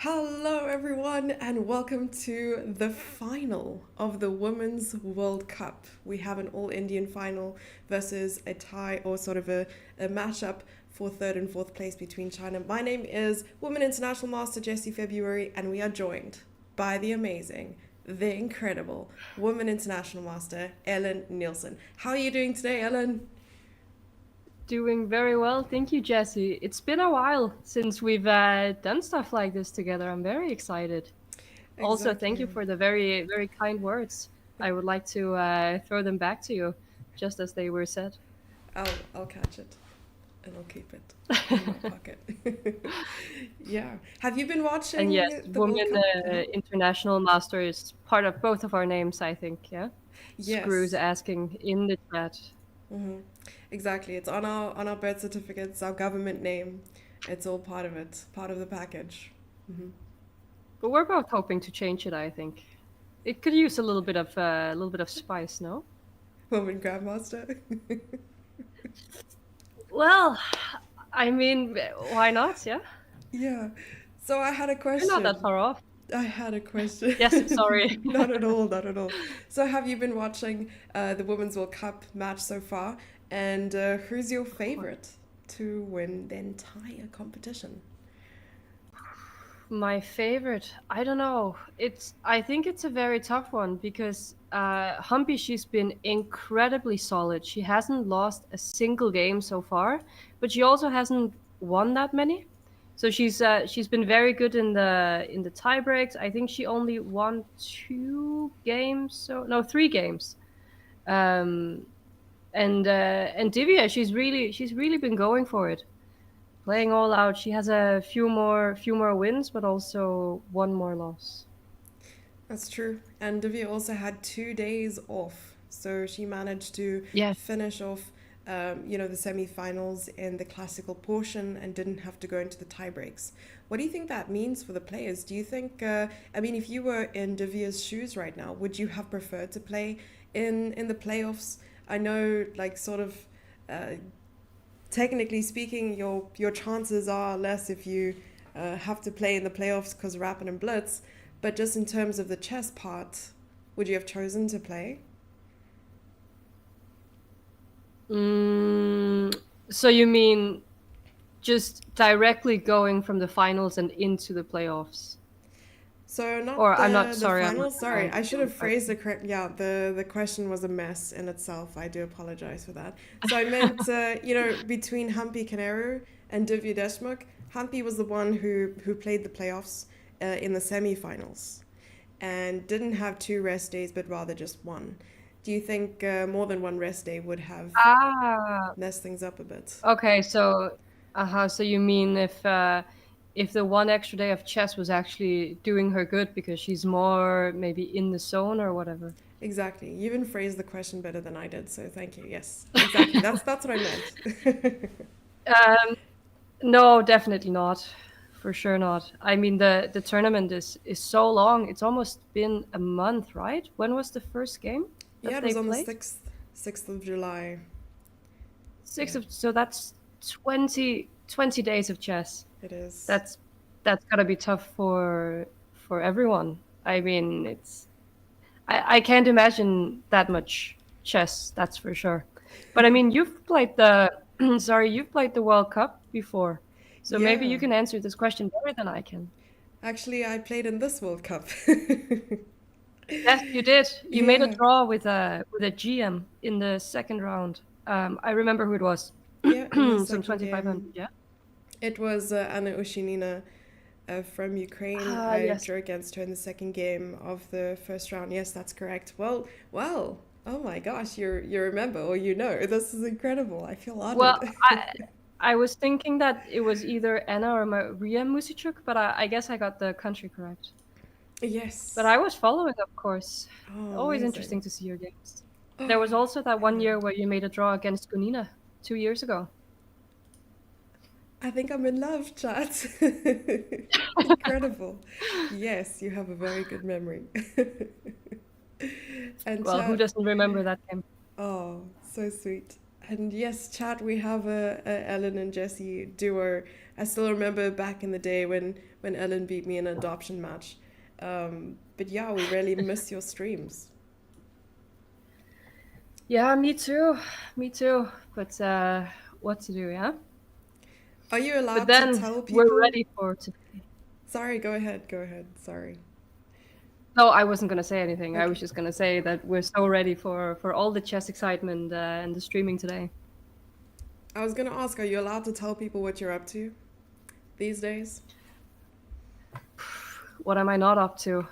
Hello, everyone, and welcome to the final of the Women's World Cup. We have an all Indian final versus a tie or sort of a matchup for third and fourth place between China. My name is Women International Master Jessie February, and we are joined by the amazing, the incredible Women International Master Ellen Nilssen. How are you doing today, Ellen? Doing very well. Thank you, Jesse. It's been a while since we've done stuff like this together. I'm very excited. Also, thank you Exactly. for the very, very kind words. I would like to throw them back to you, just as they were said. I'll catch it and I'll keep it in my pocket. Yeah. Have you been And yes, watching the World Woman Cup at all? International Master is part of both of our names, I think. Yeah. Screws Yes. asking in the chat. Hmm. Exactly. It's on our birth certificates, our government name. It's all part of it, part of the package. Hmm. But we're both hoping to change it, I think. It could use a little bit of spice, no? Woman Grandmaster. Well, I mean, why not? Yeah. Yeah. So I had a You're not that question. far off. I had a question. Yes, sorry. Not at all, not at all. So have you been watching the Women's World Cup match so far? And who's your Of course. favorite to win the entire competition? My favorite, I don't know. I think it's a very tough one because Humpy, she's been incredibly solid. She hasn't lost a single game so far, but she also hasn't won that many. So she's been very good in the tie breaks. I think she only won 2 games, so no, 3 games. Um, and Divya, she's really been going for it, playing all out. She has a few more wins, but also one more loss. That's true. And Divya also had 2 days off. So she managed to Yes. finish off, the semi-finals in the classical portion and didn't have to go into the tie breaks. What do you think that means for the players? Do you think, I mean, if you were in Divya's shoes right now, would you have preferred to play in the playoffs? I know, like, sort of, uh, technically speaking, your chances are less if you have to play in the playoffs because Rapid and Blitz. But just in terms of the chess part, would you have chosen to play? Mm, so you mean just directly going from the finals and into the playoffs? So Or not I'm not the sorry, I'm not finals. sure I Sorry, I should understand the have phrased question. it correct. Yeah, the question was a mess in itself. I do apologize for that. So I meant between Humpy Canero and Divya Deshmukh. Humpy was the one who played the playoffs in the semi-finals and didn't have 2 rest days, but rather just one. Do you think more than one rest day would have Ah, messed things up a bit? okay. So you mean if the one extra day of chess was actually doing her good because she's more maybe in the zone or whatever? Exactly. You even phrased the question better than I did, so thank you. Yes, exactly. That's what I meant. Um, no, definitely not. For sure not. I mean, the tournament is so long. It's almost been a month, right? When was the first game Yeah, that it they was on the played? 6th of July. Six Yeah, of so that's 20 days of chess. it is. That's gotta be tough for everyone. I mean, I can't imagine that much chess. That's for sure. But I mean, you've played the sorry, you've played the World Cup before, so maybe Yeah, you can answer this question better than I can. actually, I played in this World Cup. Yes, you did. You made a Yeah, draw with a GM in the second round. I remember who it was. yeah, in the Some second 2500. game. Yeah. It was Anna Ushinina from Ukraine. Ah, I yes. drew against her in the second game of the first round. Yes, that's correct. Well. Oh my gosh, you remember or you know. This is incredible. I feel Well, honored. I was thinking that it was either Anna or Maria Musichuk, but I guess I got the country correct. But Yes. I was following, of course. Oh, Always interesting amazing. to see your games. There was Oh, also that I one know. year where you made a draw against Gunina 2 years ago. I think I'm in love, chat. Incredible. Yes, you have a very good memory. And Well, who chat, doesn't remember that game? oh, so sweet. And yes, chat, we have a Ellen and Jesse duo. I still remember back in the day when Ellen beat me in an adoption match. But yeah, we really miss your streams. Yeah, me too. Me too. But what to do, yeah? Are you But allowed to then tell we're people? ready for today. Sorry, go ahead, go ahead. Sorry. No, I wasn't gonna say anything. I was Okay. just gonna say that we're so ready for all the chess excitement and the streaming today. I was gonna ask, are you allowed to tell people what you're up to these days? What am I not up to?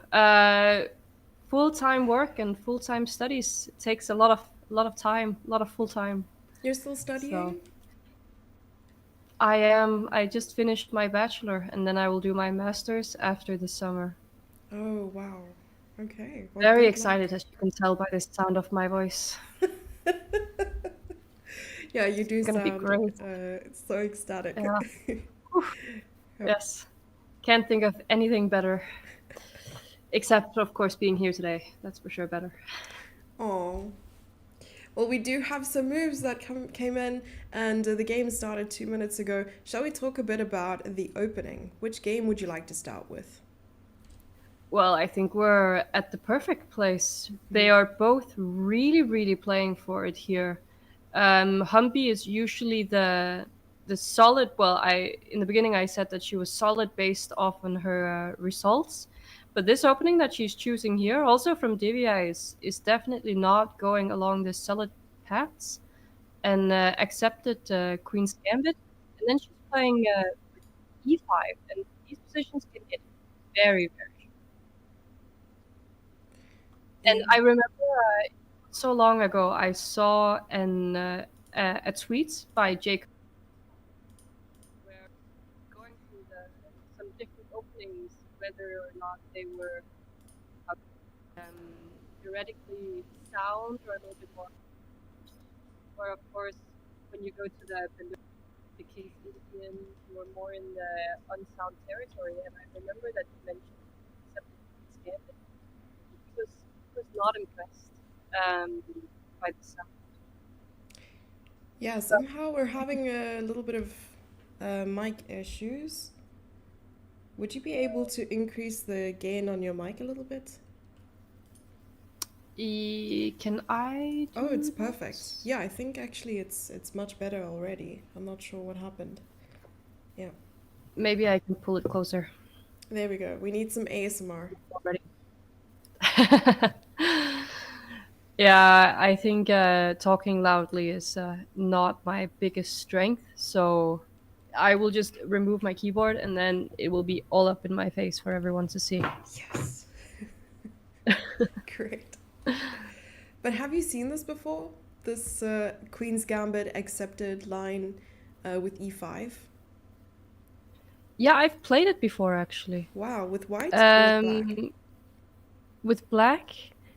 Full-time work and full-time studies. It takes a lot of time, a lot of full time. You're still So studying? I am. I just finished my bachelor, and then I will do my master's after the summer. Oh, wow. Okay, well, Very good luck. excited, as you can tell by the sound of my voice. Yeah, you do It's gonna be sound great. so ecstatic. Yeah. Whew. Yep. Yes. Can't think of anything better, except of course being here today. That's for sure better. Oh. Well, we do have some moves that came in, and the game started 2 minutes ago. Shall we talk a bit about the opening? Which game would you like to start with? Well, I think we're at the perfect place. They are both really, really playing for it here. Humby is usually the solid. Well, I in the beginning I said that she was solid based off on her results, but this opening that she's choosing here, also from Divya, is definitely not going along the solid paths and accepted Queen's Gambit, and then she's playing E5, and these positions can get very, very. And Yeah. I remember so long ago, I saw a tweet by Jake where going through some different openings, whether or not they were theoretically sound or a little bit more, or of course, when you go to the King's Indian, you are more in the unsound territory. And I remember that you mentioned accepted Queen's Gambit. He was not impressed by the sound. Yeah, somehow we're having a little bit of mic issues. Would you be able to increase the gain on your mic a little bit? Can I Oh, it's do perfect. that? Yeah, I think actually it's much better already. I'm not sure what happened. Yeah. Maybe I can pull it closer There we go. We need some ASMR. already. Yeah, I think talking loudly is not my biggest strength. So I will just remove my keyboard and then it will be all up in my face for everyone to see. Yes. Great. But have you seen this before? This Queen's Gambit accepted line with e5? Yeah, I've played it before actually. Wow, with white or with black? Um, with black,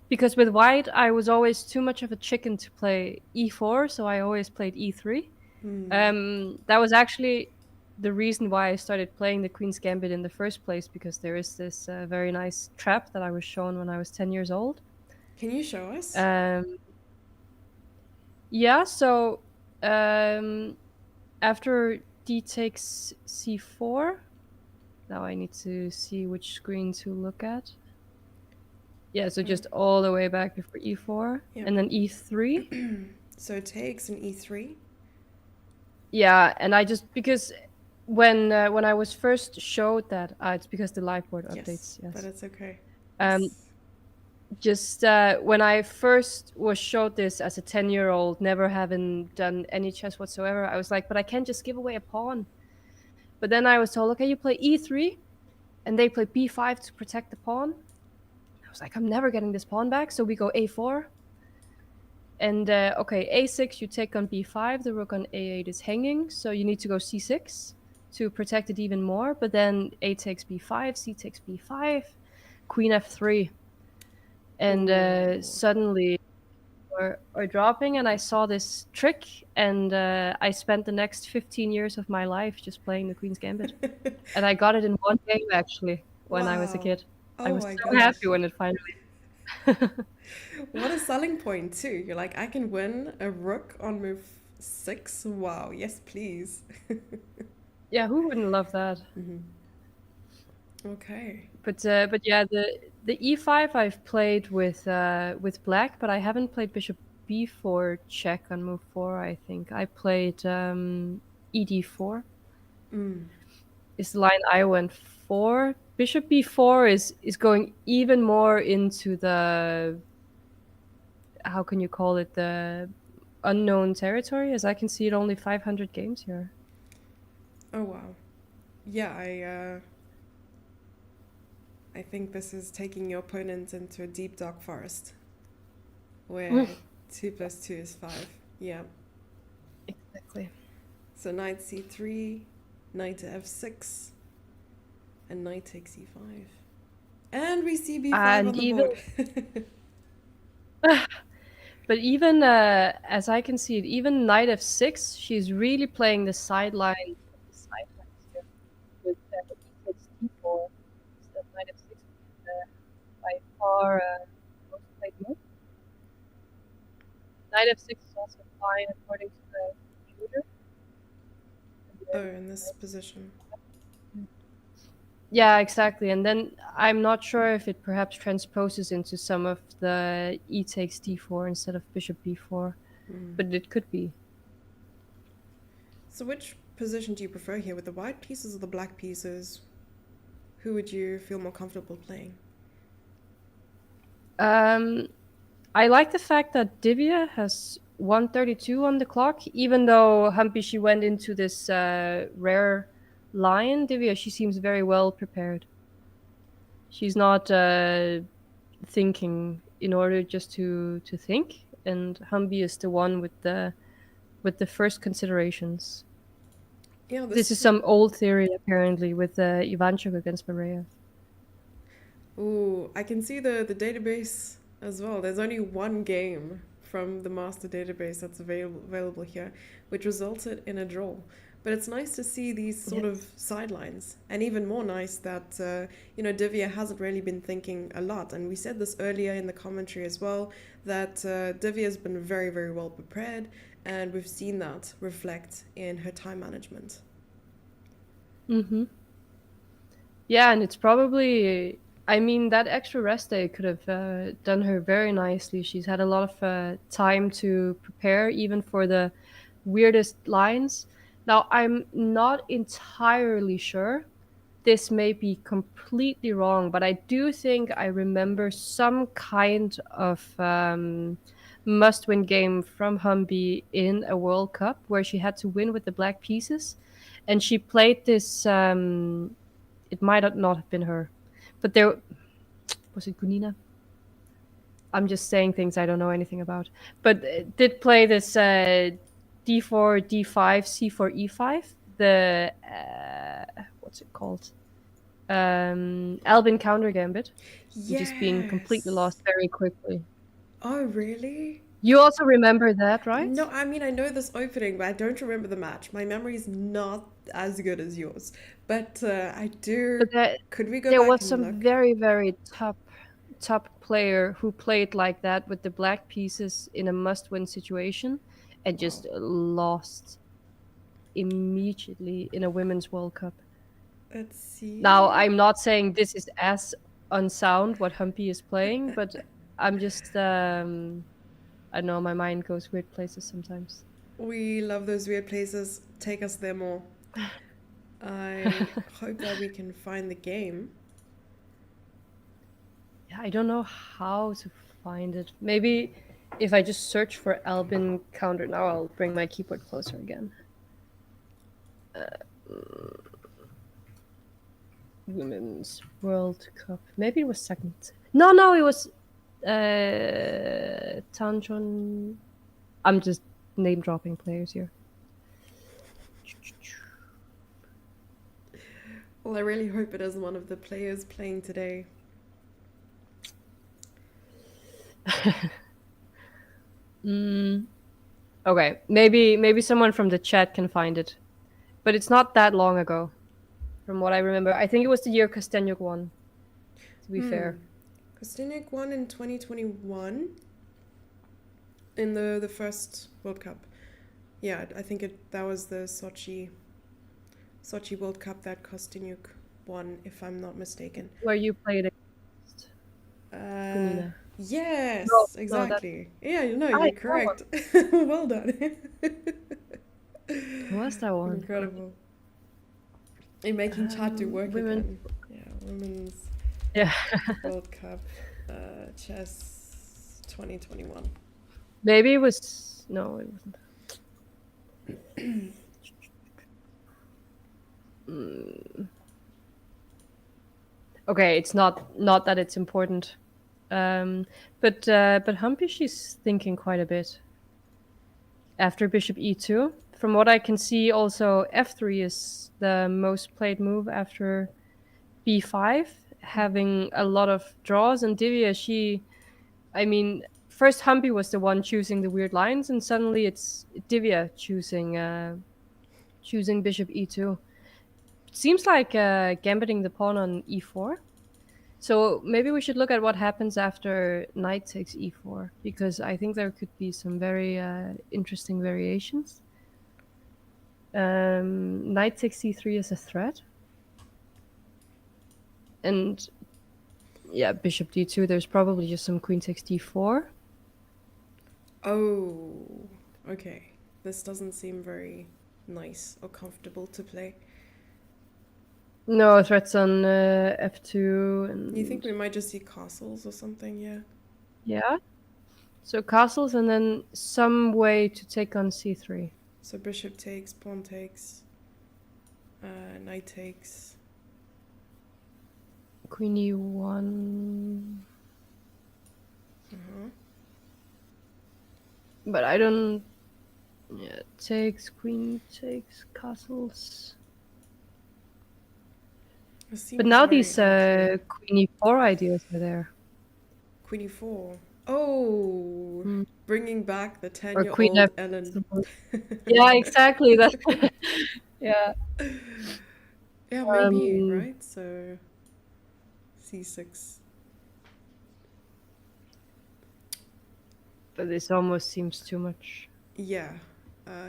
because with white I was always too much of a chicken to play e4, so I always played e3. That was actually the reason why I started playing the Queen's Gambit in the first place, because there is this very nice trap that I was shown when I was 10 years old. Can you show us? Um, yeah, so after d takes c4, now I need to see which screen to look at. Yeah, so just all the way back before e4, Yeah. and then e3. So it takes an e3. Yeah, and I just because when I was first showed that, it's because the live board Yes, updates. but Yes. it's okay. Um, It's just when I first was showed this as a 10-year-old, never having done any chess whatsoever, I was like, but I can't just give away a pawn. But then I was told, okay, you play e3, and they play b5 to protect the pawn. I was like, I'm never getting this pawn back, so we go a4. And okay, a6, you take on b5, the rook on a8 is hanging, so you need to go c6 to protect it even more. But then a takes b5, c takes b5, queen f3. And ooh. suddenly or dropping, and I saw this trick, and I spent the next 15 years of my life just playing the Queen's Gambit. And I got it in one game, actually, when I was a Wow. kid. I Oh was my so happy gosh. when it finally. What a selling point too. You're like, I can win a rook on move 6? Wow, yes, please. Yeah, who wouldn't love that? Okay. But yeah, the e5 I've played with black, but I haven't played bishop b4 check on move 4. I think I played ed4 is the line I went for. Bishop b4 is going even more into the, how can you call it, the unknown territory, as I can see it only 500 games here. Oh wow. Yeah, I think this is taking your opponent into a deep dark forest where 2 plus 2 is 5. Yeah. Exactly. So knight c3, knight to f6, and knight takes e5. And we see b5 on And the even board. but even as I can see it, even knight f6, she's really playing the sidelines here with e takes d4. So that knight f6 is by far most played move. Knight f6 is also fine according to the computer. And Oh, then in this position. yeah, exactly. And then I'm not sure if it perhaps transposes into some of the e takes d4 instead of bishop b4, but it could be. So which position do you prefer here, with the white pieces or the black pieces? Who would you feel more comfortable playing? Um, I like the fact that Divya has 132 on the clock, even though Humpy she went into this rare line. Divya, she seems very well prepared. She's not thinking in order just to think, and Humby is the one with the first considerations. Yeah, This is this. some old theory apparently with Ivanchuk against Mareya. Ooh, I can see the database as well. There's only one game from the master database that's available here, which resulted in a draw. But it's nice to see these sort of Yes. sidelines, and even more nice that Divya hasn't really been thinking a lot. And we said this earlier in the commentary as well, that Divya has been very, very well prepared, and we've seen that reflect in her time management. Mm-hmm. Yeah, and it's probably, I mean, that extra rest day could have done her very nicely. She's had a lot of time to prepare, even for the weirdest lines. Now, I'm not entirely sure. This may be completely wrong, but I do think I remember some kind of must win game from Humby in a World Cup where she had to win with the black pieces. And she played this. It might not have been her, but there was it Gunina. I'm just saying things I don't know anything about. But did play this d4, d5, c4, e5. The what's it called? Albin counter gambit, which is being completely Yes. lost very quickly. Oh, really? You also remember that, right? No, I mean, I know this opening, but I don't remember the match. My memory is not as good as yours. But I do. But Could we go there back was and some look? very, very top player who played like that with the black pieces in a must-win situation and Wow. just lost immediately in a women's World Cup. Let's Now, see. I'm not saying this is as unsound what Humpy is playing, but I'm just I don't know, my mind goes weird places sometimes. We love those weird places. Take us there more. I hope that we can find the game. Yeah, I don't know how to find it. Maybe if I just search for Albin counter now, I'll bring my keyboard closer again. Women's World Cup. Maybe it was second. No, it was Tanjon. I'm just name dropping players here. Well, I really hope it is one of the players playing today. Okay, maybe someone from the chat can find it, but it's not that long ago, from what I remember. I think it was the year Kostenjuk won. To be fair. Kostyniak won in 2021 in the first World Cup. Yeah, I think that was the Sochi World Cup that Kostyuk won, if I'm not mistaken. Where you played against Uh, Gunina. No, yes, no, that exactly. Yeah, no, I you're that one. correct. Well done. Who was that one? Incredible. You're making chat do work Women. again. Yeah, Women's Yeah, World Cup Chess 2021. maybe it was. No, it wasn't. Mm. Okay, it's not that it's important. But Humpy, she's thinking quite a bit after Bishop E2. From what I can see, also F3 is the most played move after B5, having a lot of draws. And Divya, I mean, first Humpy was the one choosing the weird lines, and suddenly it's Divya choosing Bishop E2. Seems like gambiting the pawn on E4. So maybe we should look at what happens after knight takes e4, because I think there could be some very interesting variations. Knight takes c3 is a threat. And yeah, bishop d2, there's probably just some queen takes d4. Oh, okay. This doesn't seem very nice or comfortable to play. No threats on f2. And You think we might just see castles or something? Yeah. yeah, so castles and then some way to take on c3. So bishop takes, pawn takes, knight takes. Queen e1. But I don't. Yeah, takes, queen takes, castles. But now these queen e4 ideas are there. Queen e4. Oh, bringing back the Or queen 10-year-old Ellen. Yeah, exactly. That. Yeah. Yeah, maybe, right? So c6. But this almost seems too much. Yeah.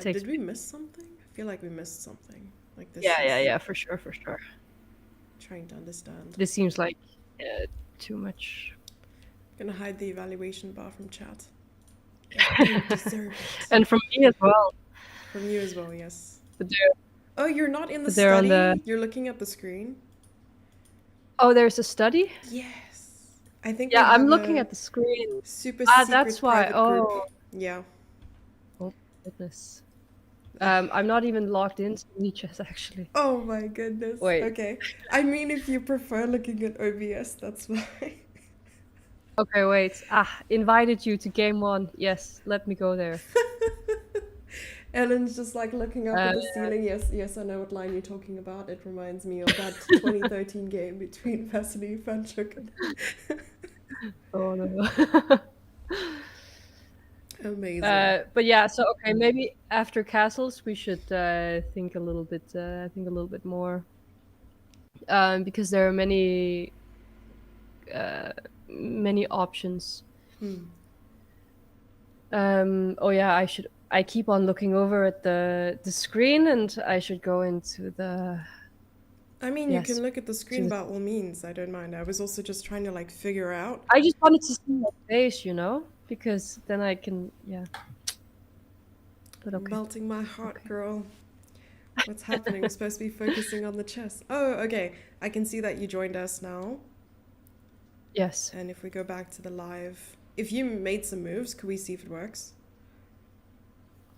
Did we miss something? I feel like we missed something. Like this. Yeah, for sure. Trying to understand. This seems like too much. I'm gonna hide the evaluation bar from chat. You deserve it. And from me as well. From you as well, yes. But oh, you're not in the study? You're looking at the screen? Oh, there's a study? Yes. I think yeah, I'm looking at the screen. Super secret that's why. Group. Yeah. Oh, goodness. I'm not even logged into Lichess, actually. Oh my goodness. Wait. Okay. I mean, if you prefer looking at OBS, that's fine. Okay, wait. Invited you to game 1. Yes, let me go there. Ellen's just like looking up at the ceiling. Yes, I know what line you're talking about. It reminds me of that 2013 game between Vasily Fanchuk and... Oh no. Amazing. But yeah, so okay, maybe after castles we should think a little bit more, because there are many options. Oh yeah, I keep on looking over at the screen, and I should go into the... I mean, you can look at the screen by all means. I don't mind. I was also just trying to like figure out. I just wanted to see my face, because then I can, yeah. But okay. Melting my heart, girl. What's happening? We're supposed to be focusing on the chess. Oh, okay. I can see that you joined us now. Yes. And if we go back to the live, if you made some moves, could we see if it works?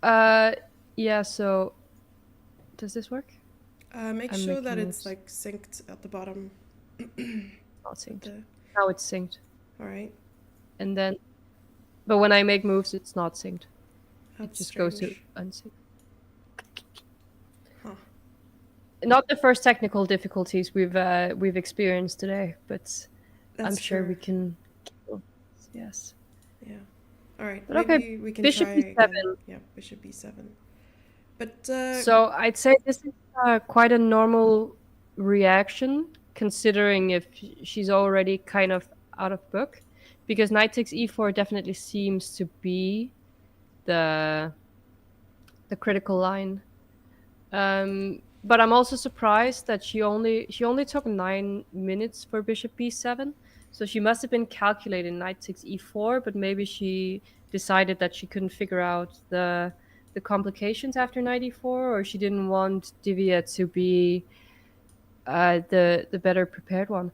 Yeah, so does this work? Make sure that it's like synced at the bottom. Not synced. Now it's synced. All right. And then, but when I make moves, it's not synced. That's it just strange. goes to unsynced. Huh. Not the first technical difficulties we've experienced today, but I'm sure we can. Yes. Yeah. All right. But maybe okay. we can Bishop try B7. again. Yeah, Bishop B7. But so I'd say this is quite a normal reaction, considering if she's already kind of out of book, because knight takes e4 definitely seems to be the the critical line. But I'm also surprised that she only took 9 minutes for bishop b7. So she must have been calculating knight takes e4, but maybe she decided that she couldn't figure out the complications after knight e4, or she didn't want Divya to be the better prepared one.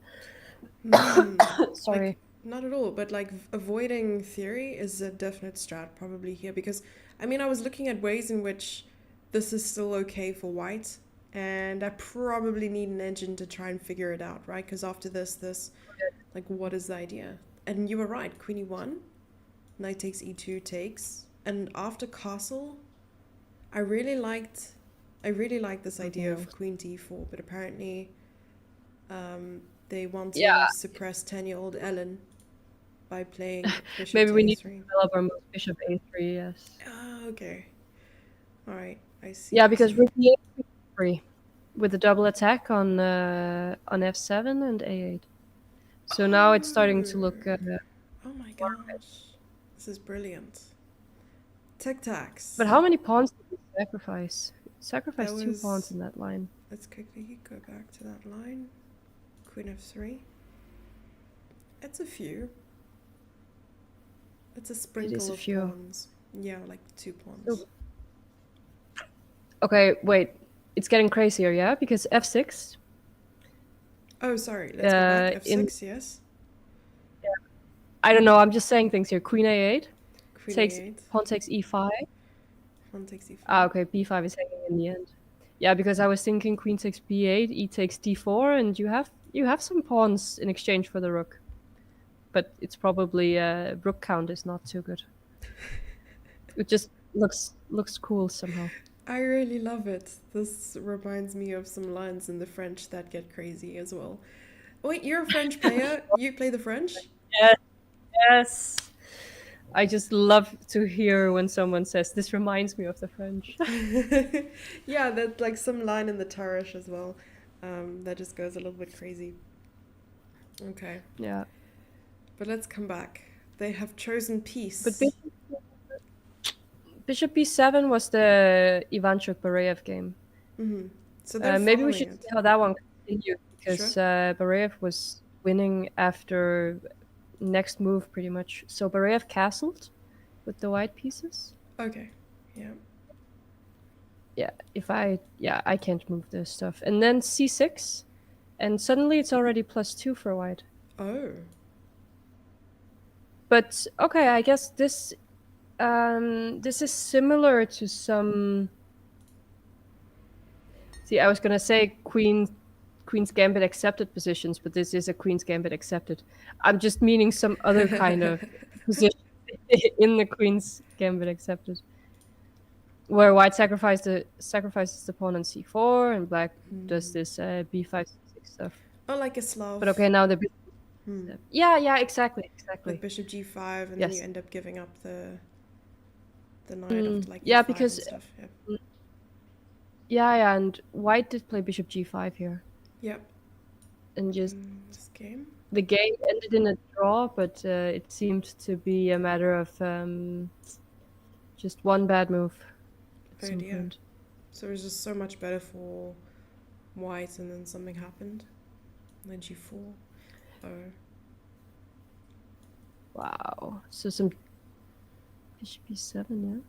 Like, Sorry. not at all, but like avoiding theory is a definite strat probably here because I mean, I was looking at ways in which this is still okay for white, and I probably need an engine to try and figure it out, right? Because after this, like, what is the idea? And you were right, queen e1, knight takes e2 takes, and after castle, I really liked, I really liked this idea Mhm. of queen to e4, but apparently, they want to Yeah, suppress 10-year-old Ellen by playing bishop maybe to we need to a3. develop our move bishop a3. Yes. Ah, okay. All right. I see. Yeah, I because see. rook e8 free with a double attack on f7 and a8. So now it's starting to look Oh. Oh my more of it. gosh. This is brilliant. Tic But tacs. how many pawns did you sacrifice? That Sacrifice 2 pawns was. in that line. Let's quickly go back to that line. Queen f3. It's a few. It's a It is sprinkle a of few. pawns. Yeah, like 2 pawns. So, okay, wait. It's getting crazier, yeah? Because f6 Oh, sorry. Let's go back. in f6, yes. I don't know, I'm just saying things here. Queen a8 Queen takes a8. pawn takes e5. Pawn takes Ah, e5. okay, b5 is hanging in the end. Yeah, because I was thinking queen takes b8, e takes d4, and you have some pawns in exchange for the rook. But it's probably rook count is not too good. It just looks cool somehow. I really love it. This reminds me of some lines in the French that get crazy as well. Wait, you're a French player? You play the French? Yes, yes. I just love to hear when someone says this reminds me of the French. Yeah, that's like some line in the Tarish as well. That just goes a little bit crazy. Okay, Yeah, but let's come back. They have chosen but peace. Bishop b7 was the Ivanchuk Bareyev game. So they're Maybe we farming should see it. how that one continued Sure. because Bareyev was winning after next move pretty much. So Bareyev castled with the white pieces. Okay. Yeah. Yeah, I can't move this stuff. And then c6, and suddenly it's already +2 for white. Oh. But okay, I guess this is similar to some. See, I was gonna say Queen's Gambit accepted positions, but this is a Queen's Gambit accepted. I'm just meaning some other kind of position in the Queen's Gambit accepted, where white sacrifices the pawn on c4, and black does this b5 c6 stuff. Oh, like a Slav. But okay, now the yeah, Like exactly. bishop g5, and then you Yes. end up giving up the knight after like Yeah, e5 and because stuff. Yeah. yeah, and white did play bishop g5 here, Yep. and just This game. the game ended in a draw, but it seemed to be a matter of just one bad move at Oh some dear. point. So it was just so much better for white, and then something happened. And then g4. Oh. Wow. So some bishop b7, yeah.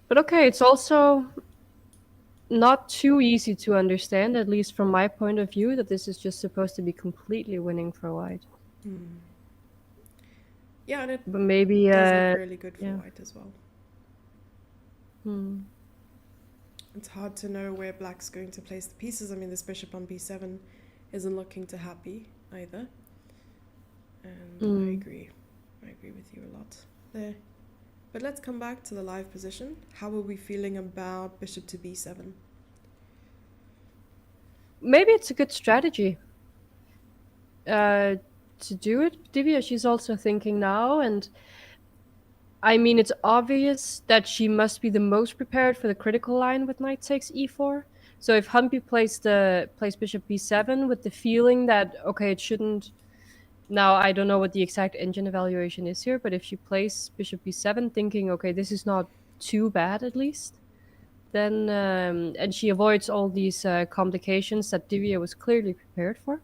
But okay, it's also not too easy to understand, at least from my point of view, that this is just supposed to be completely winning for white. Yeah, and it But maybe, does look really good for yeah. white as well. Hmm. It's hard to know where black's going to place the pieces. I mean, this bishop on b7 isn't looking too happy either. And I agree. I agree with you a lot there. But let's come back to the live position. How are we feeling about bishop to b7? Maybe it's a good strategy to do it. Divya, she's also thinking now, and I mean, it's obvious that she must be the most prepared for the critical line with knight takes e4. So if Humpy plays bishop b7 with the feeling that okay, it shouldn't Now I don't know what the exact engine evaluation is here, but if she plays bishop b7, thinking, okay, this is not too bad at least, then and she avoids all these complications that Divya was clearly prepared for.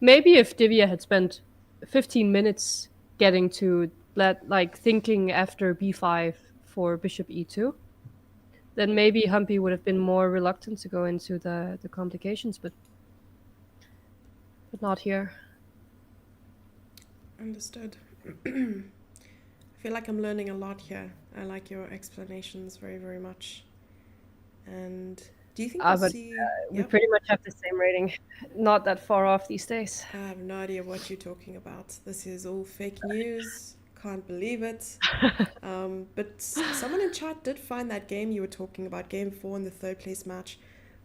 Maybe if Divya had spent 15 minutes getting to like thinking after b5 for bishop e2, then maybe Humpy would have been more reluctant to go into the complications, but not here. Understood. I feel like I'm learning a lot here. I like your explanations very, very much. And do you think we'll But see? we Yep. pretty much have the same rating. Not that far off these days. I have no idea what you're talking about. This is all fake news. Can't believe it. But someone in chat did find that game you were talking about, game 4 in the third place match,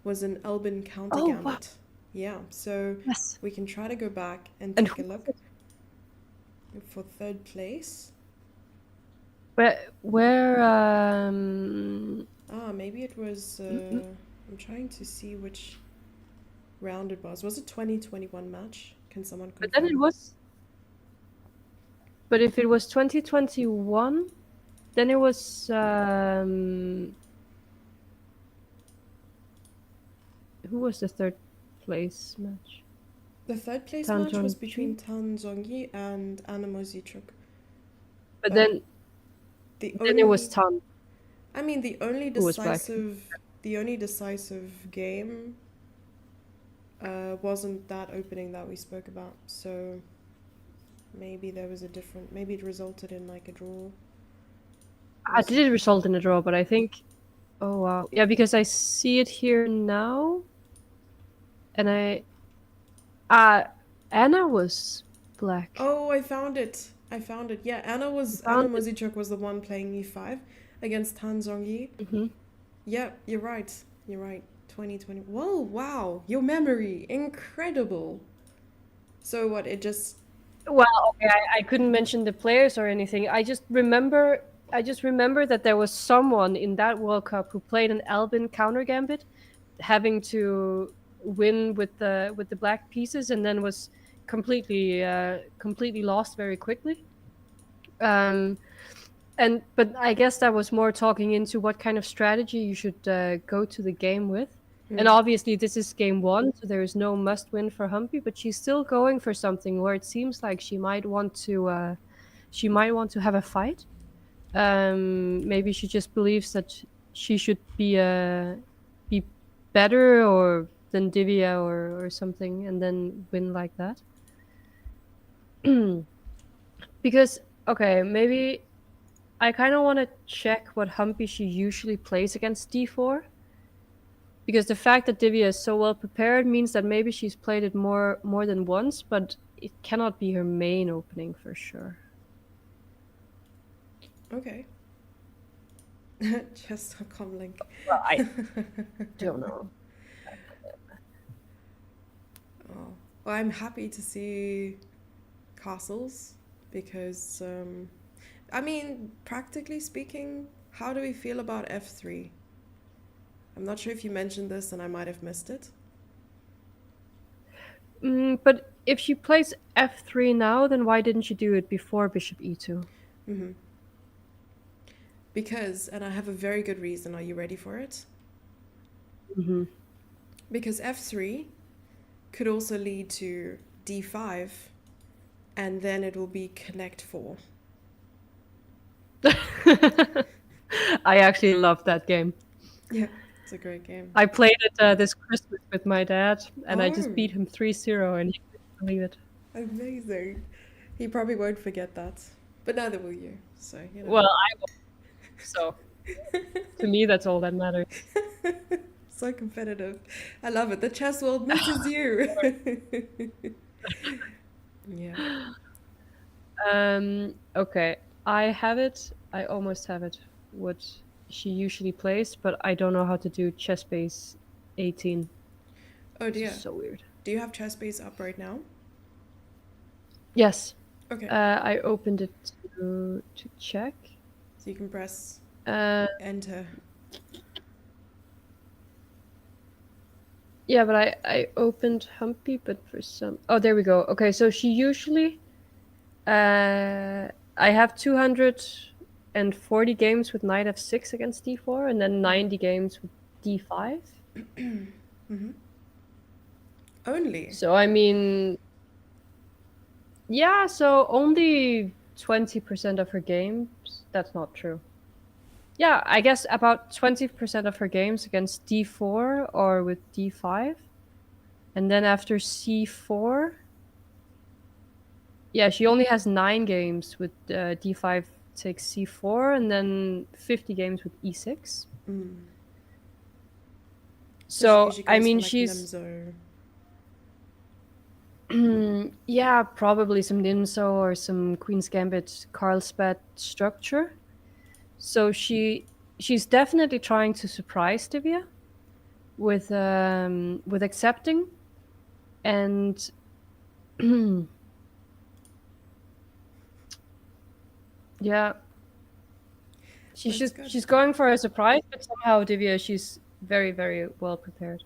was an Albin counter Oh, wow. gambit. Yeah, so Yes. we can try to go back and And take a who was look it? for third place. Where Maybe it was. mm, I'm trying to see which round it was. Was it 2021 match? Can someone but then confirm? it was but if it was 2021, then it was who was the third place match? The third place Tan match was between Zhongji. Tan Zhongyi and Anna Mozichuk. But But the then it was only, Tan I mean, who was black. the only decisive game wasn't that opening that we spoke about. So maybe there was a different. Maybe it resulted in like a draw. It did result in a draw, but I think. Oh wow, yeah, because I see it here now, and Anna was black. Oh, I found it. I found it. Yeah, You Anna found it. Mozichuk was the one playing e5 against Tan Zhongyi. Mm-hmm. Yeah, you're right. You're right. 2020. Whoa, wow. Your memory. Incredible. So what? It just. Well, okay, I couldn't mention the players or anything. I just remember that there was someone in that World Cup who played an Albin counter gambit, having to win with the black pieces, and then was completely lost very quickly. Um, but I guess that was more talking into what kind of strategy you should go to the game with. And Hmm. obviously, this is game one, so there is no must win for Humpy. But she's still going for something where it seems like she might want to have a fight. Maybe she just believes that she should be better or than Divya or something, and then win like that. Because okay, maybe I kind of want to check what Humpy she usually plays against d4. Because the fact that Divya is so well prepared means that maybe she's played it more than once, but it cannot be her main opening for sure. Okay. Just a com link. Well, I don't know. Oh. Well, I'm happy to see castles because, I mean, practically speaking, how do we feel about f3? I'm not sure if you mentioned this and I might have missed it. But if she plays f3 now, then why didn't she do it before bishop e2? Mm-hmm. Because, and I have a very good reason. Are you ready for it? Mm-hmm. Because f3 could also lead to d5, and then it will be connect 4. I actually love that game. Yeah, it's a great game. I played it this Christmas with my dad, and I just Oh, beat him 3-0, and he couldn't believe it. amazing. He probably won't forget that, but neither will you. So, you know. Well, I won't, so to me, that's all that matters. So competitive. I love it. The chess world misses you. Yeah. Okay, I have it. I almost have it. What she usually plays, but I don't know how to do chess base 18. Oh This is dear. so weird. Do you have chess base up right now? Yes, Okay. I opened it to check. So you can press Uh, enter. Yeah, but I opened Humpy, but for some. Oh, there we go. Okay, so she usually. I have 240 games with knight f6 against d4, and then 90 games with d5. Only. So I mean, yeah. So only 20% of her games. That's not true. Yeah, I guess about 20% of her games against d4 or with d5. And then after c4, yeah, she only has 9 games with d5 takes c4, and then 50 games with e6. So she So, usually I goes for mean, like she's, Nimzo. yeah, probably some Nimzo or some Queen's Gambit Carlsbad structure. So she's definitely trying to surprise Divya with accepting, and yeah, she's That's just good. she's going for a surprise, but somehow Divya, she's very, very well prepared.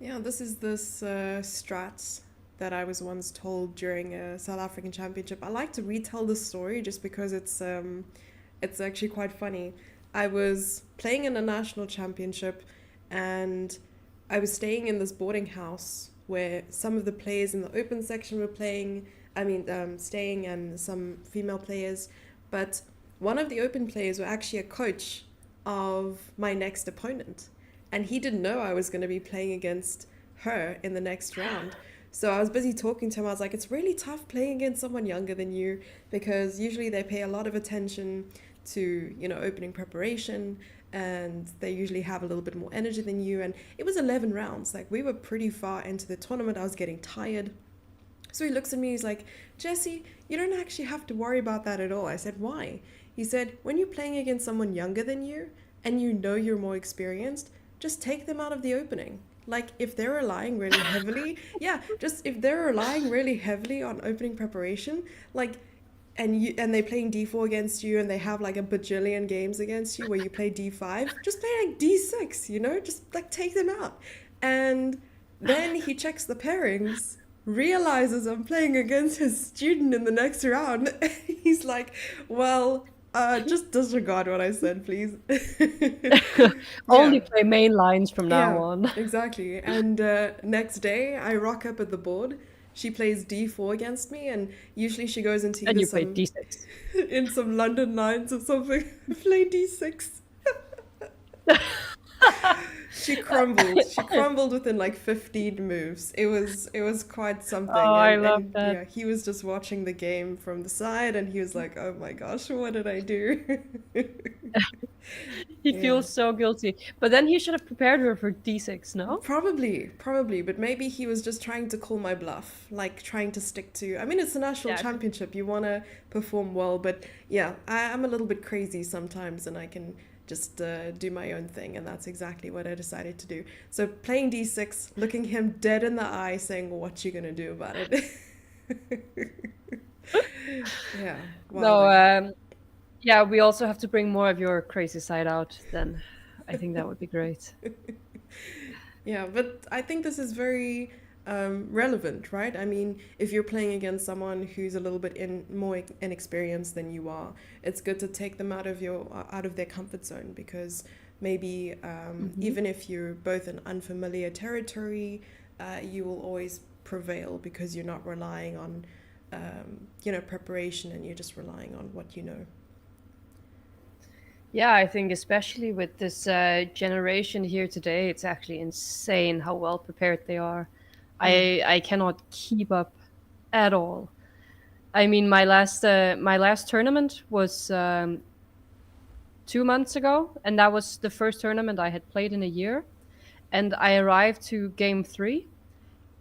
Yeah, this strats that I was once told during a South African championship. I like to retell the story just because it's actually quite funny. I was playing in a national championship, and I was staying in this boarding house where some of the players in the open section were playing. Staying, and some female players, but one of the open players were actually a coach of my next opponent, and he didn't know I was going to be playing against her in the next round. So I was busy talking to him. I was like, it's really tough playing against someone younger than you because usually they pay a lot of attention to, opening preparation, and they usually have a little bit more energy than you. And it was 11 rounds. Like, we were pretty far into the tournament. I was getting tired. So he looks at me, he's like, Jesse, you don't actually have to worry about that at all. I said, why? He said, when you're playing against someone younger than you and you know you're more experienced, just take them out of the opening. Like, if they're relying really heavily, yeah, just if they're relying really heavily on opening preparation, like, and they're playing d4 against you and they have like a bajillion games against you where you play d5, just play like d6, just like take them out. And then he checks the pairings, realizes I'm playing against his student in the next round. He's like, well, just disregard what I said, please. Only Yeah. play main lines from now Yeah, on. exactly. And next day, I rock up at the board. She plays d4 against me, and usually she goes into And either you play some d6. in some London lines or something. Play d6. She crumbled. She crumbled within like 15 moves. It was quite Oh, something. I And love and that. yeah, he was just watching the game from the side, and he was like, "Oh my gosh, what did I do?" He Yeah. feels so guilty. But then he should have prepared her for d6, no? Probably, but maybe he was just trying to call my bluff, like trying to stick to. I mean, it's a national Yeah, championship. You want to perform well, but yeah, I'm a little bit crazy sometimes, and I can just do my own thing, and that's exactly what I decided to do. So playing d6, looking him dead in the eye, saying, "What you gonna do about it?" Yeah, no, wilding. yeah, we also have to bring more of your crazy side out then. I think that would be great. Yeah, but I think this is very relevant, right? I mean, if you're playing against someone who's a little bit more inexperienced than you are, it's good to take them out of their comfort zone, because maybe Hmm. even if you're both in unfamiliar territory, you will always prevail because you're not relying on preparation, and you're just relying on what you know. Yeah, I think especially with this generation here today, it's actually insane how well prepared they are. I cannot keep up at all. I mean, my last tournament was 2 months ago, and that was the first tournament I had played in a year. And I arrived to game three,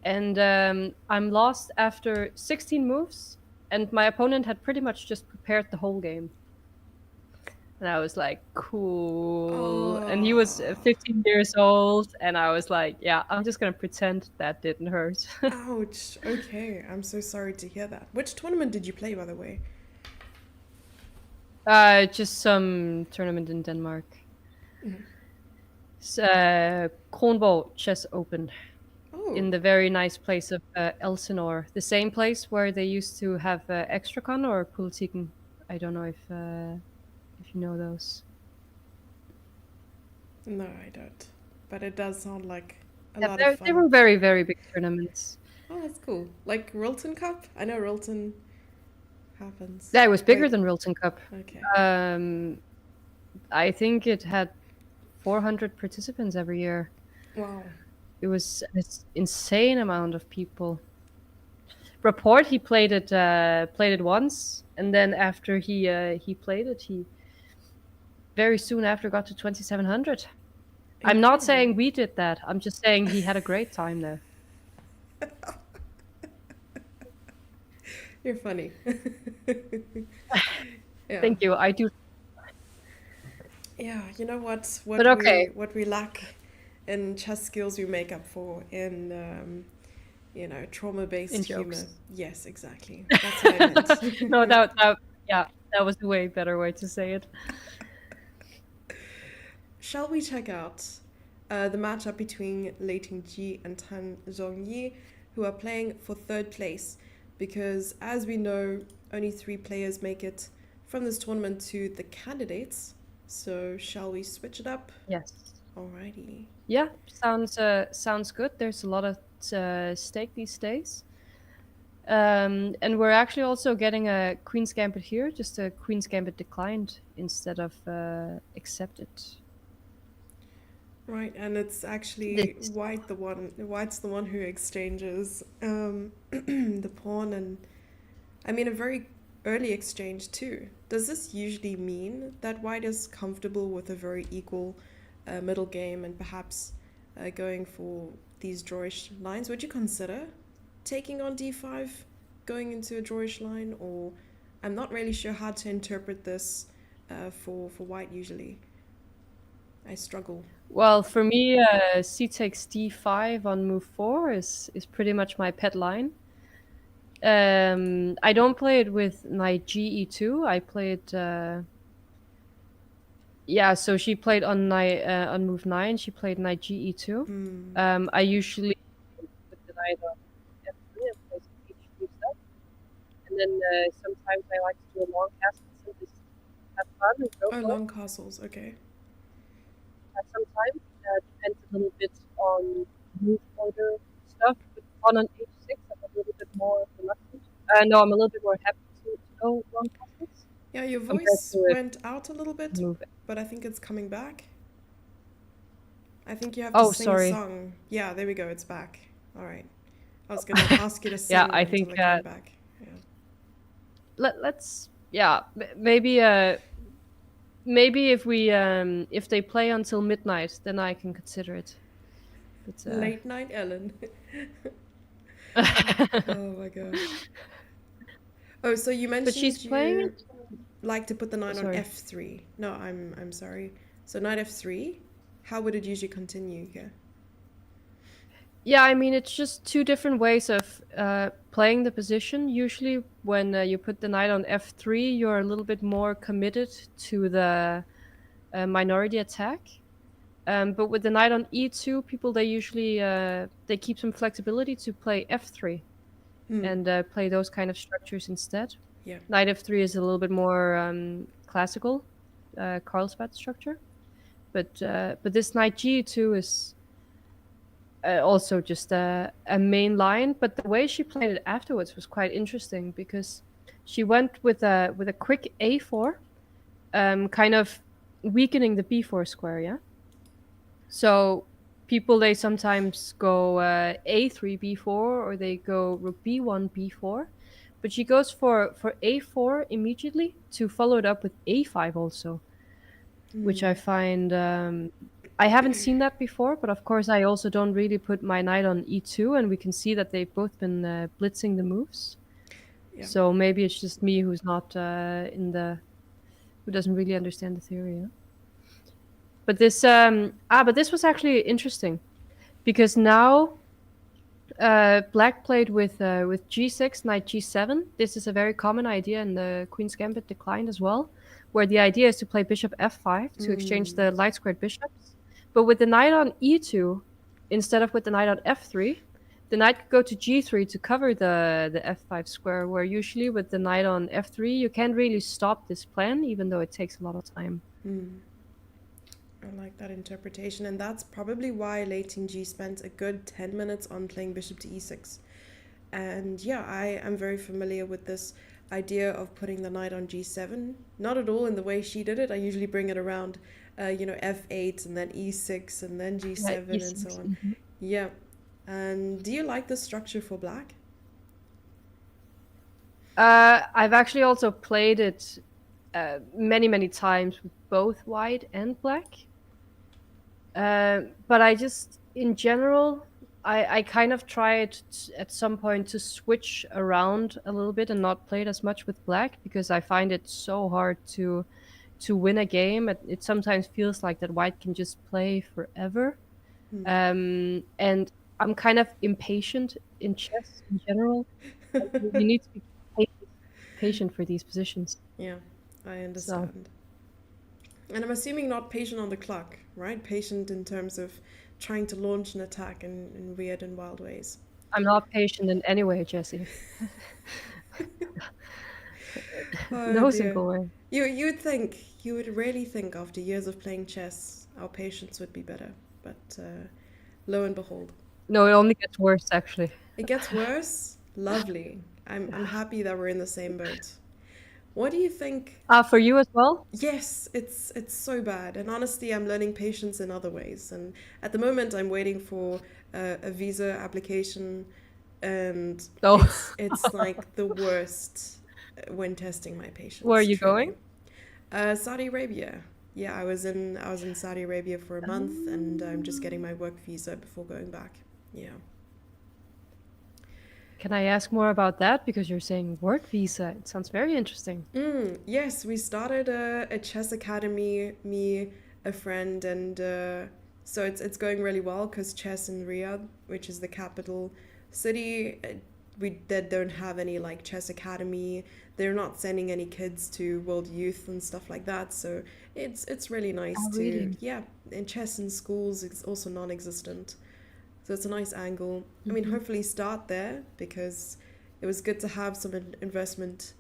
and I'm lost after 16 moves, and my opponent had pretty much just prepared the whole game. And I was like, cool. And he was Oh, 15 years old, and I was like, yeah, I'm just gonna pretend that didn't hurt. ouch. Okay, I'm so sorry to hear that. Which tournament did you play, by the way? Just some tournament in Denmark. Kronborg Chess Open Oh, in the very nice place of Elsinore, the same place where they used to have Extracon or Politiken. I don't know if you know those. no, I don't. But it does sound like a Yeah, lot of they fun. were very, very big tournaments. Oh, that's cool. Like Rilton Cup? I know Rilton happens. Yeah, it was bigger Wait, than Wilton Cup. okay. Um, I think it had 400 participants every year. Wow. It was an insane amount of people. Report played it once, and then after he played it, he very soon after got to 2700. I'm not Incredible. saying we did that. I'm just saying he had a great time there. You're funny. Yeah. Thank you. I do, Yeah, you know what but okay. what we lack in chess skills we make up for in trauma-based In humor. jokes. Yes, exactly. That's what I No, meant. that yeah, that was a way better way to say it. Shall we check out the matchup between Lei Tingji and Tan Zhongyi, who are playing for third place? Because as we know, only three players make it from this tournament to the candidates. So shall we switch it up? Yes. Alrighty. Yeah, sounds good. There's a lot at stake these days. And we're actually also getting a Queen's Gambit here, just a Queen's Gambit declined instead of accepted. Right, and it's actually This, White's the one who exchanges the pawn, and I mean a very early exchange too. Does this usually mean that White is comfortable with a very equal middle game and perhaps going for these drawish lines? Would you consider taking on d5, going into a drawish line, or I'm not really sure how to interpret this for White usually. I struggle. well, for me, c takes d5 on move 4 is pretty much my pet line. I don't play it with knight ge2. I play it. Yeah, so she played on knight on move 9. She played knight ge2. Hmm. I usually put the knight on f3 and play some h3 stuff. And then sometimes I like to do a long castle and just have fun and go Oh, for it. long castles. Okay. Sometimes depends a little bit on move order stuff. But on an h6, I'm a little bit more reluctant. No, I'm a little bit more happy to go long castles Yeah, your compared voice to it went out a little bit, move. but I think it's coming back. I think you have to Oh, sing a sorry. song. Yeah, there we go. It's back. All right. I was gonna ask you to Yeah, sing I until think it came back. Yeah. let's yeah maybe if they play until midnight, then I can consider it. But Late night Ellen. Oh my gosh. Oh, so you but she's mentioned playing you it. like to put the Oh, knight on sorry. f3. No, I'm sorry. So knight f3. How would it usually continue here? Yeah, I mean it's just two different ways of playing the position. Usually, when you put the knight on f3, you're a little bit more committed to the minority attack. But with the knight on e2, people they usually they keep some flexibility to play f3 Hmm. and play those kind of structures instead. Yeah. Knight f3 is a little bit more classical Carlsbad structure, but this knight g2 is also just a main line. But the way she played it afterwards was quite interesting because she went with a quick a4, kind of weakening the b4 square. Yeah, so people they sometimes go a3 b4 or they go rook b1 b4, but she goes for a4 immediately to follow it up with a5 also, which I Hmm. find I haven't seen that before. But of course I also don't really put my knight on e2, and we can see that they've both been blitzing the moves. Yeah. So maybe it's just me who's not who doesn't really understand the theory. Yeah? But this was actually interesting because now black played with g6, knight g7. This is a very common idea in the Queen's Gambit declined as well, where the idea is to play bishop f5 to exchange Hmm. the light squared bishops. But with the knight on e2, instead of with the knight on f3, the knight could go to g3 to cover the f5 square, where usually with the knight on f3, you can't really stop this plan, even though it takes a lot of time. I like that interpretation, and that's probably why Lei Ting spent a good 10 minutes on playing bishop to e6. And yeah, I am very familiar with this idea of putting the knight on g7. Not at all in the way she did it. I usually bring it around, f8 and then e6 and then Yeah, g7 and so e6. on. Yeah. And do you like the structure for black? I've actually also played it many, many times with both white and black. But I just, in general, I kind of tried at some point to switch around a little bit and not play it as much with black because I find it so hard to win a game. It sometimes feels like that white can just play forever. And I'm kind of impatient in chess in general. You need to be patient for these positions. Yeah, I So understand. And I'm assuming not patient on the clock, right? Patient in terms of trying to launch an attack in weird and wild ways. I'm not patient in any way, Jesse. Oh No dear. single way. You would really think after years of playing chess, our patience would be better. But lo and behold, No, it only gets worse, actually. it gets worse. Lovely. I'm happy that we're in the same boat. What do you think? For you as well? Yes, it's so bad. And honestly, I'm learning patience in other ways. And at the moment, I'm waiting for a visa application, and Oh, it's like the worst when testing my where are patience. you Truly. going? Saudi Arabia. Yeah, I was in Saudi Arabia for a month, and I'm just getting my work visa before going back. Yeah. Can I ask more about that? Because you're saying work visa. It sounds very interesting. Yes, we started a chess academy, me, a friend, and so it's going really well because chess in Riyadh, which is the capital city, we they don't have any like chess academy. They're not sending any kids to World Youth and stuff like that. So it's really nice Oh, to really? yeah. And chess in schools is also non-existent, so it's a nice angle. I mean, Hmm. hopefully start there because it was good to have some investment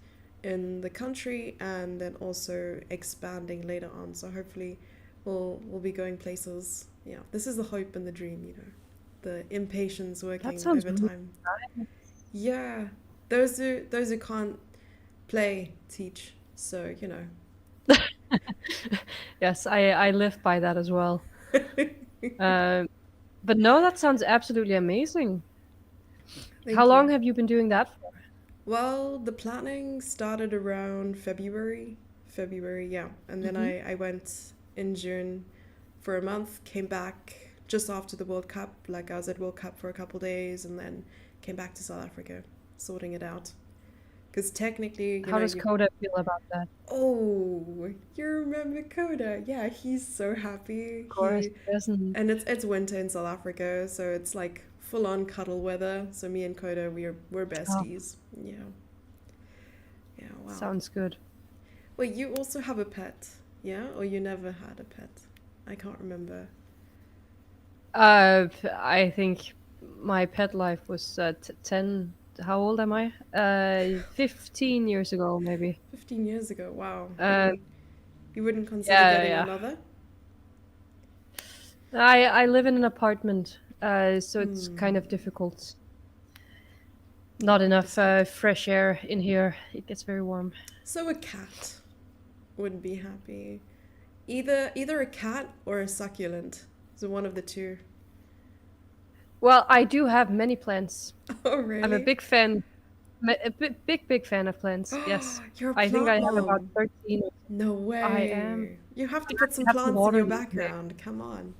in the country and then also expanding later on. So hopefully we'll be going places. Yeah, this is the hope and the dream, the impatience That working sounds over really time. nice. Yeah, those who can't play teach. So Yes, I live by that as well. Um, but no, that sounds absolutely amazing. How Thank long you. have you been doing that for? Well, the planning started around February. February, yeah. And then Hmm. I went in June for a month, came back just after the World Cup. Like I was at World Cup for a couple days and then came back to South Africa, sorting it out. Because technically, How does you. Coda feel about that? Oh, you remember Koda? Yeah, he's so Of happy. course, it doesn't. And it's winter in South Africa, so it's like full on cuddle weather. So me and Koda, we're Oh, besties. Yeah, yeah, wow. sounds good. Wait, you also have a pet, yeah? Or you never had a pet? I can't remember. I think my pet life was 10. How old am I? 15 years ago, maybe. 15 years ago, wow. Uh, And you wouldn't consider yeah, getting yeah. another? I live in an apartment, so it's kind of difficult. Not enough Understood. fresh air in here. It gets very warm. So a cat would be happy. Either a cat or a succulent. So one of the two. Well, I do have many plants. Oh, I'm a really? big fan, big fan of plants. Yes, You're a I think I plant have about mom. 13. No I am. way. You have I to put some have to plants in water your these things. background. Come on.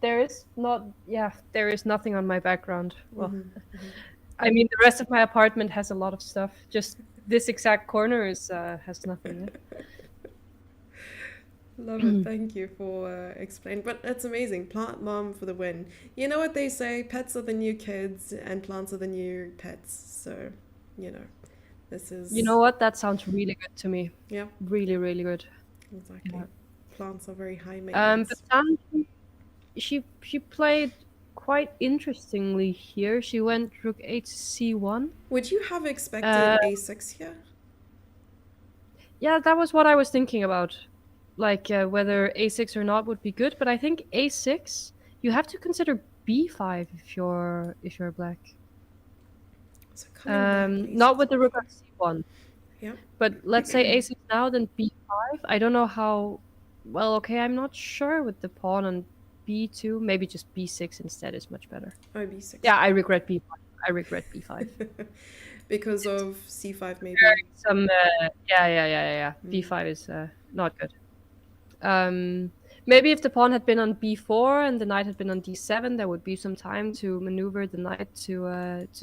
There is not, yeah, there is nothing on my background. Well, I mean, the rest of my apartment has a lot of stuff. Just this exact corner is has nothing. Love it. Yeah. Thank you for explaining. But that's amazing. Plant mom for the win. You know what they say? Pets are the new kids, and plants are the new pets. So, you know, this You know is what? That sounds really good to me. yeah, Really, really good. exactly. Yeah. plants are very high But maintenance. Tan, she played quite interestingly here. She went rook a to c1. Would you have Uh, expected a6 here? yeah, that was what I was thinking about. Like whether a6 or not would be good, but I think a6 you have to consider b5 if you're black. So coming back Not a6, with the rook on b5. c1. Yep. But let's say a6 now, then b5. I don't know how. Well, okay, I'm not sure with the pawn on b2. Maybe just b6 instead is much better. Oh, b6. Yeah, I Okay. regret b5. I regret b5. Because of c5 maybe. Very some. Yeah. Mm. b5 is not good. Maybe if the pawn had been on b4 and the knight had been on d7, there would be some time to maneuver the knight to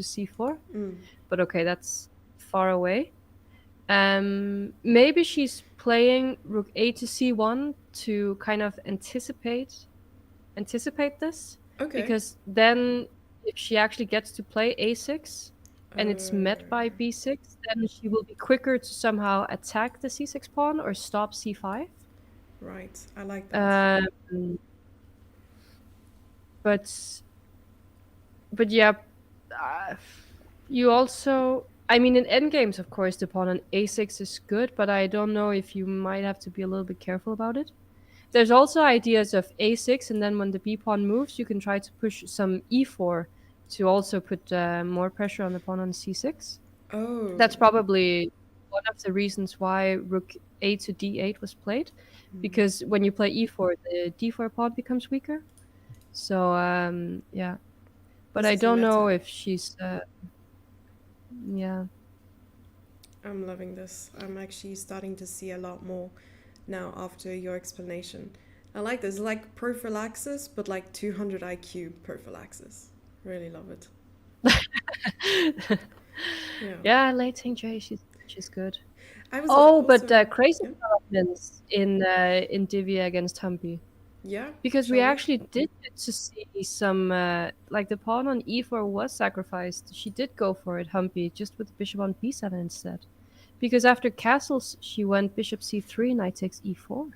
c4. Mm. But okay, that's far away. Maybe she's playing rook a to c1 to kind of anticipate this, Okay. because then if she actually gets to play a6 and it's met by Uh, b6, then she will be quicker to somehow attack the c6 pawn or stop c5. right. I like that. Um, but but yeah, uh, you also. I mean, in endgames, of course, the pawn on a6 is good, but I don't know if you might have to be a little bit careful about it. There's also ideas of a6, and then when the b pawn moves, you can try to push some e4 to also put more pressure on the pawn on c6. Oh. That's probably one of the reasons why rook a to d8 was played, Mm. because when you play e4, the d4 pawn becomes weaker. So yeah, but This I is don't know meta. if she's yeah. I'm loving this. I'm actually starting to see a lot more now after your explanation. I like this. Like prophylaxis, but like 200 IQ prophylaxis. Really love it. Yeah. Yeah, Lei Tingzhe, she's good. I was Oh, but also. crazy Yeah. developments in Divya against Humpy. Yeah. Because we Shall we? actually did get to see some like the pawn on e4 was sacrificed. She did go for it, Humpy, just with bishop on b7 instead. Because after castles, she went bishop c3, knight takes e4.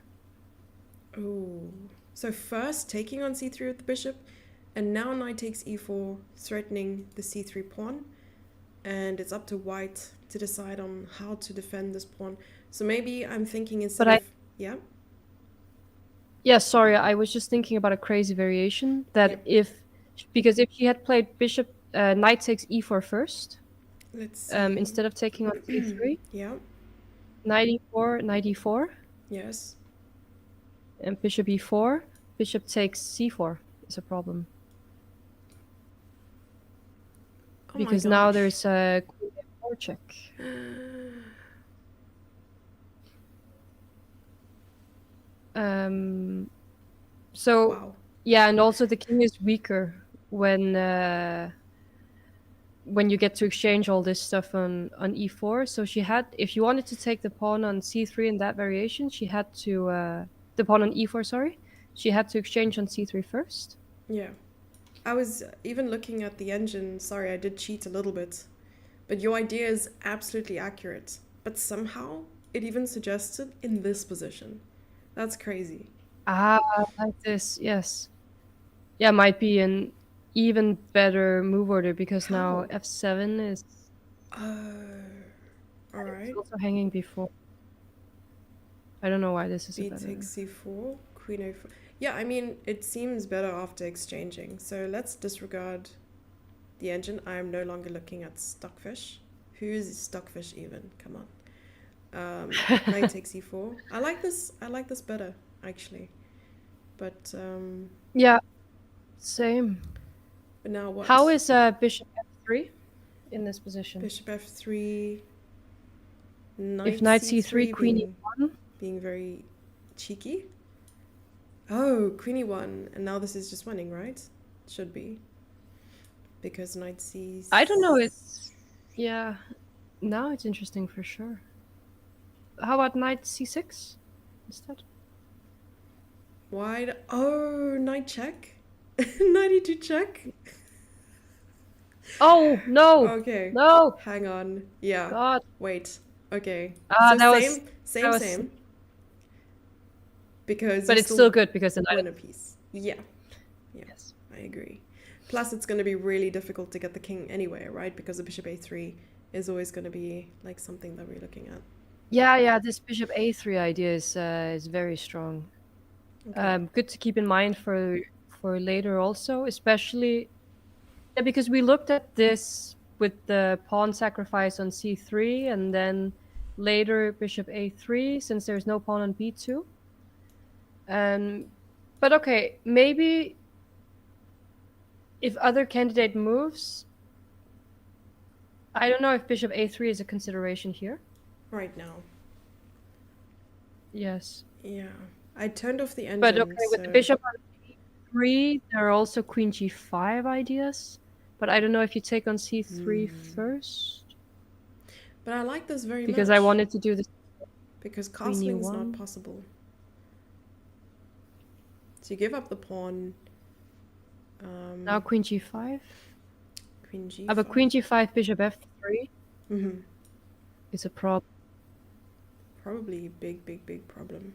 Oh. So first taking on c3 with the bishop, and now knight takes e4, threatening the c3 pawn. And it's up to white to decide on how to defend this pawn. So maybe I'm thinking instead But of. Yeah. yeah, sorry, I was just thinking about a crazy variation Yeah. that because if she had played bishop, knight takes e4 first, Let's see. instead of taking on c3, Yeah. knight e4, knight e4, Yes. and bishop e4, bishop takes c4 is a problem. Oh my Because now gosh. there's a queen f4 check. Um, so Wow. yeah, and also the king is weaker when you get to exchange all this stuff on e4. So she had, if you wanted to take the pawn on c3 in that variation, she had to the pawn on e4. Sorry, she had to exchange on c3 first. Yeah. I was even looking at the engine. Sorry, I did cheat a little bit. But your idea is absolutely accurate. But somehow it even suggested in this position. That's crazy. Ah, like this, yes. Yeah, might be an even better move order because now How? f7 is Oh. All it's right. also hanging before. I don't know why this is a B better. takes c4, queen a4. Yeah, I mean, it seems better after exchanging. So let's disregard the engine. I am no longer looking at Stockfish. Who is Stockfish even? Come on. Knight takes e4. I like this. I like this better actually. But Yeah, same. now How what? is bishop f3 in this position? Bishop f3, If knight knight c3, c3 queen being e1. very cheeky. Oh, queen e1, and now this is just winning, right? Should be because knight c. I don't know. It's yeah. Now it's interesting for sure. How about knight c6 instead? Wide. Oh, knight check. Knight e2 check. Oh no, Okay, no, hang on. Yeah, God. wait. Okay, Ah, so that was same, that same, was same. because you But it's still still good because the knight. win a piece. Yeah, yeah, Yes. I agree. Plus, it's going to be really difficult to get the king anyway, right? Because the bishop a3 is always going to be like something that we're looking at. Yeah. This bishop a3 idea is very strong. Okay. Good to keep in mind for later also, especially because we looked at this with the pawn sacrifice on c3 and then later bishop a3 since there's no pawn on b2. But okay, maybe if other candidate moves, I don't know if bishop a3 is a consideration here. Right now. Yes. Yeah. I turned off the But engine, okay, with the so... bishop on e3, there are also queen g5 ideas. But I don't know if you take on c3 first. But I like this very Because I much. wanted to do this Because queen castling's not e1. possible. So you give up the pawn. Now queen g5. Queen g5. But queen g5, bishop f3 is a problem. Probably big, big, big problem.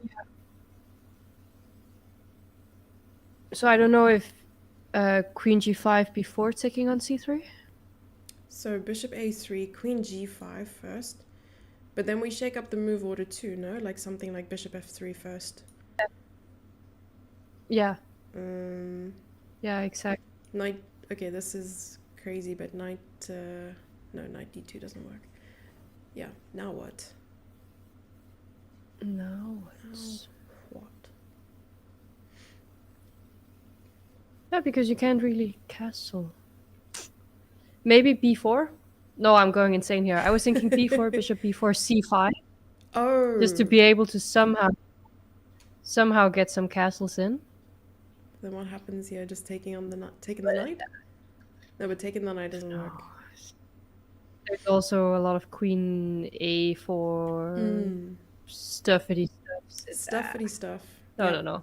Yeah. So I don't know if queen g5 before taking on c3. So bishop a3, queen g5 first. But then we shake up the move order too, no? Like something like bishop f3 first. Yeah. Yeah, exactly. Knight... Okay, this is crazy, but knight... no, knight d2 doesn't work. Yeah, now what? Now what? Yeah, because you can't really castle. Maybe b4? No, I'm going insane here. I was thinking b4, bishop b4, c5. Oh. Just to be able to somehow get some castles in. Then what happens here? Just taking the knight? No, but taking the knight doesn't work. There's also a lot of queen a4 stuffity stuff. Stuffity stuff. No.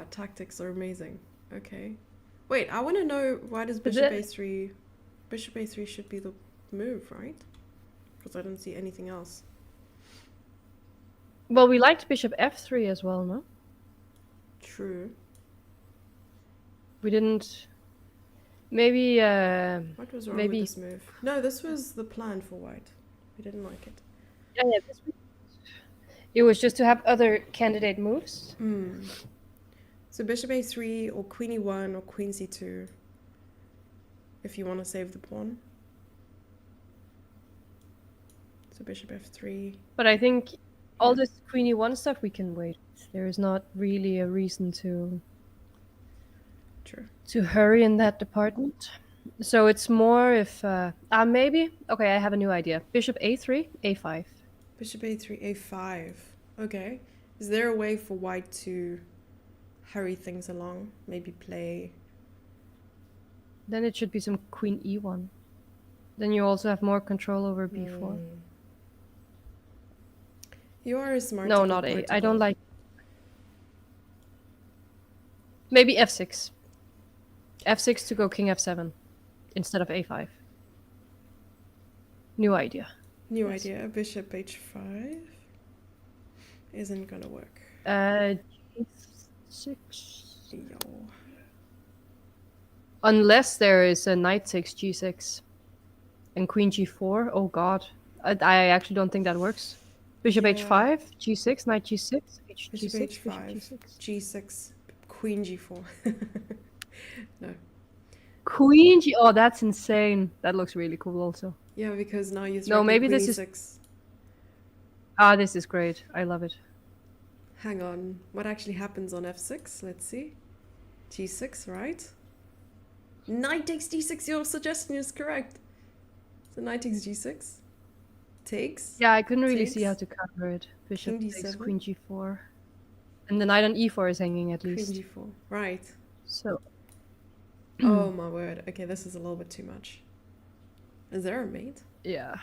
Tactics are amazing. Okay. Wait, I want to know, why does bishop a3... Bishop a3 should be the move, right? Because I don't see anything else. Well, we liked bishop f3 as well, no? True. We didn't... Maybe... what was wrong with this move? No, this was the plan for white. We didn't like it. Yeah, it was just to have other candidate moves. So bishop a3 or queen e1 or queen c2 if you want to save the pawn. So bishop f3. But I think all this queen e1 stuff we can wait. There is not really a reason to hurry in that department. So it's more if maybe okay, I have a new idea. Bishop a3, a5. Bishop a3, a5. Okay. Is there a way for white to hurry things along? Maybe play... Then it should be some queen e1. Then you also have more control over b4. You are a smart... No, not a. I don't like... Maybe f6. f6 to go king f7 instead of a5. New idea. New idea. Bishop h5 isn't gonna work. g6. Yo. Unless there is a knight takes g6 and queen g4. Oh god. I actually don't think that works. Bishop h5, g6, knight g6, bishop h5, bishop g6, queen g4. No. Queen g... Oh, that's insane. That looks really cool also. Yeah, because now you're no, maybe queen this e6. is... this is great. I love it. Hang on. What actually happens on f6? Let's see. g6, right? Knight takes d6. Your suggestion is correct. So knight takes g6. Takes. Yeah, I couldn't really see how to counter it. Bishop takes queen g4. And the knight on e4 is hanging at least. Queen g4. Right. So... oh my word. Okay, this is a little bit too much. Is there a mate? Yeah.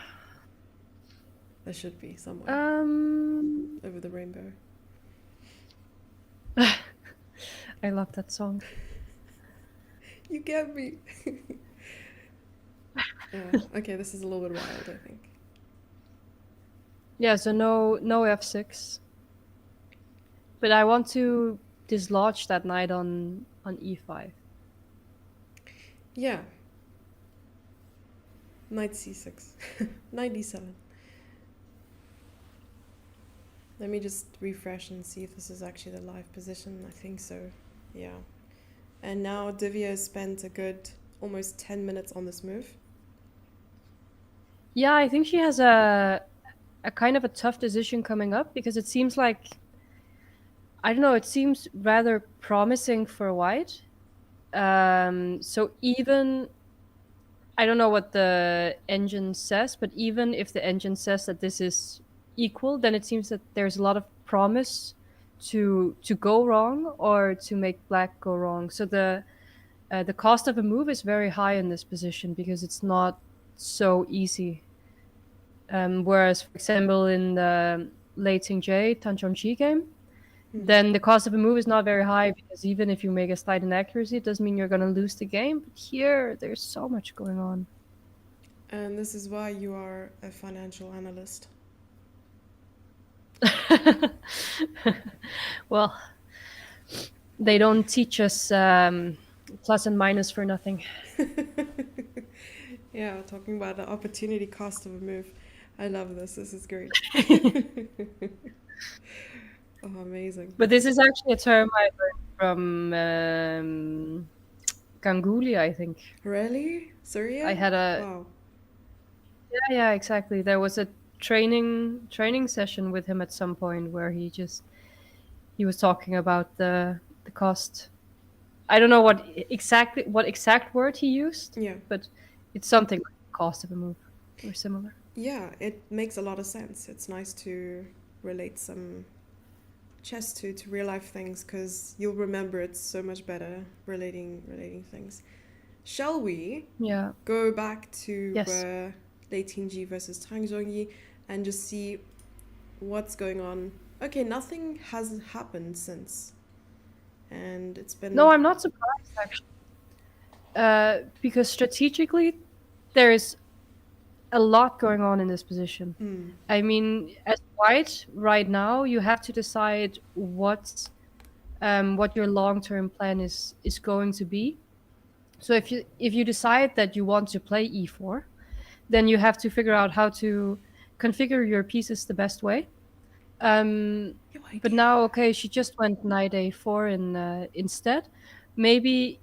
There should be somewhere. Over the rainbow. I love that song. You get me. Okay, this is a little bit wild, I think. Yeah, so no f6. But I want to dislodge that knight on e5. Yeah, knight c6, knight d7. Let me just refresh and see if this is actually the live position. I think so. Yeah. And now Divya has spent a good almost 10 minutes on this move. Yeah, I think she has a kind of a tough decision coming up because it seems like, I don't know, it seems rather promising for white. So even, I don't know what the engine says, but even if the engine says that this is equal, then it seems that there's a lot of promise to go wrong or to make black go wrong. So the cost of a move is very high in this position because it's not so easy. Whereas, for example, in the Lei Ting-Jie Tanchong Chi game, then the cost of a move is not very high because even if you make a slight inaccuracy, it doesn't mean you're going to lose the game. But here, there's so much going on. And this is why you are a financial analyst. Well, they don't teach us plus and minus for nothing. Yeah, talking about the opportunity cost of a move. I love this. This is great. Oh, amazing. But this is actually a term I learned from Ganguly, I think. Really? I Surya? had a Wow. yeah, exactly. There was a training session with him at some point where he was talking about the cost. I don't know what exact word he used, Yeah. but it's something like the cost of a move or similar. Yeah, it makes a lot of sense. It's nice to relate some chess to real life things because you'll remember it so much better relating things. Shall we Yeah. go back to Yes. Lei Tingji versus Tang Zhongyi and just see what's going on? Okay, nothing has happened since, and it's No, been I'm not surprised actually, because strategically there is a lot going on in this position. I mean, as white right now, you have to decide what your long term plan is going to be. So if you decide that you want to play e4, then you have to figure out how to configure your pieces the best way. your But idea. now, okay, she just went knight a4 instead. Maybe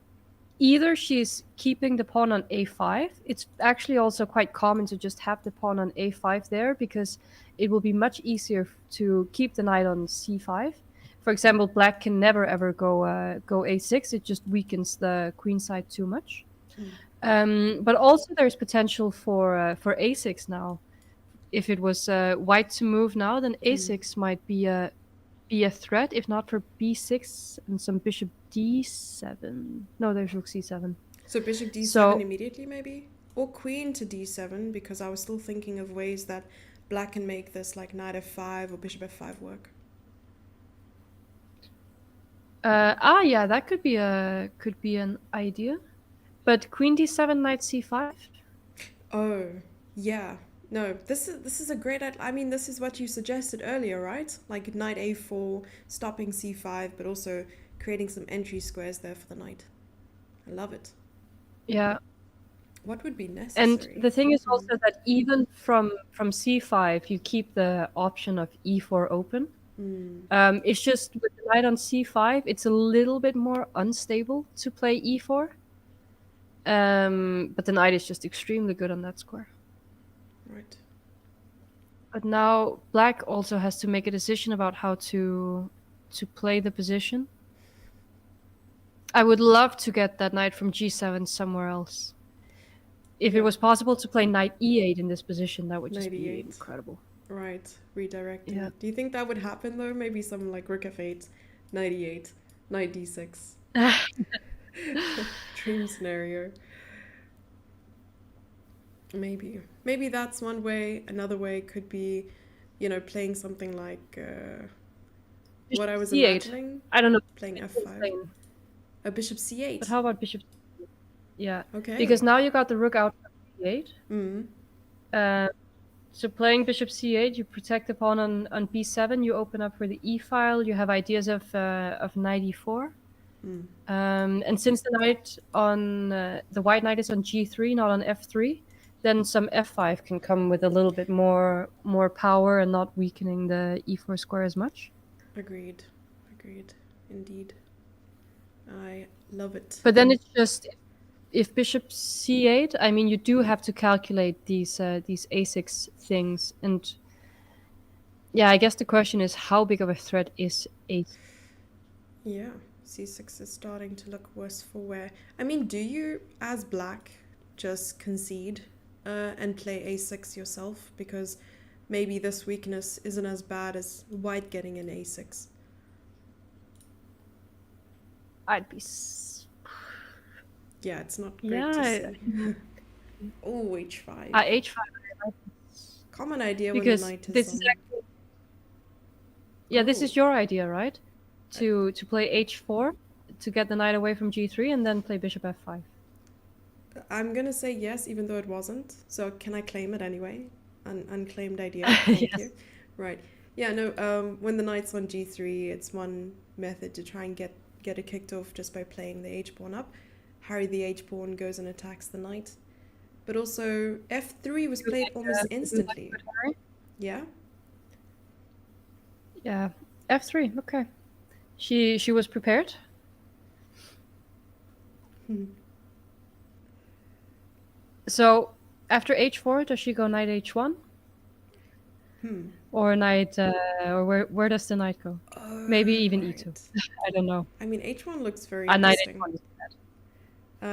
either she's keeping the pawn on a5. It's actually also quite common to just have the pawn on a5 there because it will be much easier to keep the knight on c5. For example, black can never ever go a6. It just weakens the queen side too much. But also there's potential for a6 now. If it was white to move now, then a6 might be a threat, if not for b6 and some bishop d7. No, there's rook c7. So bishop d7 So immediately, maybe? Or queen to d7, because I was still thinking of ways that black can make this like knight f5 or bishop f5 work. yeah, that could be an idea. But queen d7, knight c5. Oh, yeah. No, this is a great. I mean, this is what you suggested earlier, right? Like knight a4, stopping c5, but also creating some entry squares there for the knight. I love it. Yeah, What would be and necessary? the thing is also that even from c5, you keep the option of e4 open. It's just with the knight on c5, it's a little bit more unstable to play e4. But the knight is just extremely good on that square. Right. But now black also has to make a decision about how to play the position. I would love to get that knight from g7 somewhere else. If it Yeah. was possible to play knight e8 in this position, that would just be 98. incredible. Right. Yeah. Redirecting. Do you think that would happen though? Maybe some like rook f8, 98, knight d6. Dream scenario. Maybe. Maybe that's one way. Another way could be, playing something like what Bishop I was c8. imagining, I don't know. playing It's f5. insane. A bishop But c8. how about bishop? Yeah, because Okay. now you got the rook out from c8. Mm. Uh, So playing bishop c8, you protect the pawn on b7. You open up for the e file. You have ideas of knight e4. And since the white knight is on g3, not on f3, then some f5 can come with a little bit more power and not weakening the e4 square as much. Agreed. Indeed. I love it. But then it's just if bishop c8, I mean, you do have to calculate these a6 things, and yeah, I guess the question is how big of a threat is a6? Yeah, c6 is starting to look worse for wear. I mean, do you, as black, just concede and play a6 yourself? Because maybe this weakness isn't as bad as white getting an a6. I'd be. Yeah, it's not great to see. Oh, h5. H5. Common idea Because when the knight is this on. is actually, this is your idea, right? To play h4 to get the knight away from g3 and then play bishop f5. I'm gonna say yes, even though it wasn't. So can I claim it anyway? Unclaimed idea. Thank Yes. you. Right. Yeah. No. When the knight's on g3, it's one method to try and get it kicked off just by playing the h pawn up. Harry the h pawn goes and attacks the knight. But also f3 was played almost instantly. Yeah. Yeah. F3. Okay. She was prepared. So after h4, does she go knight h1? Or knight, or where does the knight go? Maybe even e2. I don't know. I mean, h1 looks very Knight interesting. h1 is bad.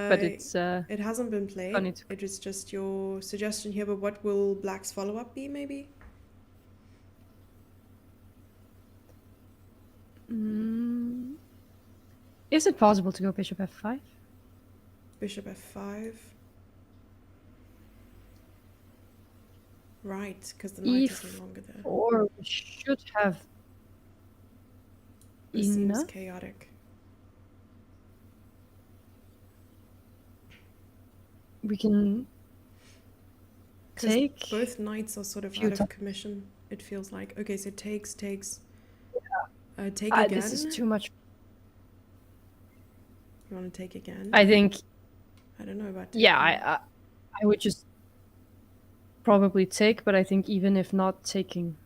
But it's it hasn't been played. funny It is just your suggestion here. But what will black's follow-up be? Maybe. Is it possible to go bishop f5? Bishop f5. Right, because the knight is no longer there. Or we should have It seems enough. chaotic. We can take. Both knights are sort of out of commission, it feels like. Okay, so takes. Yeah. Take again. This is too much. You want to take again? I think. I don't know about taking. Yeah, I would just probably take, but I think even if not taking,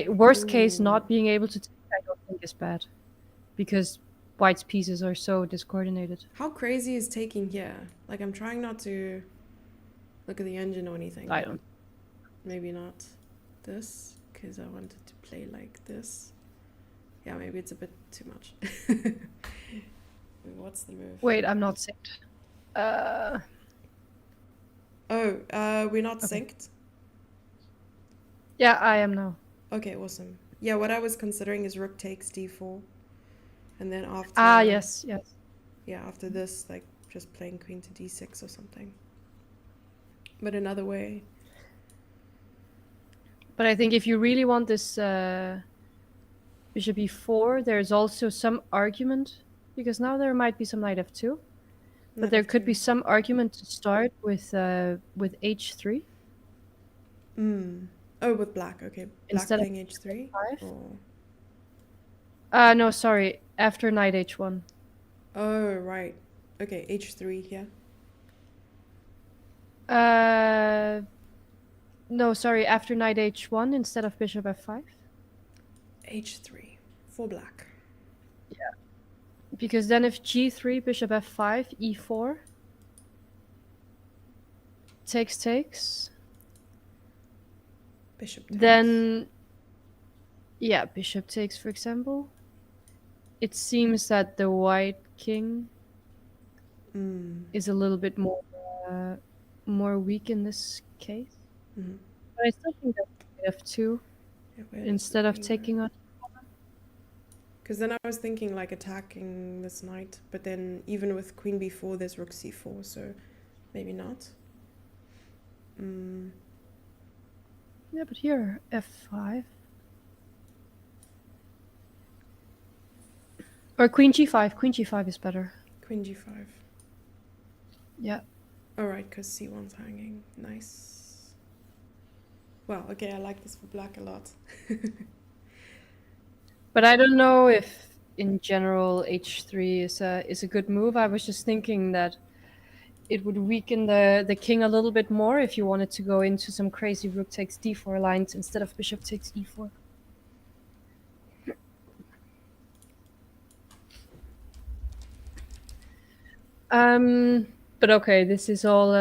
worst case not being able to take, I don't think is bad, because white's pieces are so discoordinated. How crazy is taking here? Like, I'm trying not to look at the engine or anything. I don't. Maybe not this, because I wanted to play like this. Yeah, maybe it's a bit too much. What's the move? Wait, I'm not synced. We're not synced? Yeah, I am now. Okay, awesome. Yeah, what I was considering is rook takes d4. And then after... yes. Yeah, after this, like, just playing queen to d6 or something. But another way. But I think if you really want this bishop e4, there's also some argument, because now there might be some knight f2. But there could be some argument to start with h3. Oh, with black. Okay, black instead playing of h3. No, sorry. After knight h1. Oh, right. Okay, h3. Yeah. No, sorry. After knight h1 instead of bishop f5. h3 for black. Yeah. Because then if g3, bishop f5, e4, takes. Bishop takes. Then, yeah, bishop takes, for example. It seems that the white king is a little bit more weak in this case. Mm-hmm. But I still think that f2 instead of taking on. Because then I was thinking like attacking this knight, but then even with queen b4, there's rook c4, so maybe not. Yeah, but here, f5. Or queen g5. Queen g5 is better. Queen g5. Yeah. Alright, because c1's hanging. Nice. Well, okay, I like this for black a lot. But I don't know if in general h3 is a good move. I was just thinking that it would weaken the king a little bit more if you wanted to go into some crazy rook takes d4 lines instead of bishop takes e4. But okay, this is all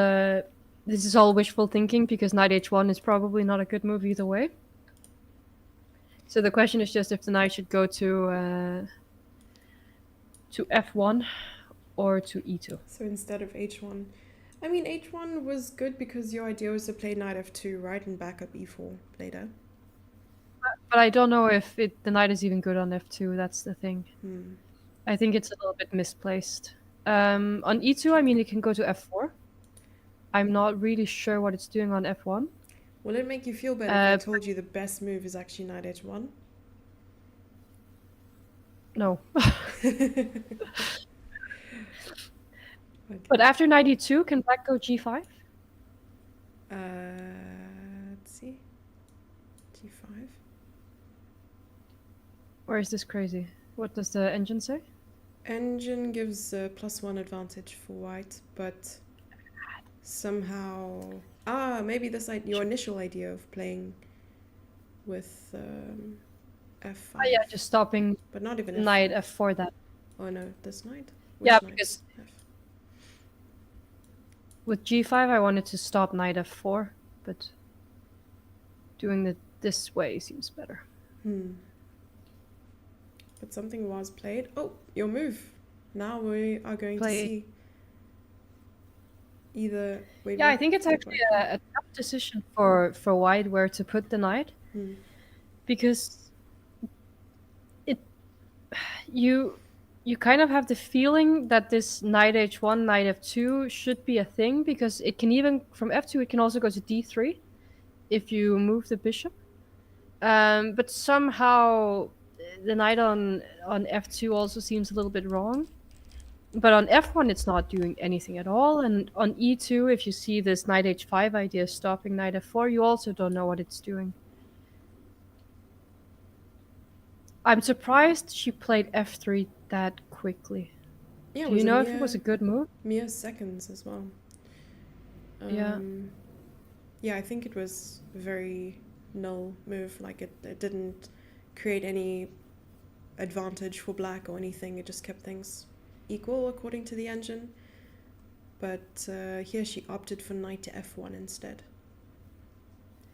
wishful thinking because knight h1 is probably not a good move either way. So the question is just if the knight should go to f1 or to e2. So instead of h1. I mean, h1 was good because your idea was to play knight f2, right? And back up e4 later. But I don't know if the knight is even good on f2. That's the thing. Hmm. I think it's a little bit misplaced. On e2, I mean, it can go to f4. I'm not really sure what it's doing on f1. Will it make you feel better if I told you the best move is actually knight h1? No. Okay. But after knight e2, can black go g5? Let's see. g5. Or is this crazy? What does the engine say? Engine gives a +1 advantage for white, but somehow... maybe this your initial idea of playing with f5. Oh, yeah, just stopping But not even knight f5. f4 that. Oh no, this knight? Yeah, Which knight? because F. with g5 I wanted to stop knight f4, but doing it this way seems better. But something was played. Oh, your move. Now we are going to see either... Wait, yeah, I think it's actually a tough decision for white where to put the knight. Because you kind of have the feeling that this knight h1, knight f2 should be a thing, because it can even, from f2, it can also go to d3 if you move the bishop. But somehow the knight on f2 also seems a little bit wrong. But on f1, it's not doing anything at all. And on e2, if you see this knight h5 idea stopping knight f4, you also don't know what it's doing. I'm surprised she played f3 that quickly. Yeah, do you know if it was a good move? Mere seconds as well. Yeah. Yeah, I think it was a very null move. Like it didn't create any advantage for black or anything. It just kept things equal according to the engine. But here she opted for knight to f1 instead.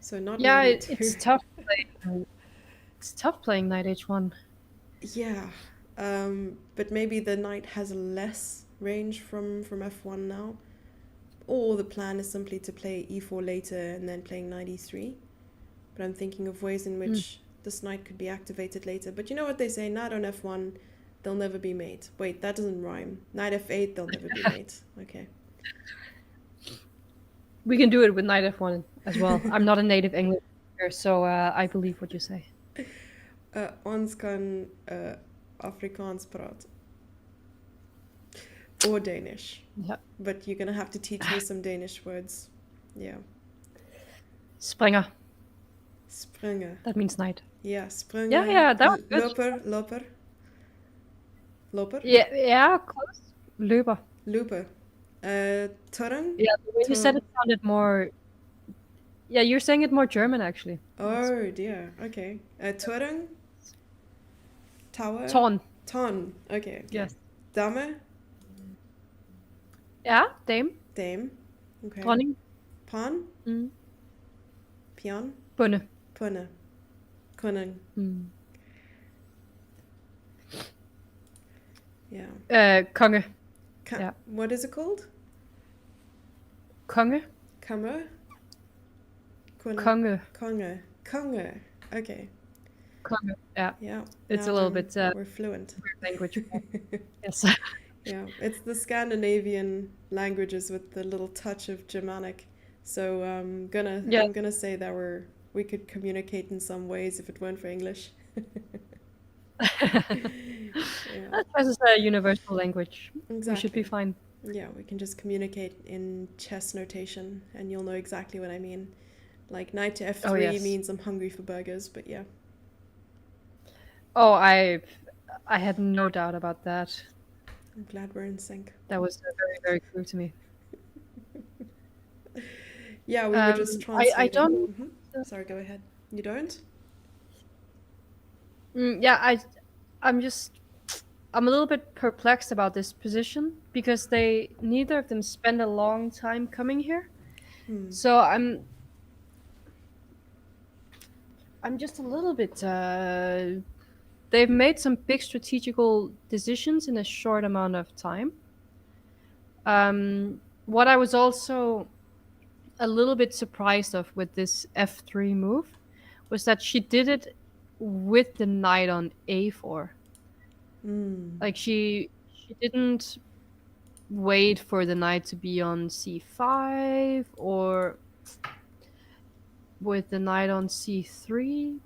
So not it's tough. It's tough playing knight h1. Yeah, but maybe the knight has less range from f1 now. Or the plan is simply to play e4 later and then playing knight e3. But I'm thinking of ways in which this knight could be activated later. But you know what they say, knight on f1, they'll never be mate. Wait, that doesn't rhyme. Knight f8, they'll never be mate. Okay. We can do it with knight f1 as well. I'm not a native English speaker, so I believe what you say. Ons kan Afrikaans praat. Or Danish. Yeah. But you're going to have to teach me some Danish words. Yeah. Springer. Springer. That means knight. Yeah, springer. Yeah, that was good. Loper. Yeah, close. Løber. Torren? Yeah, the way you said it sounded more... Yeah, you're saying it more German, actually. Oh, dear. Okay. Torren? Tower? Ton. Okay. Yes. Dame? Yeah, dame. Okay. Dronning. Pawn? Pion? Bunde. Punne. Konung. Yeah. Konge. Yeah. What is it called? Konge. Kammer? Konge. Konge. Okay. Konge. Yeah. Yeah. It's a little bit... we're fluent. Weird language. Yes. Yeah. It's the Scandinavian languages with the little touch of Germanic. So I'm gonna say that we could communicate in some ways if it weren't for English. That's just a universal language. Exactly. We should be fine. Yeah, we can just communicate in chess notation and you'll know exactly what I mean. Like knight to Oh f3 yes. means I'm hungry for burgers, but yeah, Oh, I had no doubt about that. I'm glad we're in sync. That was very, very clear to me. Yeah, we were just I translating. don't. Sorry, go ahead. You don't? Yeah, I'm just I'm a little bit perplexed about this position because they neither of them spend a long time coming here. Hmm. So I'm just a little bit. They've made some big strategical decisions in a short amount of time. What I was also a little bit surprised of with this f3 move was that she did it with the knight on a4. Hmm. Like she didn't wait for the knight to be on c5 or with the knight on c3.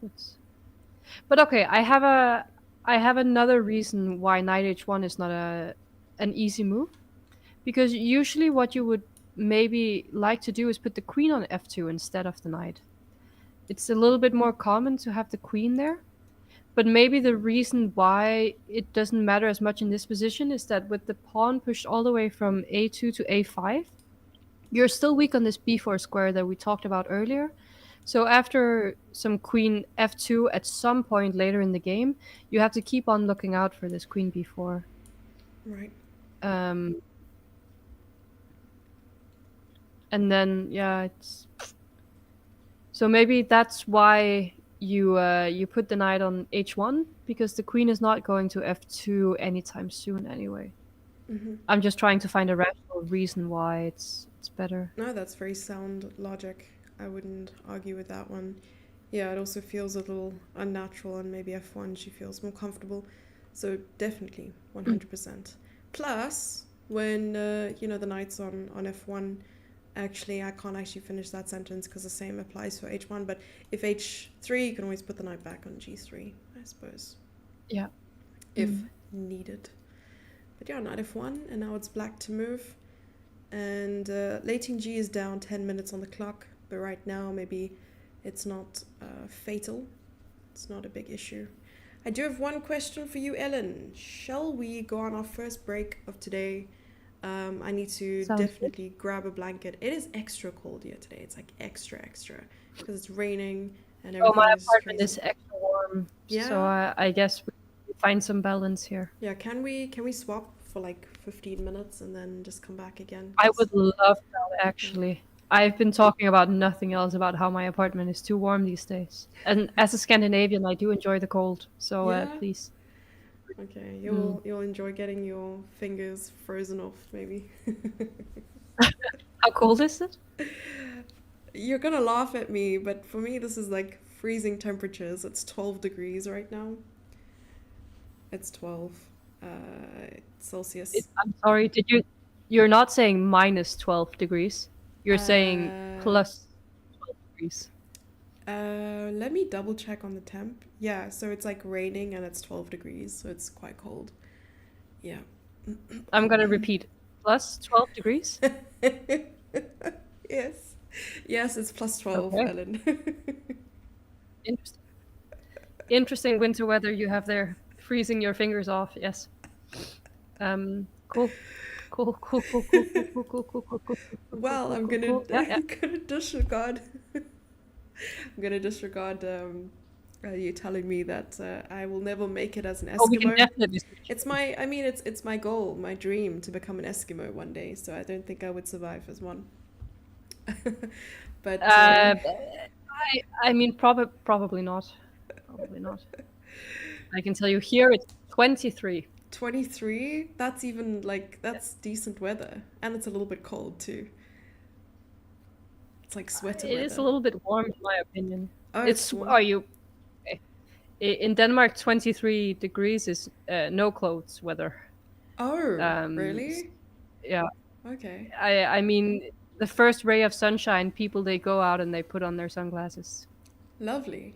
But okay, I have another reason why knight h1 is not an easy move, because usually what you would maybe like to do is put the queen on f2 instead of the knight. It's a little bit more common to have the queen there. But maybe the reason why it doesn't matter as much in this position is that with the pawn pushed all the way from a2 to a5, you're still weak on this b4 square that we talked about earlier. So after some queen f2 at some point later in the game, you have to keep on looking out for this queen b4. Right. Um, and then yeah, it's so maybe that's why you put the knight on h1, because the queen is not going to f2 anytime soon anyway. Mm-hmm. I'm just trying to find a rational reason why it's better. No, that's very sound logic. I wouldn't argue with that one. Yeah, it also feels a little unnatural, and maybe f1 she feels more comfortable. So definitely, Mm. 100%. Plus, when the knight's on f1, actually I can't actually finish that sentence because the same applies for h1. But if h3, you can always put the knight back on g3, I suppose, Yeah. if Mm. needed. But yeah, knight f1, and now it's black to move. And late G is down 10 minutes on the clock, but right now maybe it's not fatal. It's not a big issue. I do have one question for you, Ellen. Shall we go on our first break of today? I need to Sounds good. definitely grab a blanket. It is extra cold here today. It's like extra, extra because it's raining and Oh, my everything is apartment crazy. is extra warm, so Yeah, I guess we find some balance here. yeah. Can we swap for like 15 minutes and then just come back again? I Because would love that actually. I've been talking about nothing else about how my apartment is too warm these days. And as a Scandinavian, I do enjoy the cold. So yeah. please. Okay, Mm. you'll enjoy getting your fingers frozen off, maybe. How cold is it? You're gonna laugh at me, but for me, this is like freezing temperatures. It's 12 degrees right now. It's 12 Celsius. I'm sorry. You're not saying minus 12 degrees. You're saying Uh, plus 12 degrees. Let me double check on the temp. Yeah, so it's like raining and it's 12 degrees, so it's quite cold. Yeah. I'm gonna repeat. Plus 12 degrees? Yes. Yes, it's plus 12, Okay. Ellen. Interesting. Interesting winter weather you have there. Freezing your fingers off, yes. Cool. Cool, cool, cool, cool, cool, cool, cool, cool, cool, cool, cool, cool, Well, cool, I'm cool, gonna cool. Yeah, yeah. gonna disregard. I'm gonna disregard you telling me that I will never make it as an Oh, we can Eskimo. definitely switch. It's my, I mean, it's my goal, my dream to become an Eskimo one day. So I don't think I would survive as one. But I mean, probably not. Probably not. I can tell you here it's 23. 23, that's even like that's decent weather, and it's a little bit cold too. It's like sweater It is a weather. little bit warm, in my opinion. Oh, it's It's warm. are you okay. In Denmark? 23 degrees is no clothes weather. Oh, S- really? yeah, Okay, I mean, the first ray of sunshine, people they go out and they put on their sunglasses. lovely.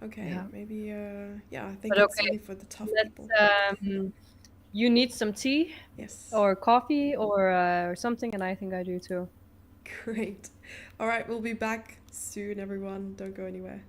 Okay, Yeah, maybe. Yeah, I think but it's okay. only for the tough Let's. people. You need some tea Yes. or coffee or something, and I think I do too. Great. All right, we'll be back soon, everyone. Don't go anywhere.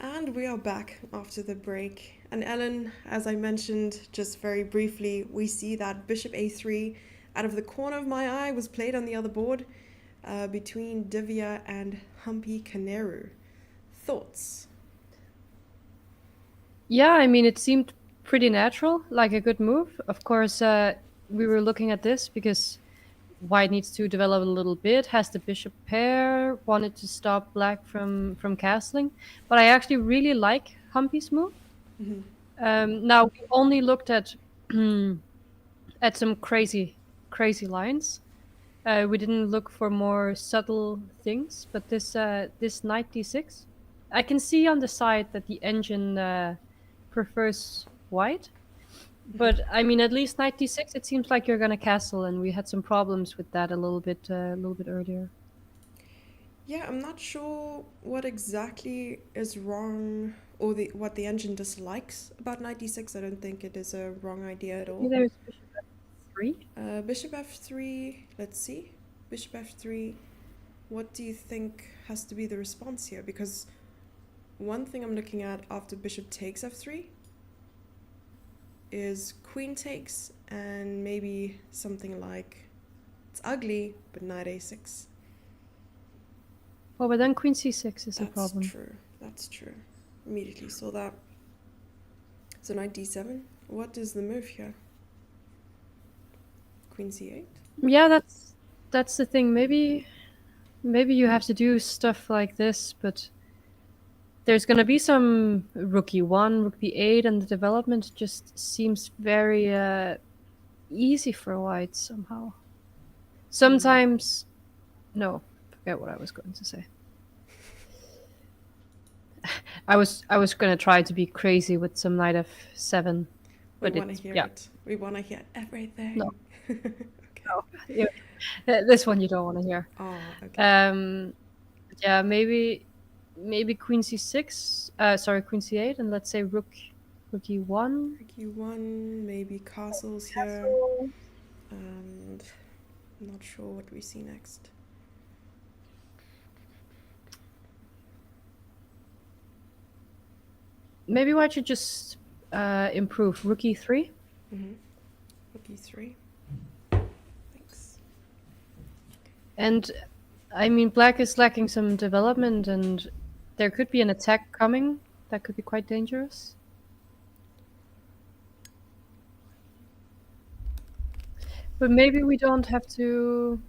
And we are back after the break. And Ellen, as I mentioned just very briefly, we see that bishop a3 out of the corner of my eye was played on the other board between Divya and Humpy Kaneru. Thoughts? Yeah, I mean, it seemed pretty natural, like a good move. Of course, we were looking at this because white needs to develop a little bit, has the bishop pair, wanted to stop black from castling. But I actually really like Humpy's move. Mm-hmm. Now we only looked at at some crazy lines. We didn't look for more subtle things, but this knight d6, I can see on the side that the engine prefers white. Mm-hmm. But I mean, at least knight d6, it seems like you're gonna castle, and we had some problems with that a little bit earlier. Yeah, I'm not sure what exactly is wrong or what the engine dislikes about knight d6. I don't think it is a wrong idea at Maybe all. there's bishop f3. Bishop f3, let's see. Bishop f3, what do you think has to be the response here? Because one thing I'm looking at after bishop takes f3 is queen takes and maybe something like, it's ugly, but knight a6. Oh, but then queen c6 is a That's problem. true. That's true. Immediately saw that. So knight d7. What is the move here? Queen c8. Yeah, that's the thing. Maybe you have to do stuff like this, but there's gonna be some rook e1, rook b8, and the development just seems very easy for white somehow. Sometimes, no, forget what I was going to say. I was gonna try to be crazy with some knight f7, We but want to it's hear yeah, it. We want to hear everything. no, Okay. no. Yeah, this one you don't want to hear. Oh, okay. Yeah, maybe queen c6. Sorry, queen c8, and let's say rook e1. Rook e1, maybe castles here. Castle. And I'm not sure what we see next. Maybe white should just improve rook e3. Mm-hmm. Rook e3. Thanks. And I mean, black is lacking some development, and there could be an attack coming that could be quite dangerous. But maybe we don't have to.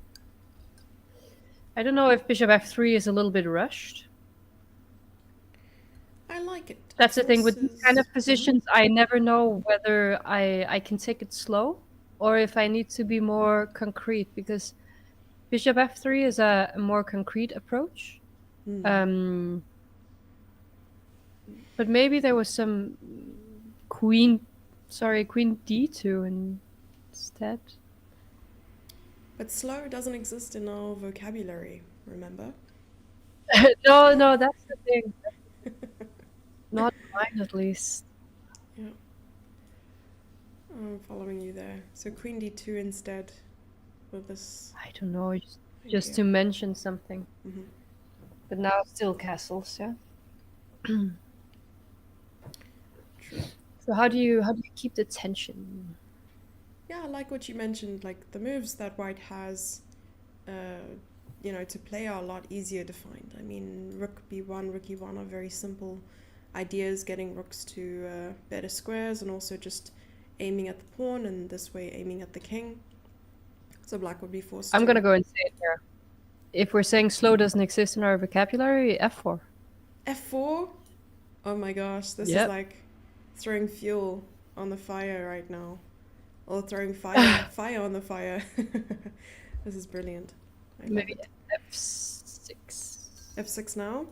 I don't know if bishop f3 is a little bit rushed. I like it. That's the thing with these kind of Forces. positions. I never know whether I can take it slow or if I need to be more concrete, because bishop f3 is a more concrete approach. Mm. But maybe there was some queen d2 instead. But slow doesn't exist in our vocabulary, remember? No, that's the thing. Not mine, at least. Yeah. I'm following you there. So queen d2 instead with this I don't know, just idea. to mention something. Mm-hmm. But now still castles, yeah. True. So how do you keep the tension? Yeah, I like what you mentioned. Like the moves that white has, to play are a lot easier to find. I mean, rook b1, rook e1 are very simple ideas, getting rooks to better squares and also just aiming at the pawn and this way aiming at the king. So black would be forced I'm to... gonna go and say it here. If we're saying slow doesn't exist in our vocabulary, f4. f4? Oh my gosh, this is Yep. like throwing fuel on the fire right now. Or throwing fire on the fire. This is brilliant. I love Maybe it. f6. f6 now?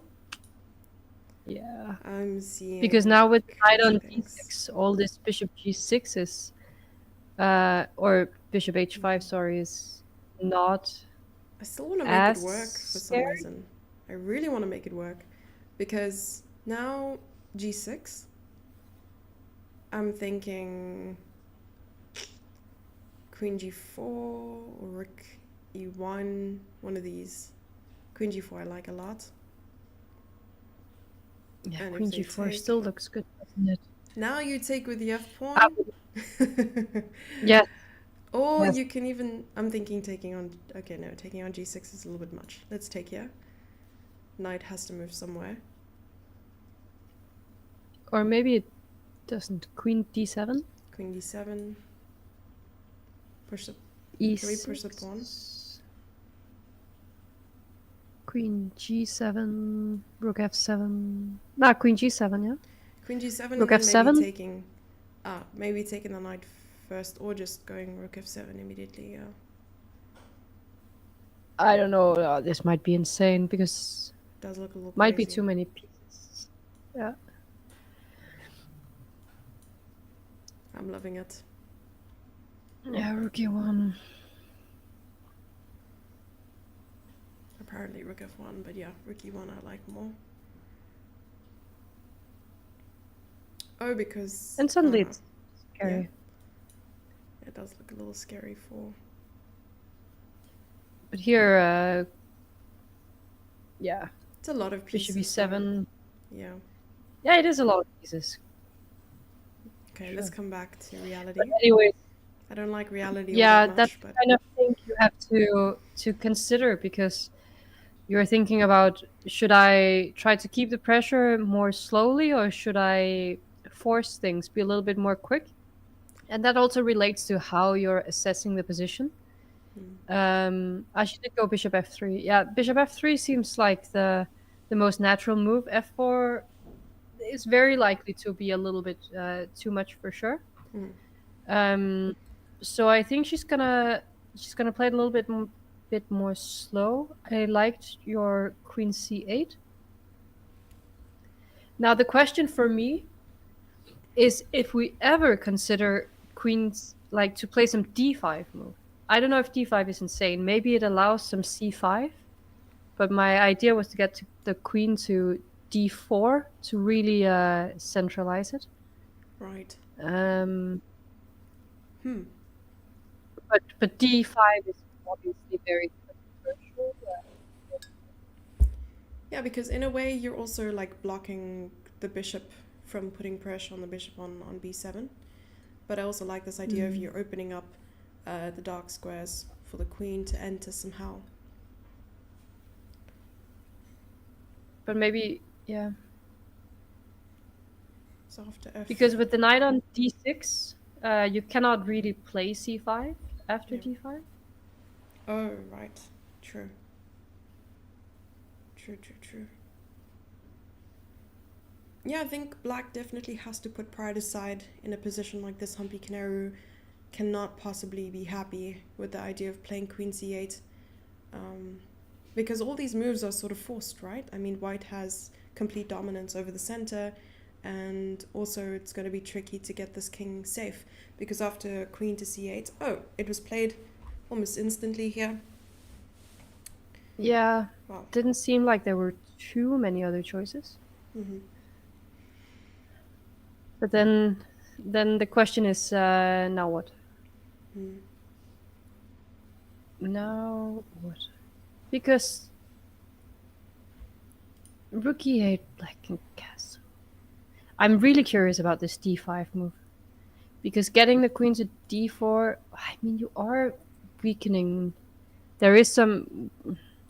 Yeah. I'm seeing Because now with knight on things. d6, all this bishop g6 is, or bishop h5, sorry, is not I still want to make it as work for some scary. reason. I really want to make it work. Because now g6, I'm thinking queen g4 or rook e1, one of these. Queen g4 I like a lot. Yeah, And if queen they g4 take, still looks good, doesn't it? now you take with the f Ah, pawn. yes, Or yes. you can even, I'm thinking taking on, okay, no, taking on g6 is a little bit much. Let's take here. Knight has to move somewhere. Or maybe it doesn't. Queen d7, Queen d7. Push the, can we push the pawn? e6, queen g7, rook f7. Nah, queen g7, yeah. Queen g7 Rook and then maybe f7. taking, maybe taking the knight first or just going rook f7 immediately, yeah. I don't know. This might be insane because Does look a little might be crazy. too many pieces. Yeah. I'm loving it. Yeah, rook e1. Apparently rook f1, but yeah, rook e1 I like more. Oh, because... And suddenly it's scary. Yeah, it does look a little scary for... But here, yeah. It's a lot of Bishop pieces. e7. Yeah. Yeah, it is a lot of pieces. Okay, Sure. let's come back to But reality. anyways, I don't like reality all yeah, that that's much, the but... kind of thing you have to consider because you're thinking about, should I try to keep the pressure more slowly or should I force things, be a little bit more quick? And that also relates to how you're assessing the position. I should go bishop f3. Yeah, bishop f3 seems like the most natural move. f4 is very likely to be a little bit too much for sure. Um, so I think she's gonna play it a little bit more slow. I liked your queen c8. Now the question for me is if we ever consider queens like to play some d5 move. I don't know if d5 is insane. Maybe it allows some c5, but my idea was to get to the queen to d4 to really centralize it. Right. Um, Hmm. but d5 is obviously very controversial. Yeah, because in a way you're also like blocking the bishop from putting pressure on the bishop on b7. But I also like this idea of you opening up the dark squares for the queen to enter somehow. But maybe, yeah. So after f... Because with the knight on d6, you cannot really play c5 after Yeah. d5. Oh, right. True. True. Yeah, I think black definitely has to put pride aside in a position like this. Humpy Canary cannot possibly be happy with the idea of playing queen c8. Because all these moves are sort of forced, right? I mean, white has complete dominance over the center, and also it's going to be tricky to get this king safe, because after queen to c8, oh, it was played almost instantly here. Yeah, Wow. didn't seem like there were too many other choices. But then the question is, now what? Now what? Because rook e8, black can castle. I'm really curious about this d5 move. Because getting the queen to d4, I mean, you are weakening. There is some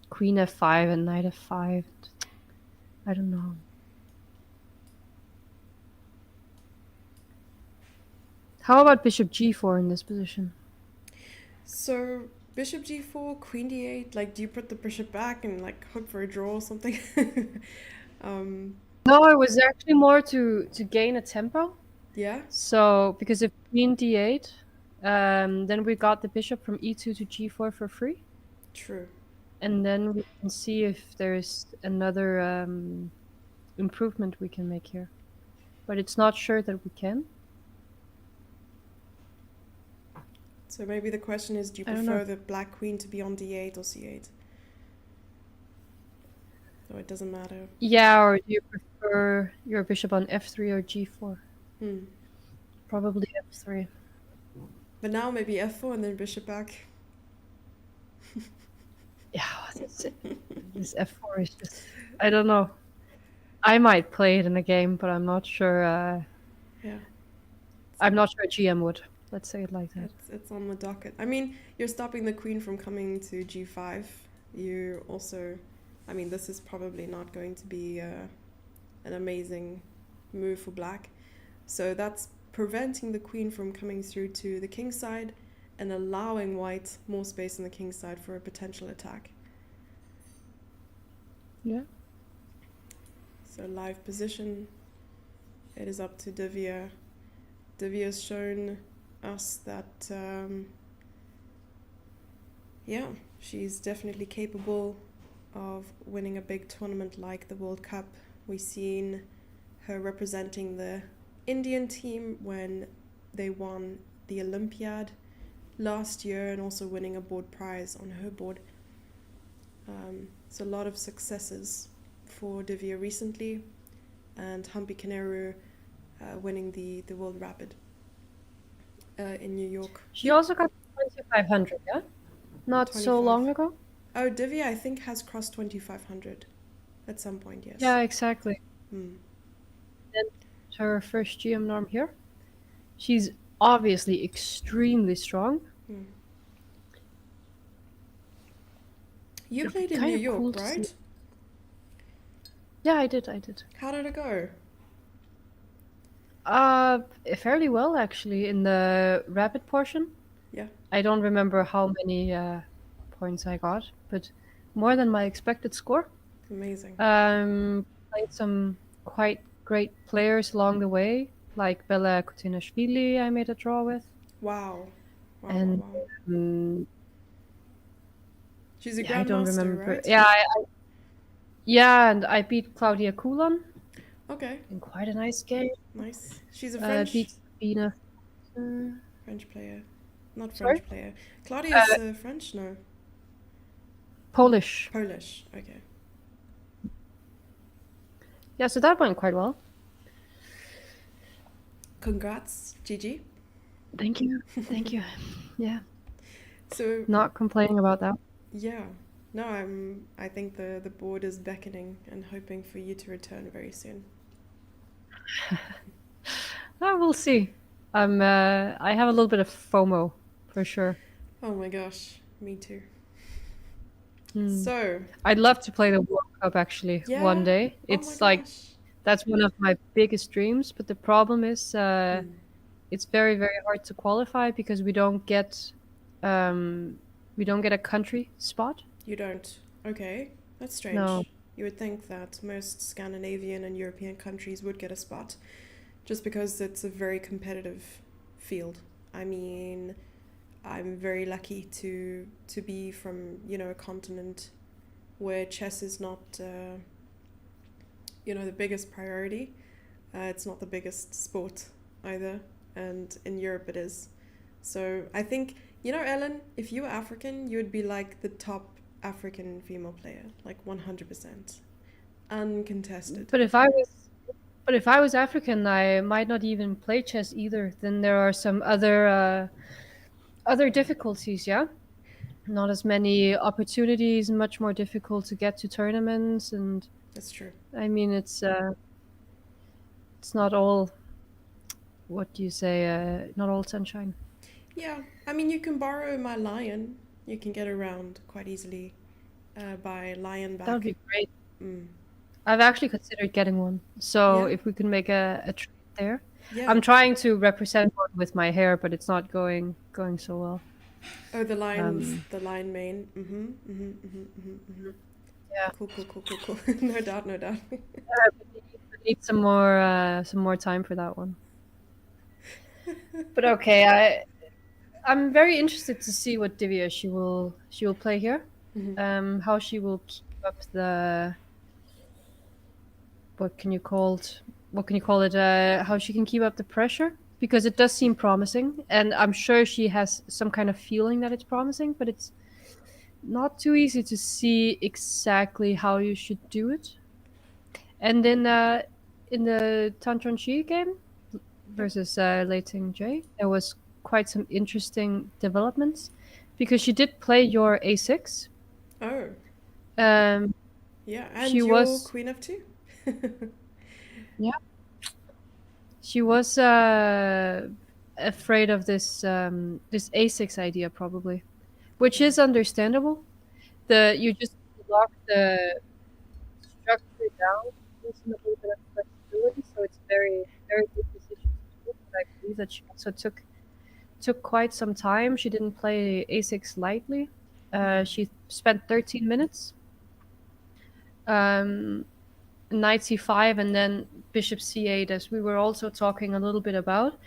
queen f5 and knight f5. I don't know. How about bishop g4 in this position? So bishop g4, queen d8, like do you put the bishop back and like hope for a draw or something? No, it was actually more to gain a tempo. Yeah, So because if queen d8, then we got the bishop from e2 to g4 for free, true. and then we can see if there's another improvement we can make here. But it's not sure that we can. So maybe the question is, do you I don't know. prefer the black queen to be on d8 or c8? So it doesn't matter. Yeah, or do you prefer your bishop on f3 or g4? Probably f3. But now maybe f4 and then bishop back. Yeah, this f4 is just, I don't know. I might play it in a game, but I'm not sure. Yeah, I'm not sure a GM would. Let's say it like that. it's on the docket. I mean, you're stopping the queen from coming to g5. You also, I mean, this is probably not going to be an amazing move for black. So that's preventing the queen from coming through to the king side and allowing white more space on the king side for a potential attack. Yeah. So live position, it is up to Divya. Divya has shown us that, yeah, she's definitely capable of winning a big tournament like the World Cup. We've seen her representing the Indian team when they won the Olympiad last year and also winning a board prize on her board. So a lot of successes for Divya recently, and Humpy Kineru winning the World Rapid in New York. She also got 2500, yeah? Not so 25. long ago? Oh, Divya, I think, has crossed 2500 at some point, yes. Yeah, exactly. Hmm. Then her first GM norm here. She's obviously extremely strong. Hmm. You It'd be played in kind New of York, cool to see. right? Yeah, I did. How did it go? Fairly well actually in the rapid portion. Yeah, I don't remember how many points I got, but more than my expected score. amazing. Played some quite great players along the way, like Bella Kutinashvili I made a draw with, Wow. Wow, wow, and wow. um, She's a yeah, I don't grandmaster, remember. right? Yeah, and I beat Claudia Kulan Okay, in quite a nice game. nice. She's a French Beat Sabina. French player. Not Sorry? French player. Claudia's Uh, French? No. Polish. Polish. Okay. Yeah, so that went quite well. Congrats, Gigi. Thank you. Thank you. Yeah, So, not complaining about that. yeah. No, I think the board is beckoning and hoping for you to return very soon. We'll see. I have a little bit of FOMO for sure. Oh my gosh, me too. Hmm. So, I'd love to play the World Cup actually one yeah. day. Oh my It's like gosh. that's one of my biggest dreams, but the problem is Hmm. it's very, very hard to qualify because we don't get a country spot. You don't. Okay, that's No. strange. You would think that most Scandinavian and European countries would get a spot just because it's a very competitive field. I mean, I'm very lucky to be from, a continent where chess is not the biggest priority. It's not the biggest sport either, and in Europe it is. So I think, Ellen, if you were African, you would be like the top African female player, like 100%. Uncontested. But if I was African, I might not even play chess either. Then there are some other difficulties, yeah? Not as many opportunities, much more difficult to get to tournaments, and That's true. I mean it's not all, what do you say, not all sunshine. Yeah, I mean, you can borrow my lion. You can get around quite easily by lion That would back. be great. Mm. I've actually considered getting one. So Yeah, if we can make a trade there. yeah. I'm trying to represent one with my hair, but it's not going so well. Oh, Um, the lion mane. Mm-hmm, mm-hmm, mm-hmm, mm-hmm, mm-hmm. yeah. Cool, cool, cool, cool, cool. No doubt, no doubt. We need some more time for that one. But okay, I'm very interested to see what Divya she will play here. Mhm. How she will keep up the what can you call it? What can you call it? How she can keep up the pressure because it does seem promising, and I'm sure she has some kind of feeling that it's promising, but it's not too easy to see exactly how you should do it. And then in the Tantron Chi game Yep. versus Lei Ting J, there was quite some interesting developments because she did play your A6. Oh, Um, yeah. And she your was queen of two? Yeah, she was afraid of this A6 idea probably, which is understandable. The You just lock the structure down, gives them a little bit of flexibility, so it's very good decision to make. But I believe that she also took quite some time. She didn't play A6 lightly. She spent 13 minutes. Um, Knight C5 and then Bishop C8, as we were also talking a little bit about,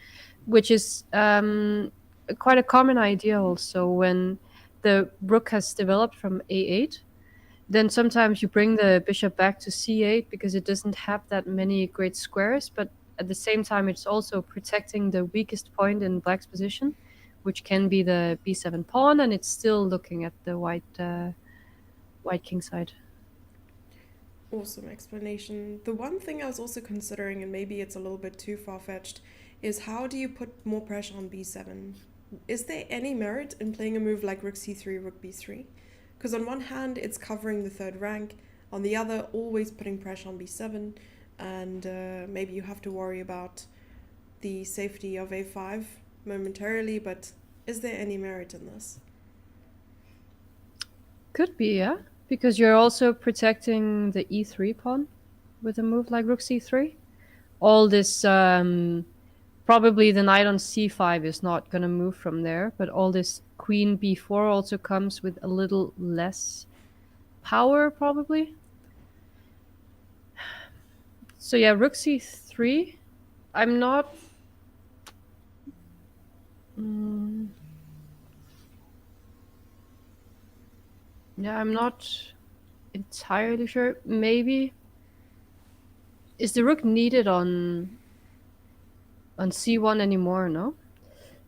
which is quite a common idea also when the rook has developed from A8. Then sometimes you bring the bishop back to C8 because it doesn't have that many great squares, but at the same time, it's also protecting the weakest point in black's position, which can be the B7 pawn, and it's still looking at the white king side. Awesome explanation. The one thing I was also considering, and maybe it's a little bit too far fetched, is how do you put more pressure on b7? Is there any merit in playing a move like rook c3, rook b3? Because on one hand, it's covering the third rank, on the other, always putting pressure on b7, and maybe you have to worry about the safety of a5 momentarily, but is there any merit in this? Could be, yeah, because you're also protecting the E3 pawn with a move like rook C3. All this, probably the knight on C5 is not going to move from there, but all this queen B4 also comes with a little less power, probably. So yeah, rook C3. I'm not. Mm, yeah, I'm not entirely sure. Maybe is the rook needed on C1 anymore? No.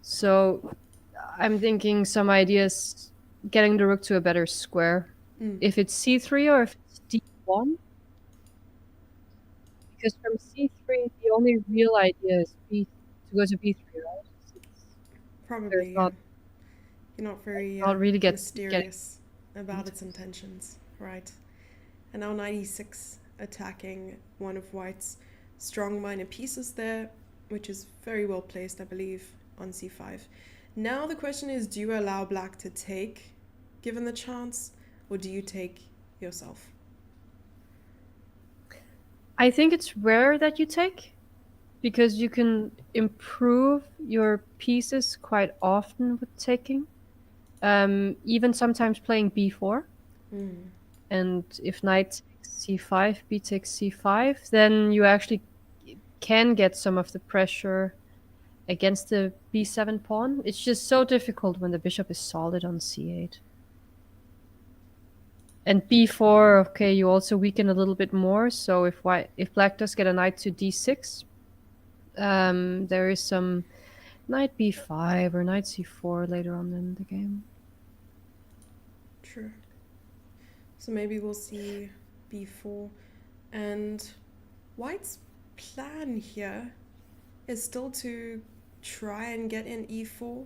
So I'm thinking some ideas getting the rook to a better square. Mm, If it's C3 or if it's D1, because from C3 the only real idea is to go to B3, right? There's probably, yeah. not You're not very not really getting. mysterious about its intentions, right? And now 96 attacking one of White's strong minor pieces there, which is very well placed, I believe, on c5. Now the question is, do you allow Black to take, given the chance, or do you take yourself? I think it's rare that you take because you can improve your pieces quite often with taking. Even sometimes playing B4. Mm. And if knight takes c5, b takes c5, then you actually can get some of the pressure against the b7 pawn. It's just so difficult when the bishop is solid on c8. And b4, okay, you also weaken a little bit more. So if black does get a knight to d6, there is some knight b5 or knight c4 later on in the game. True. So maybe we'll see b4. And White's plan here is still to try and get in e4,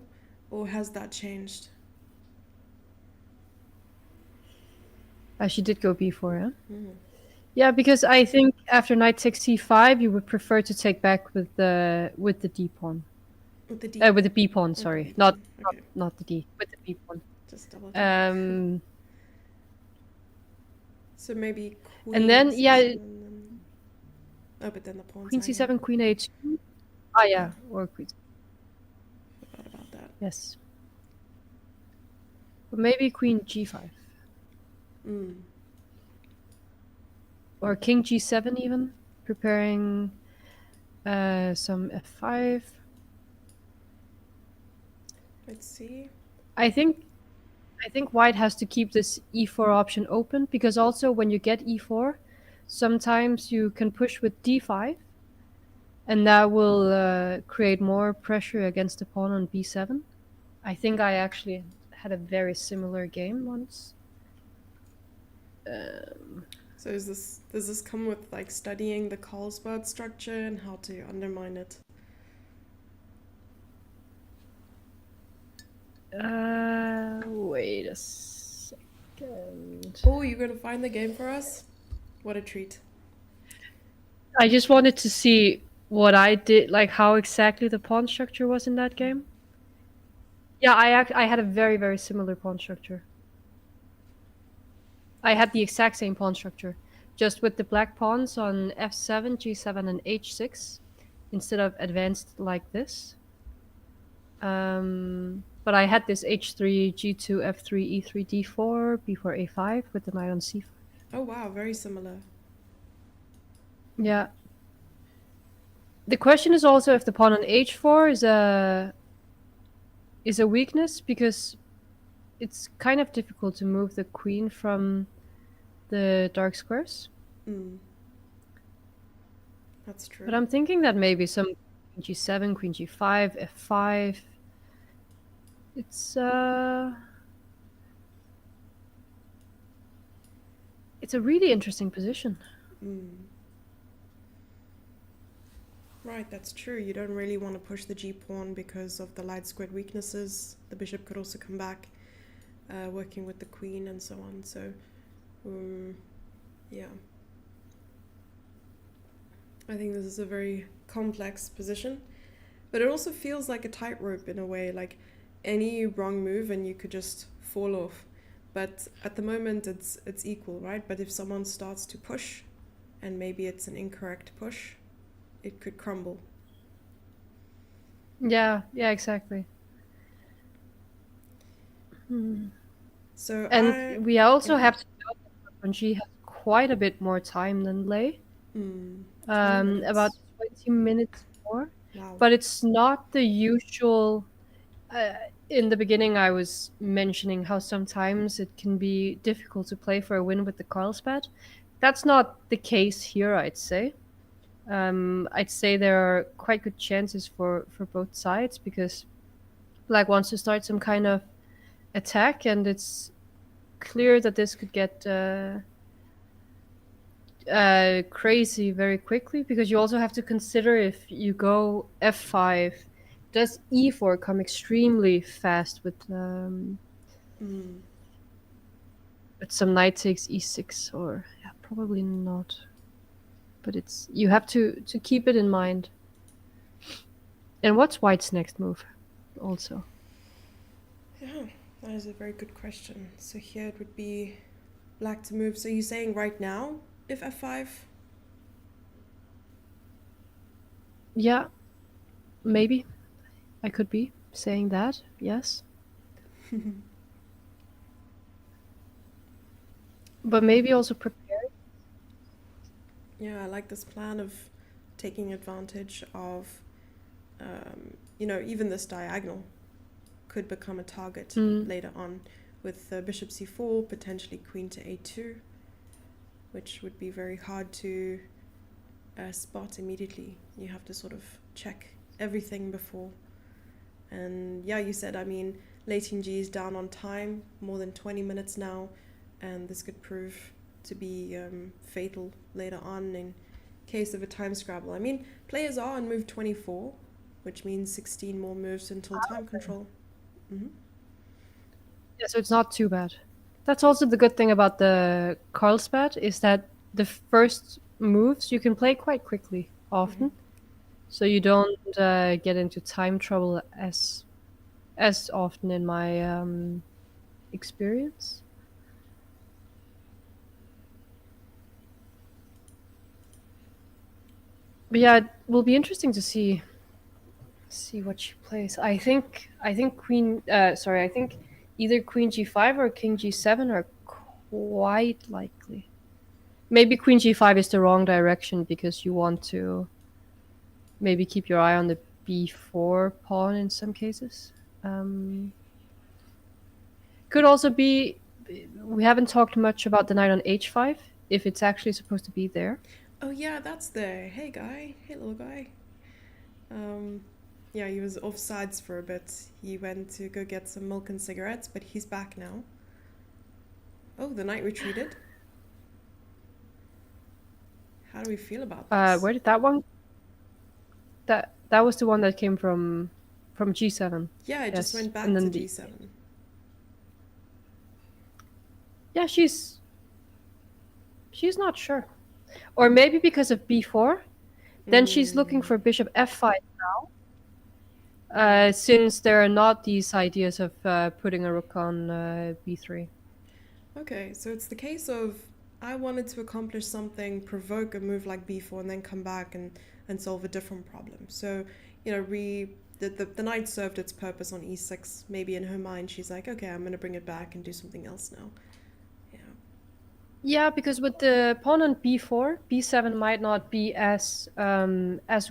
or has that changed? She did go b4, yeah? Mm. Yeah, because I think after knight takes c5, you would prefer to take back with the d pawn. With the d With pawn. the b pawn, With the sorry, b pawn. Okay, not the d, with the b pawn. just double check. Um, So maybe and queen then yeah, c7. Oh, but then the pawn's queen hanging. c7, queen a2. Ah, Yeah, yeah, or queen. forgot about that. Yes, but maybe queen g5 Mm. or king g7 even, preparing some f5. Let's see. I think I think white has to keep this e4 option open because also when you get e4, sometimes you can push with d5, and that will create more pressure against the pawn on b7. I think I actually had a very similar game once. So does this come with like studying the Carlsbad structure and how to undermine it? Wait a second. Oh, you're gonna find the game for us? What a treat. I just wanted to see what I did, like how exactly the pawn structure was in that game. Yeah, I had a very very similar pawn structure. I had the exact same pawn structure, just with the black pawns on f7, g7, and h6 instead of advanced like this. But I had this h3, g2, f3, e3, d4, b4, a5 with the knight on c5. Oh wow, very similar. Yeah. The question is also if the pawn on h4 is a weakness, because it's kind of difficult to move the queen from the dark squares. Mm, that's But true. I'm thinking that maybe some queen g7, queen g5, f5. It's it's a really interesting position. Mm. Right, that's true. You don't really want to push the g pawn because of the light squared weaknesses. The bishop could also come back, working with the queen and so on. So, yeah. I think this is a very complex position, but it also feels like a tightrope in a way, like any wrong move and you could just fall off. But at the moment, it's equal, right? But if someone starts to push, and maybe it's an incorrect push, it could crumble. Yeah, yeah, exactly. So And we also yeah, have to know that G has quite a bit more time than Lei, 20 about minutes. 20 minutes more. Wow. But it's not the usual. In the beginning, I was mentioning how sometimes it can be difficult to play for a win with the Carlsbad. That's not the case here, I'd say. I'd say there are quite good chances for both sides, because Black wants to start some kind of attack, and it's clear that this could get crazy very quickly, because you also have to consider if you go f5, does e4 come extremely fast with some knight takes e6, or yeah, probably not. But it's, you have to keep it in mind. And what's White's next move also? Yeah, that is a very good question. So here it would be black to move. So you're saying right now, if f5? Yeah, maybe I could be saying that, yes. But maybe also prepare. Yeah, I like this plan of taking advantage of, even this diagonal could become a target Mm. later on with bishop c4, potentially queen to a2, which would be very hard to spot immediately. You have to sort of check everything before. And yeah, you said, I mean, Leighton G is down on time, more than 20 minutes now, and this could prove to be fatal later on in case of a time scrabble. I mean, players are on move 24, which means 16 more moves until time control. Mm-hmm. Yeah, so it's not too bad. That's also the good thing about the Carlsbad, is that the first moves you can play quite quickly Mm-hmm. often, so you don't get into time trouble as often in my experience. But yeah, it will be interesting to see what she plays. I think queen. Sorry, I think either queen g5 or king g7 are quite likely. Maybe queen g5 is the wrong direction, because you want to maybe keep your eye on the b4 pawn in some cases. Um, could also be, we haven't talked much about the knight on h5, if it's actually supposed to be there. Oh yeah, that's there. Hey guy, hey little guy. Um, yeah, he was off sides for a bit. He went to go get some milk and cigarettes, but he's back now. Oh, the knight retreated. How do we feel about this? Where did that one? That was the one that came from g7. Yeah, it just Yes, went and back to then the, g7. yeah, she's not sure, or maybe because of b4. Then she's looking for bishop f5 since there are not these ideas of putting a rook on b3. Okay, so it's the case of I wanted to accomplish something, provoke a move like b4, and then come back and solve a different problem. So, you know, the knight served its purpose on e6. Maybe in her mind, she's like, okay, I'm going to bring it back and do something else now. Yeah. Yeah, because with the pawn on b4, b7 might not be as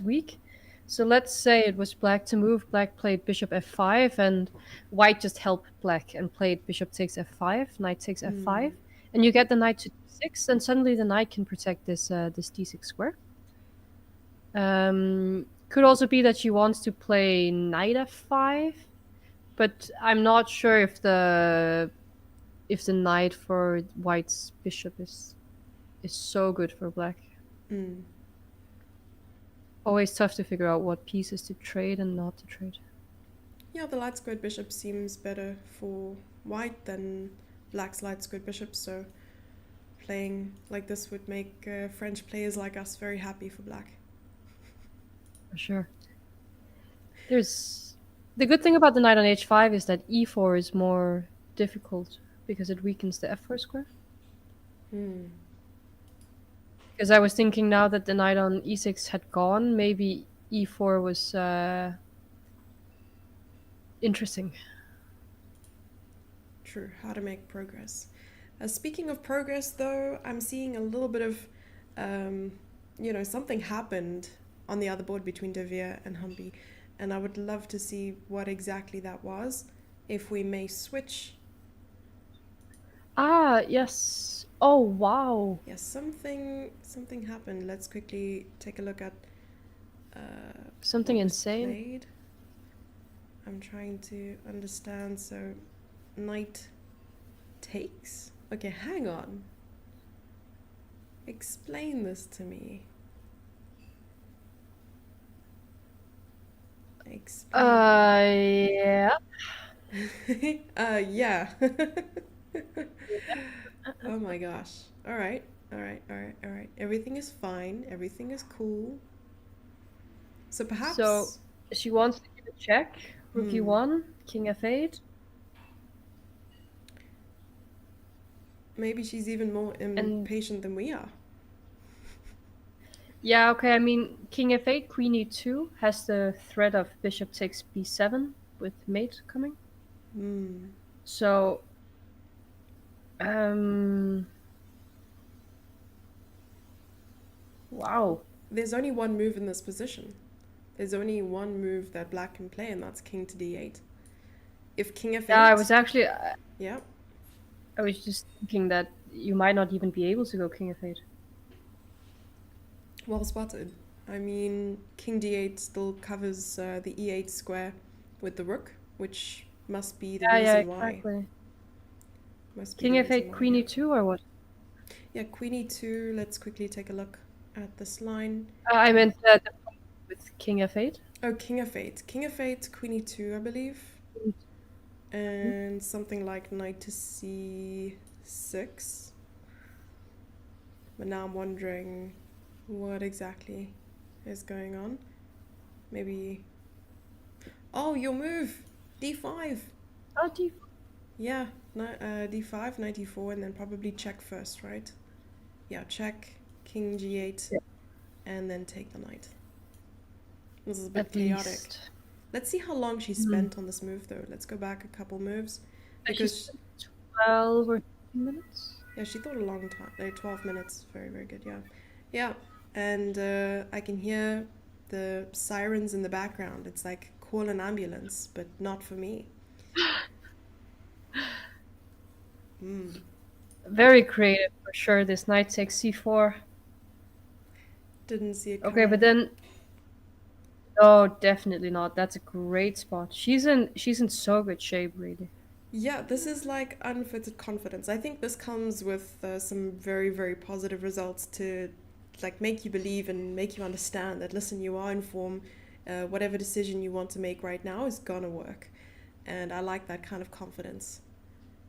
weak. So let's say it was black to move. Black played bishop f5, and white just helped black and played bishop takes f5, knight takes f5, and you get the knight to d6, and suddenly the knight can protect this d6 square. Could also be that she wants to play knight f5, but I'm not sure if the knight for white's bishop is so good for black. Always tough to figure out what pieces to trade and not to trade. Yeah, the light squared bishop seems better for white than black's light squared bishop, so playing like this would make French players like us very happy for black. For sure. There's the good thing about the knight on h5 is that e4 is more difficult because it weakens the f4 square. Because I was thinking now that the knight on e6 had gone, maybe e4 was interesting. True, how to make progress. Speaking of progress, though, I'm seeing a little bit of, something happened on the other board between De Vere and Humby, and I would love to see what exactly that was. If we may switch. Ah, yes. Oh, wow. Yes, something happened. Let's quickly take a look at something what was insane. played. I'm trying to understand. So, knight takes? Okay, hang on. Explain this to me. Explain. Yeah. Yeah. Oh my gosh. All right. Everything is fine. Everything is cool. So perhaps. So she wants to give a check. Rook e1, king f8. Maybe she's even more impatient than we are. Yeah, okay. I mean, king f8, queen e2 has the threat of bishop takes b7 with mate coming. So, wow. There's only one move in this position. There's only one move that black can play, and that's king to d8. If king f8... Yeah, I was actually... yeah. I was just thinking that you might not even be able to go king f8. Well spotted. I mean, king d8 still covers the e8 square with the rook, which must be the reason exactly. why. King f8, queen e2, or what? Yeah, queen e2. Let's quickly take a look at this line. I meant with king f8. Oh, king f8. King f8, queen e2, I believe. And something like knight to c6. But now I'm wondering what exactly is going on. Maybe... Oh, your move! d5! Oh, d5. Yeah, d5, knight e4, and then probably check first, right? Yeah, check, king g8, and then take the knight. This is a bit chaotic. Let's see how long she spent on this move, though. Let's go back a couple moves. Because 12 or 15 minutes? Yeah, she thought a long time. 12 minutes. Very, very good, yeah. Yeah, and I can hear the sirens in the background. It's like, call an ambulance, but not for me. Very creative, for sure. This knight takes c4. Didn't see it Okay, coming. but then... Oh, definitely not. That's a great spot. She's in so good shape, really. Yeah, this is like unfettered confidence. I think this comes with some very, very positive results to like make you believe and make you understand that, listen, you are in form. Whatever decision you want to make right now is gonna work. And I like that kind of confidence.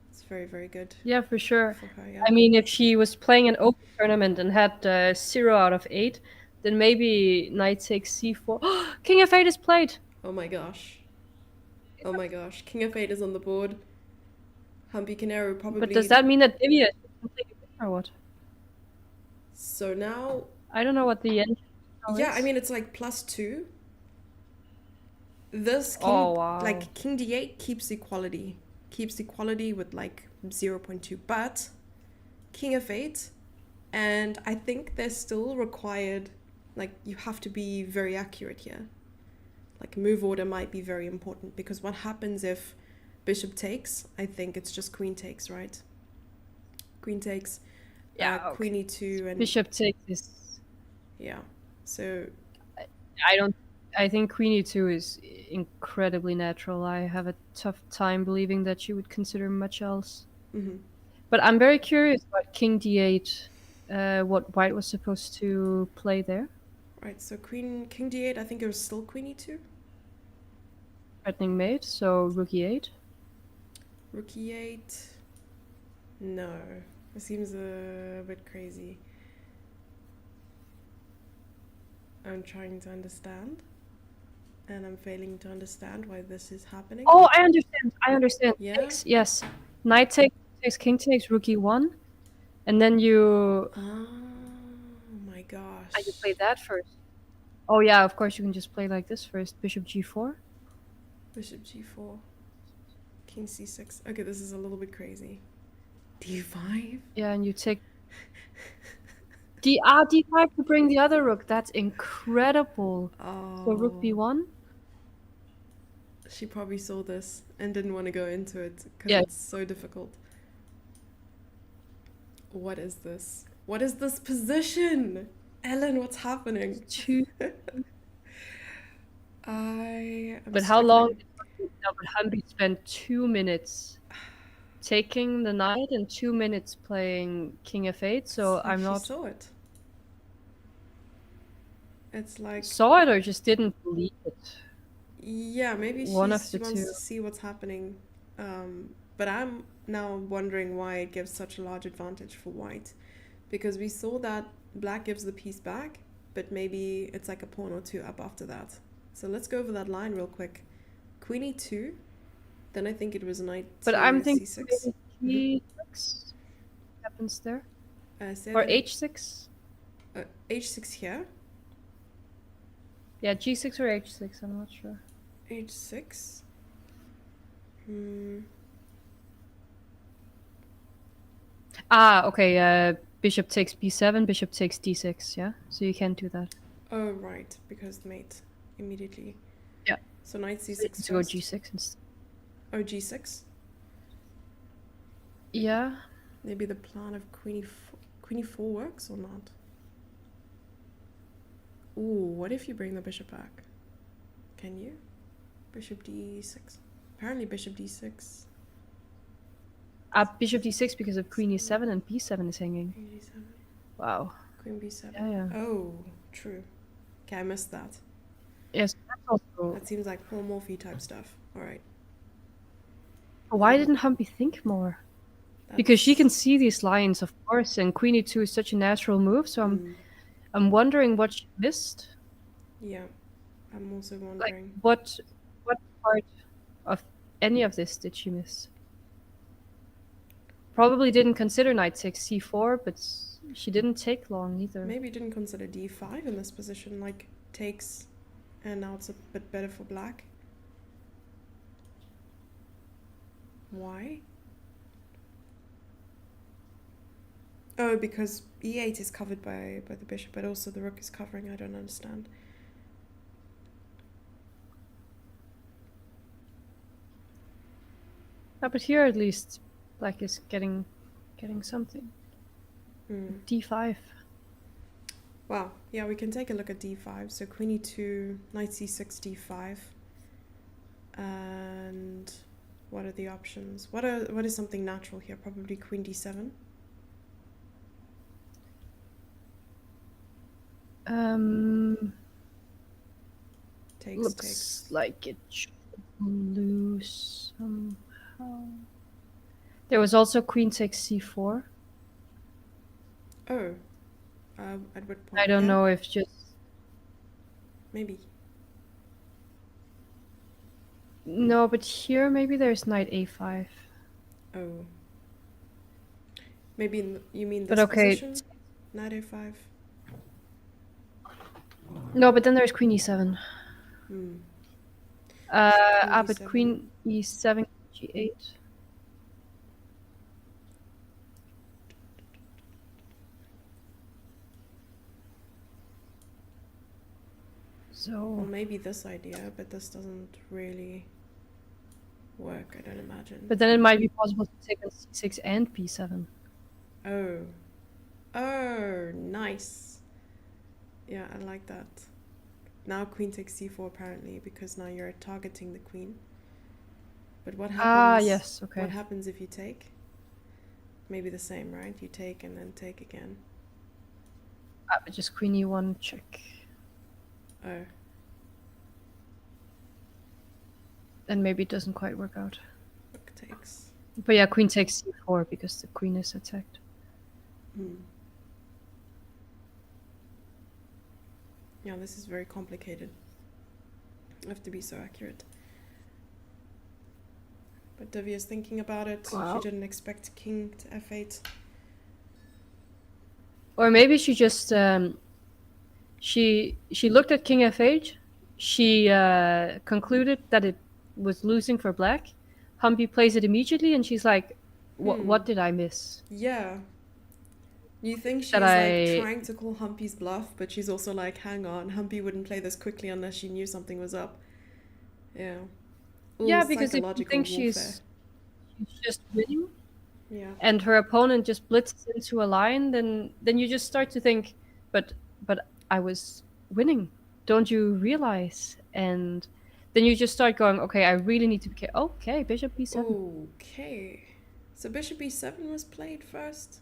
It's very, very good. Yeah, for sure. For her, yeah. I mean, if she was playing an open tournament and had 0 out of 8, then maybe knight takes c4. King f8 is played. Oh my gosh. Oh my gosh. King of 8 is on the board. Humpy Canero But does probably. that mean that Divya is completely or what? So now. I don't know what the end now Yeah, I is. mean, it's like +2. This Oh king. wow. Like, King d8 keeps equality. Keeps equality with like 0.2. But King of 8. And I think they're still required. Like, you have to be very accurate here. Like, move order might be very important. Because what happens if bishop takes? I think it's just queen takes, right? Queen takes. Yeah, Queen okay. e2 and Bishop takes is yeah. So I don't I think Queen e2 is incredibly natural. I have a tough time believing that she would consider much else. mhm. But I'm very curious about King d8, what White was supposed to play there. Right. So King d8. I think it was still Queen e2. Threatening mate, so rook e8. Rook e8. No, it seems a bit crazy. I'm trying to understand, and I'm failing to understand why this is happening. Oh, I understand. I understand. Yeah. Takes, yes. Knight takes, king takes, rook e1, and then Oh my you gosh. play that first. Oh yeah, of course you can just play like this first. Bishop g4. Bishop g4. King c6. Okay, this is a little bit crazy. d5. Yeah, and you take d5 to bring the other rook. That's incredible. So rook Oh, b1. she probably saw this and didn't want to go into it because Yeah, it's so difficult. What is this? What is this position? Ellen, what's happening? two. I am But how long struggling. did Humby spend 2 minutes taking the knight and 2 minutes playing king f8? It's So like I'm she not saw it. It's like, saw it or just didn't believe it. yeah, maybe One of she the wants two. to see what's happening. But I'm now wondering why it gives such a large advantage for white. Because we saw that black gives the piece back, but maybe it's like a pawn or two up after that. So let's go over that line real quick. Queen e2, then I think it was knight But to I'm thinking c6. maybe g6 happens there. Say Or that h6. h6 here, Yeah, g6 or h6, I'm not sure. h6. Hmm. Ah, okay, bishop takes b7, bishop takes d6, yeah? So you can't do that. Oh, right, because mate, immediately. Yeah. So knight So you c6 need to go first. g6 instead. Oh, g6. Yeah. Maybe the plan of queen e4 works or not. Ooh, what if you bring the bishop back? Can you? Bishop d6. Apparently bishop d6. Bishop d6 because of queen e7 and b7 is hanging. Queen d7. Wow. Queen b7. Yeah, yeah. Oh, true. Okay, I missed that. Yes, that's also. That seems like Paul Morphy type stuff. All right. Why didn't Humpy think more? Because she can That's. see these lines, of course, and queen e2 is such a natural move. So Mm, I'm wondering what she missed. yeah, I'm also Like wondering. what part of any of this did she miss? Probably didn't consider knight takes c4, but she didn't take long either. Maybe didn't consider d5 in this position, like takes, and now it's a bit better for black. Why? Oh, because e8 is covered by the bishop, but also the rook is covering. I don't understand. But here at least, black is getting something. Mm. d5. Wow. Yeah, we can take a look at d5. So queen e2, knight c6, d5, and what are the options? What is something natural here? Probably queen d7. Looks Takes. like it should lose somehow. There was also queen takes c4. Oh, at what I point? don't Yeah. know if just Maybe. No, but here maybe there's knight a5. Oh. Maybe you mean But this okay. position? Knight a5. No, but then there's queen e7. Hmm. So queen But d7. queen e7, g8. Well, So, maybe this idea, but this doesn't really work, I don't imagine. but then it might be possible to take on c6 and b7. Oh. Oh, nice. Yeah, I like that. Now queen takes c4 apparently, because now you're targeting the queen. But Ah, yes, what okay. happens if you take? Maybe the same, right? You take and then take again. But just queen e1 check. Oh. And maybe it doesn't quite work out. Rook takes. But yeah, queen takes c4 because the queen is attacked. Hmm. Yeah, this is very complicated. I have to be so accurate. But Devi is thinking about it. Wow. She didn't expect king to f8. Or maybe she just she looked at king f8. She concluded that it was losing for black. Humpy plays it immediately, and she's like, "What did I miss? Yeah. You think That she's like I trying to call Humpy's bluff, but she's also like, hang on, Humpy wouldn't play this quickly unless she knew something was up. Yeah. All yeah, because if you psychological think warfare. she's just winning, Yeah. and her opponent just blitzes into a line, then you just start to think, but I was winning. Don't you realize? And then you just start going, okay, I really need to be careful. Okay, bishop b7. Okay. So bishop e7 was played first?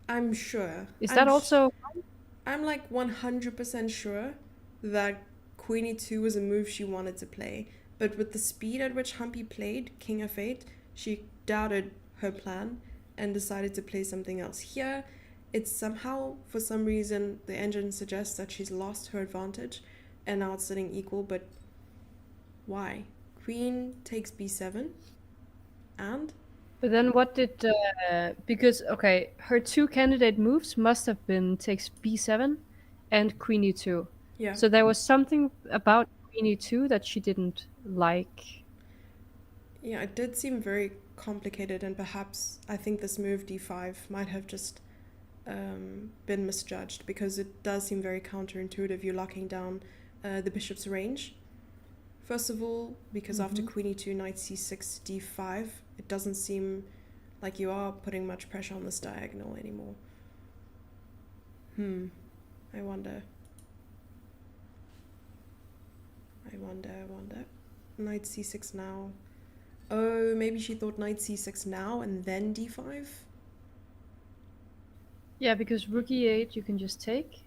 I'm sure. Is that also I'm like 100% sure that queen e2 was a move she wanted to play. But with the speed at which Humpy played king f8, she doubted her plan and decided to play something else. Here, it's somehow, for some reason, the engine suggests that she's lost her advantage and now it's sitting equal, but why? Queen takes b7 and? But then what did because okay, her two candidate moves must have been takes b7 and queen e2. Yeah. So there was something about queen e2 that she didn't like. Yeah, it did seem very complicated, and perhaps I think this move d5 might have just been misjudged because it does seem very counterintuitive. You're locking down the bishop's range. First of all, because after queen e2, knight c6, d5, it doesn't seem like you are putting much pressure on this diagonal anymore. I wonder. Knight c6 now. Oh, maybe she thought knight c6 now and then d5? Yeah, because rook e8 you can just take.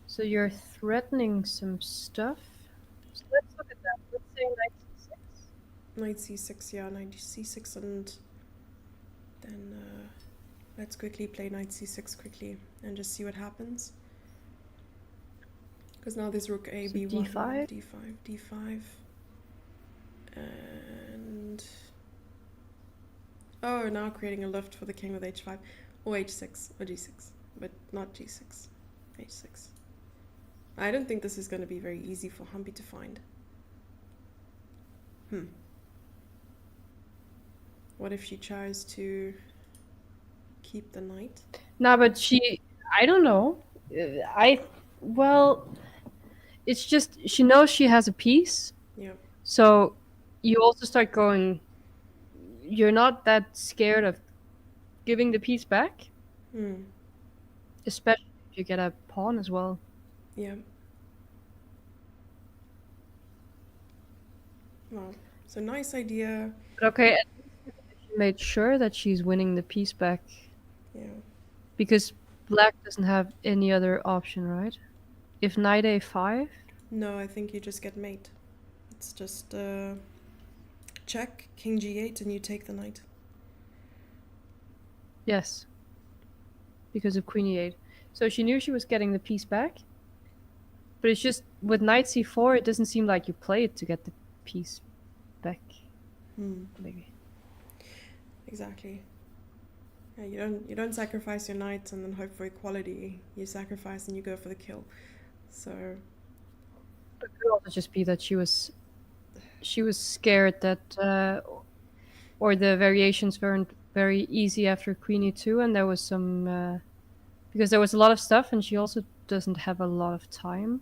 So you're threatening some stuff. So let's look at that. Let's say knight c6. Knight c6, yeah, knight c6, and then let's quickly play knight c6 quickly and just see what happens. Because now there's rook a, So b1, d5. d5, d5, and oh, now creating a lift for the king with h5, or h6, or g6, but not g6, h6. I don't think this is going to be very easy for Humpy to find. What if she tries to keep the knight? No, but I don't know. Well, it's just she knows she has a piece. Yeah. So you also start going, you're not that scared of giving the piece back, especially if you get a pawn as well. Yeah. Well, so nice idea. But okay, at least she made sure that she's winning the piece back. Yeah. Because black doesn't have any other option, right? If knight a5? No, I think you just get mate. It's just check, king g8, and you take the knight. Yes. Because of queen e8. So she knew she was getting the piece back. But it's just with knight c4, it doesn't seem like you play it to get the piece back. Maybe. Exactly. Yeah, you don't sacrifice your knight and then hope for equality. You sacrifice and you go for the kill. So It could also just be that she was scared that or the variations weren't very easy after queen e2, and there was some because there was a lot of stuff, and she also doesn't have a lot of time.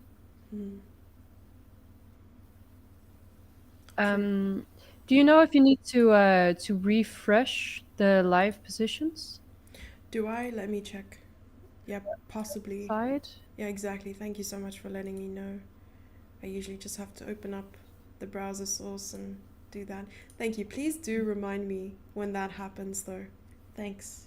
true. Do you know if you need to refresh the live positions Do I? Let me check. Yeah, possibly. side? Yeah, exactly. Thank you so much for letting me know. I usually just have to open up the browser source and do that. Thank you. Please do remind me when that happens, though. Thanks.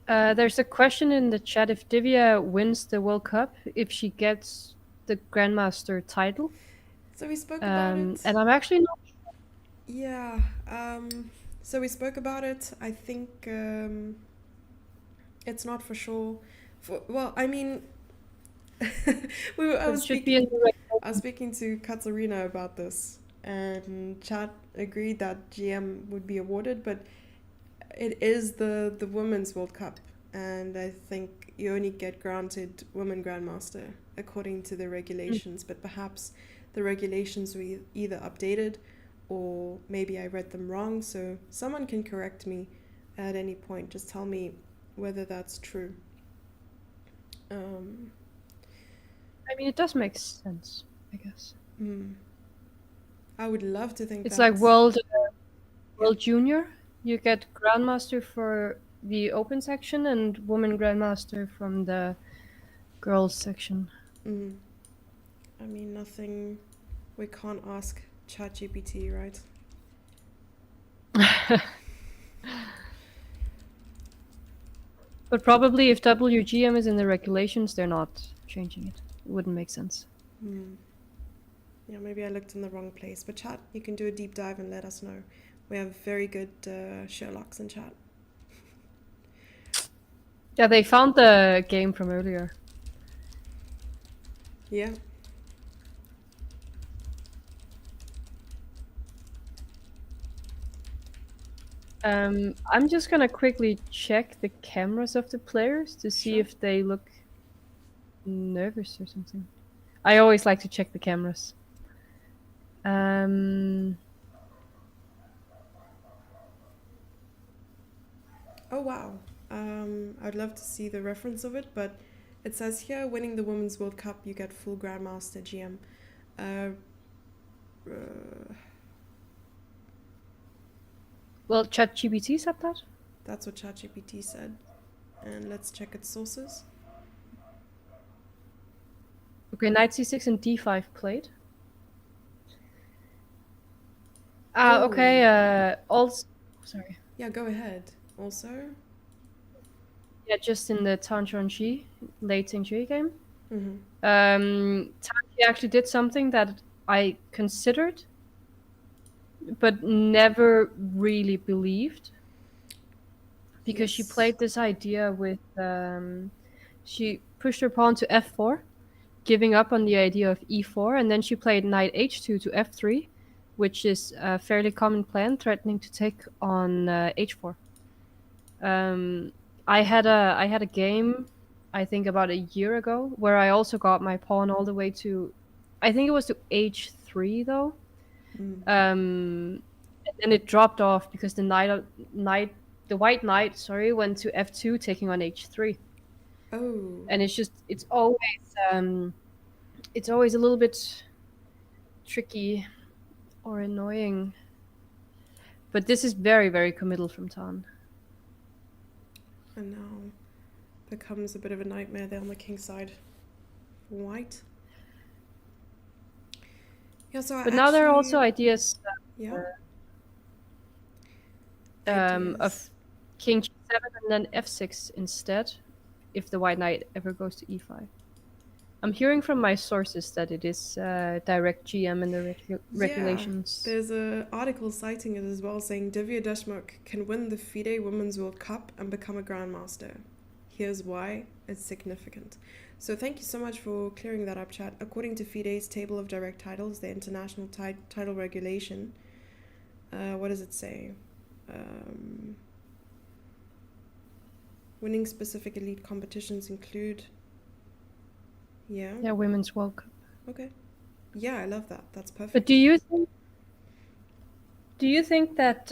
There's a question in the chat: if Divya wins the World Cup, if she gets the Grandmaster title. So we spoke about it. And I'm actually not. Yeah. So we spoke about it. I think it's not for sure. Well, I mean, I It was should be in the speaking to Katarina about this, and chat agreed that GM would be awarded, but it is the Women's World Cup, and I think you only get granted Women Grandmaster according to the regulations, but perhaps the regulations were either updated or maybe I read them wrong, so someone can correct me at any point. Just tell me whether that's true. Um, I mean, it does make sense, I guess. I would love to think It's like that. Yeah. World Junior. You get Grandmaster for the open section and Woman Grandmaster from the girls section. I mean, nothing. We can't ask ChatGPT, right? But probably if WGM is in the regulations, they're not changing it. It wouldn't make sense. Yeah, maybe I looked in the wrong place. But chat, you can do a deep dive and let us know. We have very good Sherlocks in chat. Yeah, they found the game from earlier. Yeah. I'm just gonna quickly check the cameras of the players to see Sure. if they look nervous or something. I always like to check the cameras. Oh, wow. I'd love to see the reference of it, but it says here, winning the Women's World Cup, you get full Grandmaster GM. Well, ChatGPT said that. That's what ChatGPT said. And let's check its sources. Okay, knight c6 and d5 played. Okay. Also, sorry. Yeah, go ahead. Also. Yeah, just in the Tanchuanxi late Xingqi game. Tanchi actually did something that I considered, but never really believed. Because she played this idea with she pushed her pawn to f4, giving up on the idea of e4, and then she played knight h2 to f3, which is a fairly common plan, threatening to take on h4. I had a game, I think about a year ago, where I also got my pawn all the way to, I think it was to h3 though. And then it dropped off because the white knight, sorry, went to f2, taking on h3. Oh. And it's always a little bit tricky or annoying. But this is very, very committal from Tan. And now becomes a bit of a nightmare there on the king side. White. Yeah, so But now there are also ideas of king g7 and then f6 instead, if the white knight ever goes to e5. I'm hearing from my sources that it is direct GM in the Yeah, regulations. there's a article citing it as well, saying Divya Deshmukh can win the FIDE Women's World Cup and become a grandmaster. Here's why it's significant. So thank you so much for clearing that up, chat. According to FIDE's table of direct titles, the international title regulation, what does it say? Um, Winning specific elite competitions include. Yeah. Yeah, Women's World Cup. Okay. Yeah, I love that. That's But perfect. do you think that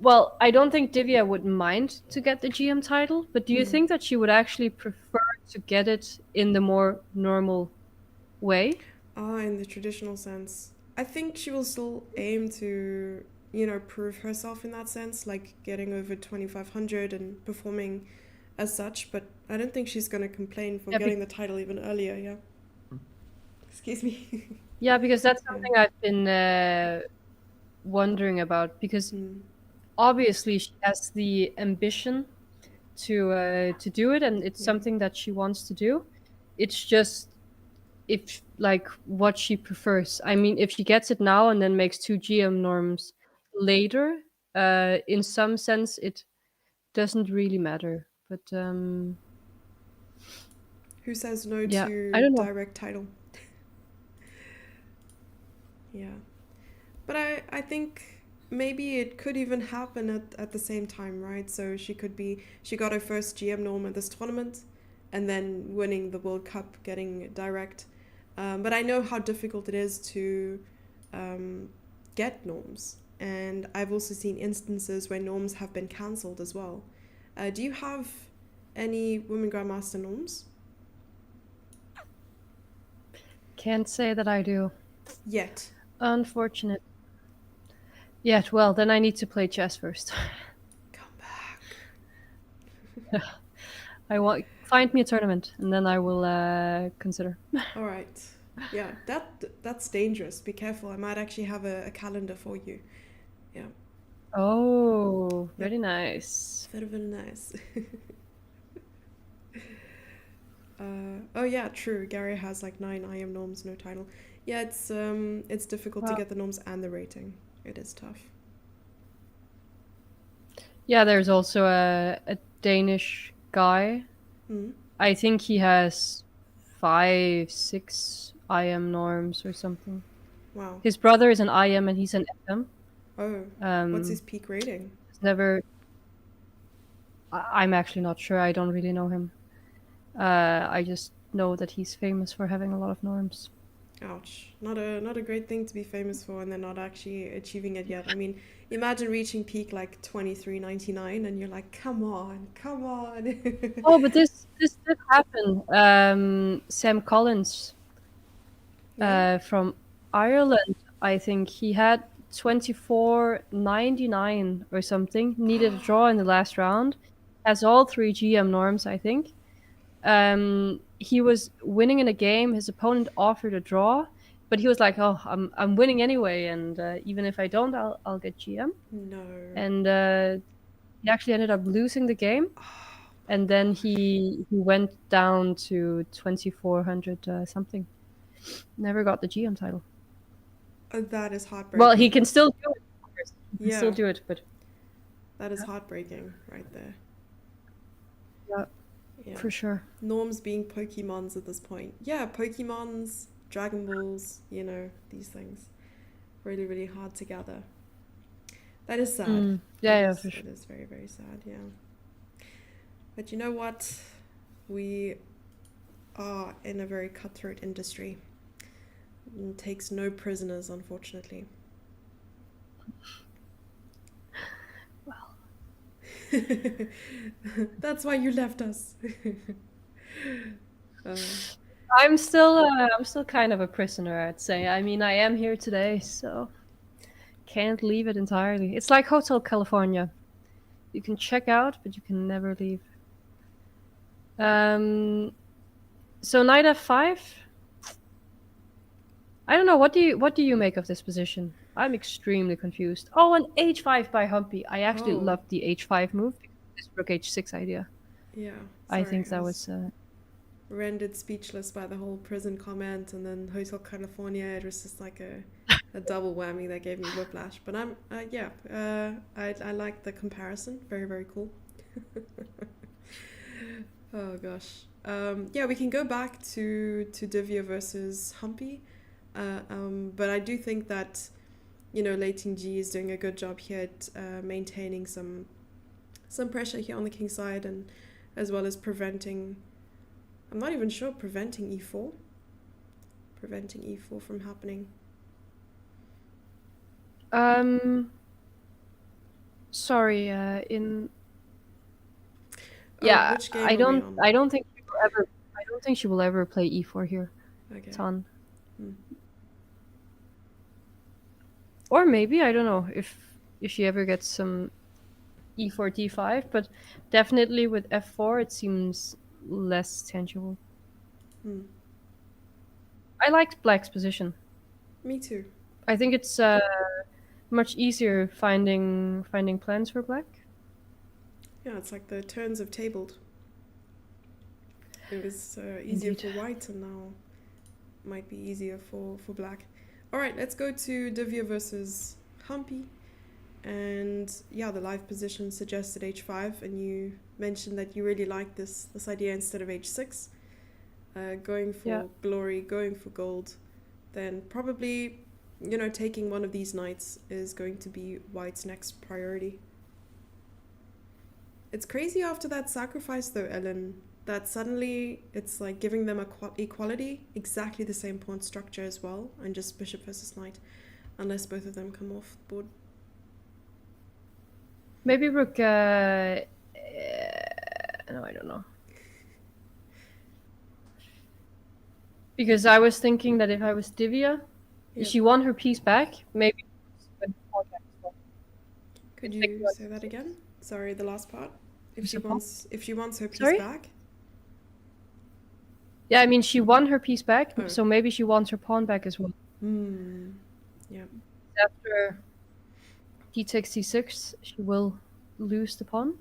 well, I don't think Divya would mind to get the GM title, but do you Mm. think that she would actually prefer to get it in the more normal way? In the traditional sense. I think she will still aim to, prove herself in that sense, like getting over 2500 and performing as such, but I don't think she's going to complain for Yeah, getting the title even earlier, yeah. Excuse me. yeah, because that's Yeah. something I've been wondering about. Because Mm. obviously she has the ambition to do it, and it's Yeah. something that she wants to do. It's just if like what she prefers. I mean, if she gets it now and then makes two GM norms later, in some sense it doesn't really matter. But Who says no yeah, I to don't know. direct title? Yeah. But I think maybe it could even happen at the same time, right? So she got her first GM norm at this tournament and then winning the World Cup, getting direct. But I know how difficult it is to um, get norms. And I've also seen instances where norms have been cancelled as well. Do you have any Women Grandmaster norms? Can't say that I do. Yet. Unfortunate. Yet, well, then I need to play chess first. Come back. I want find me a tournament, and then I will consider. All right. Yeah, that's dangerous. Be careful. I might actually have a calendar for you. Yeah. Oh, Yep. very nice. Very, very nice. Oh yeah, true. Gary has like 9 IM norms, no title. Yeah, it's difficult to Well, get the norms and the rating. It is tough. yeah, there's also a Danish guy. Mm. I think he has 5, 6 IM norms or something. Wow. His brother is an IM and he's an FM. Oh, what's his Um, peak rating? he's never. I'm actually not sure. I don't really know him. I just know that he's famous for having a lot of norms. Ouch. Not a great thing to be famous for and then not actually achieving it yet. I mean, imagine reaching peak like 23.99 and you're like, come on, come on. Oh, but this did happen. Sam Collins, Yeah. from Ireland, I think he had 24.99 or something. Needed a draw in the last round. Has all three GM norms, I think. He was winning in a game. His opponent offered a draw, but he was like, "Oh, I'm winning anyway, and even if I don't, I'll get GM." No. And he actually ended up losing the game, and then he went down to 2400 something. Never got the GM title. That is Well, he heartbreaking. can still do it. Of course. He can still Yeah, do it, but that is heartbreaking right there. yeah, Yeah. for sure. Norms being Pokemons at this point. Yeah, Pokemons, Dragon Balls, these things. Really, really hard to gather. That is sad. Yeah, yeah, for It sure. is very, very sad, yeah. But you know what? We are in a very cutthroat industry. It takes no prisoners, unfortunately. Well, That's why you left us. uh, I'm still kind of a prisoner, I'd say. I mean, I am here today, so can't leave it entirely. It's like Hotel California. You can check out, but you can never leave. Um, so knight f5. I don't know. What do you make of this position? I'm extremely confused. Oh, an h5 by Humpy. I actually oh, loved the h5 move. This rook h6 idea. yeah. I Sorry, think I that was was rendered speechless by the whole prison comment, and then Hotel California. It was just like a double whammy that gave me whiplash. But I like the comparison. Very, very cool. Oh gosh. Yeah, we can go back to Divya versus Humpy. But I do think that, Lei Ting-ji is doing a good job here at maintaining some pressure here on the king side, and as well as preventing, I'm not even sure, preventing e4 from happening. Sorry, yeah, Which game are we on? I don't think she will ever. I don't think she will ever play e4 here. Okay. Ton. Hmm. Or maybe, I don't know if she ever gets some e4 d5, but definitely with f4 it seems less tangible. I liked black's position. Me too. I think it's much easier finding plans for black. Yeah, it's like the turns have tabled. It was easier Indeed. for white, and now might be easier for black. All right, let's go to Divya versus Humpy. And yeah, the live position suggested h5, and you mentioned that you really like this idea instead of h6. Going for glory, going for gold, then probably, taking one of these knights is going to be white's next priority. It's crazy after that sacrifice though, Ellen, that suddenly it's like giving them equality, exactly the same pawn structure as well, and just bishop versus knight, unless both of them come off the board. Maybe rook. No, I don't know. Because I was thinking that if I was Divya, if she won her piece back, maybe. Could you say that again? Sorry, the last part. If she wants her piece back. Yeah, I mean she won her piece back, so maybe she wants her pawn back as well. Yeah. After d takes c6, she will lose the pawn.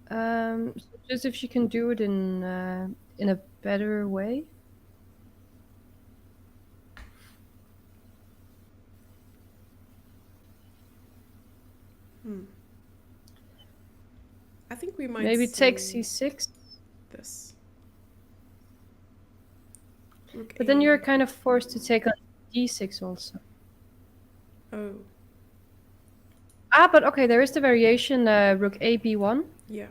So just if she can do it in a better way. I think we might maybe take c6. This. But then you're kind of forced to take on d6 also. Oh. But okay, there is the variation rook a b1. Yeah.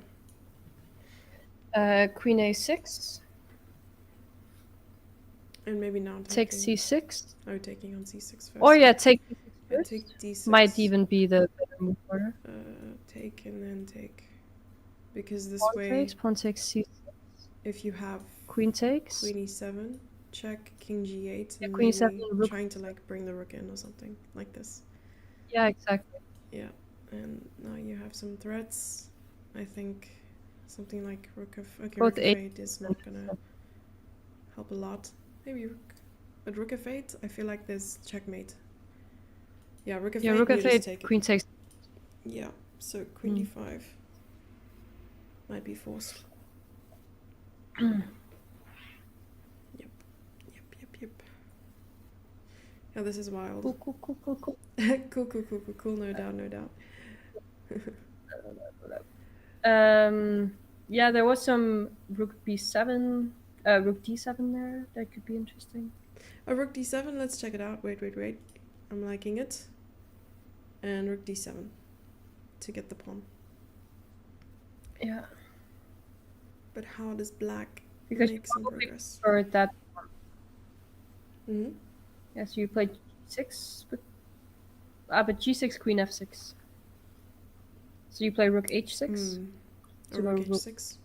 Queen a6. And maybe now take c6. Oh, taking on c6 first. Or yeah, take d6 first. Take d6. Might even be the better move for her. Take and then take. Because this pawn way... takes, pawn takes c6. If you have... Queen takes. Queen e7, check, king g8, and queen e7, rook trying to like bring the rook in or something like this. Yeah, exactly. Yeah, and now you have some threats. I think something like rook of... Okay, rook of 8 is not gonna help a lot. Maybe rook... But rook of 8, I feel like there's checkmate. Yeah, rook of 8, rook of 8, take queen takes. Yeah, so queen d5 might be forced. Yep. Yeah, this is wild. Cool. Cool, no doubt. Yeah, there was some rook b7, rook d7 there. That could be interesting. Rook d7, let's check it out. Wait. I'm liking it. And rook d7 to get the pawn. Yeah. But how does black make some progress? For that one. Yeah, so you played g6, but g6, queen f6. So you play rook h6. So rook h6.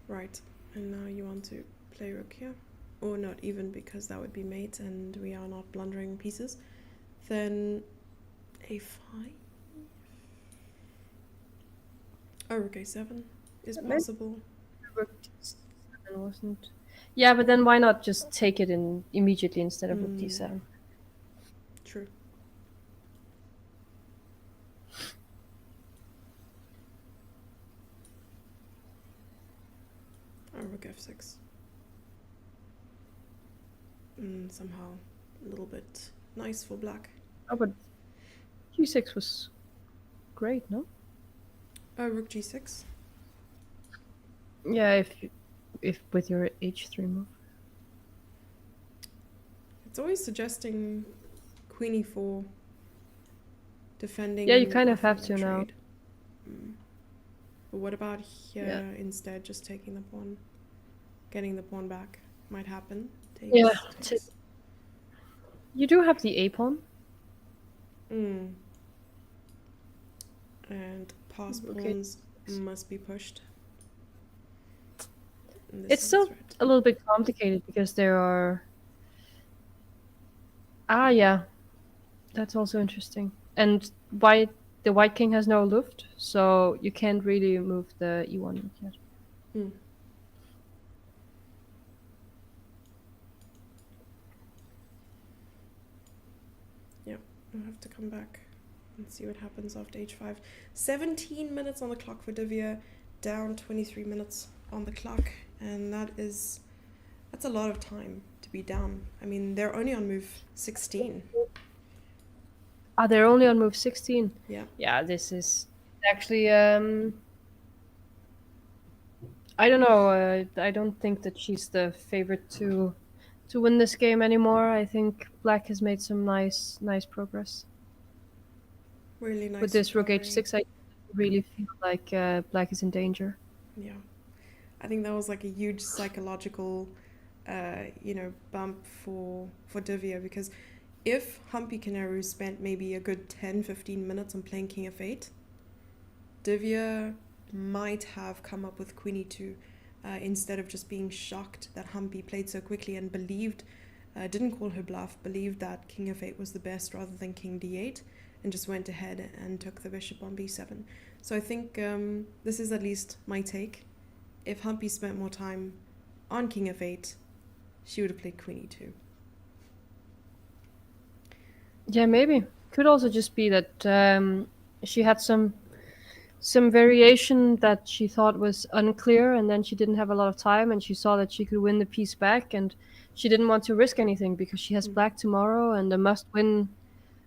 Right. And now you want to play rook here. Or not even, because that would be mate and we are not blundering pieces. Then a5. Oh, rook a7 is possible. Rook d7 wasn't. Yeah, but then why not just take it in immediately instead of rook d7? True. rook f6. Somehow a little bit nice for black. Oh, but g6 was great, no? Rook g6. Yeah, if with your h3 move. It's always suggesting queen e4, defending. Yeah, you kind of offering have a to now. trade. But what about here instead? Just taking the pawn, getting the pawn back might happen. Takes. You do have the a pawn. And pass pawns must be pushed. It's still a little bit complicated because there are. Ah, yeah, that's also interesting. And the white king has no luft, so you can't really move the e1 rook yet. Yeah, I'll have to come back and see what happens after h5. 17 minutes on the clock for Divya, down 23 minutes on the clock, and that's a lot of time to be down. I mean, they're only on move 16. Ah, they're only on move 16. Yeah. Yeah, this is actually I don't know. I don't think that she's the favorite to win this game anymore. I think Black has made some nice progress. Really nice. With this rook h6, I really feel like Black is in danger. Yeah. I think that was like a huge psychological, bump for Divya, because if Humpy Kanaru spent maybe a good 10-15 minutes on playing king f8, Divya might have come up with queen e2 instead of just being shocked that Humpy played so quickly and didn't call her bluff, believed that king f8 was the best rather than king d8, and just went ahead and took the bishop on b7. So I think this is at least my take. If Humpy spent more time on king f8, she would have played queen e2. Yeah, maybe. Could also just be that she had some variation that she thought was unclear, and then she didn't have a lot of time, and she saw that she could win the piece back, and she didn't want to risk anything because she has Black tomorrow, and the must-win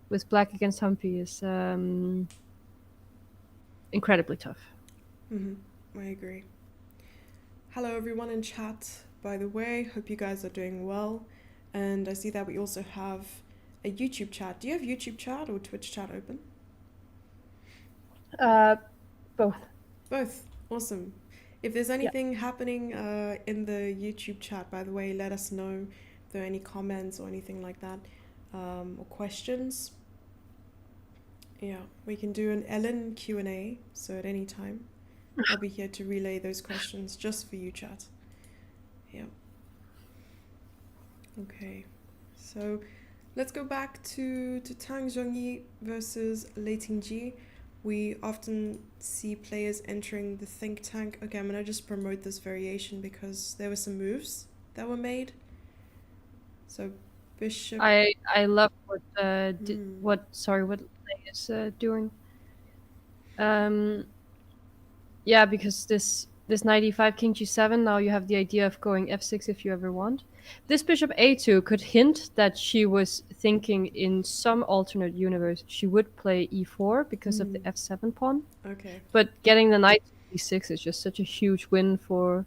with Black against Humpy is incredibly tough. I agree. Hello everyone in chat, by the way. Hope you guys are doing well. And I see that we also have a YouTube chat. Do you have YouTube chat or Twitch chat open? Both. Both. Awesome. If there's anything happening in the YouTube chat, by the way, let us know if there are any comments or anything like that, or questions. Yeah, we can do an Ellen Q&A, so at any time I'll be here to relay those questions just for you, chat. Yeah. Okay, so let's go back to Tang Zhongyi versus Lei Tingji. We often see players entering the think tank. Okay, I'm gonna just promote this variation because there were some moves that were made. So bishop. I love what Lei is doing. Yeah, because this knight e5 king g7, now you have the idea of going f6 if you ever want. This bishop a2 could hint that she was thinking in some alternate universe she would play e4 because of the f7 pawn. Okay. But getting the knight to e6 is just such a huge win for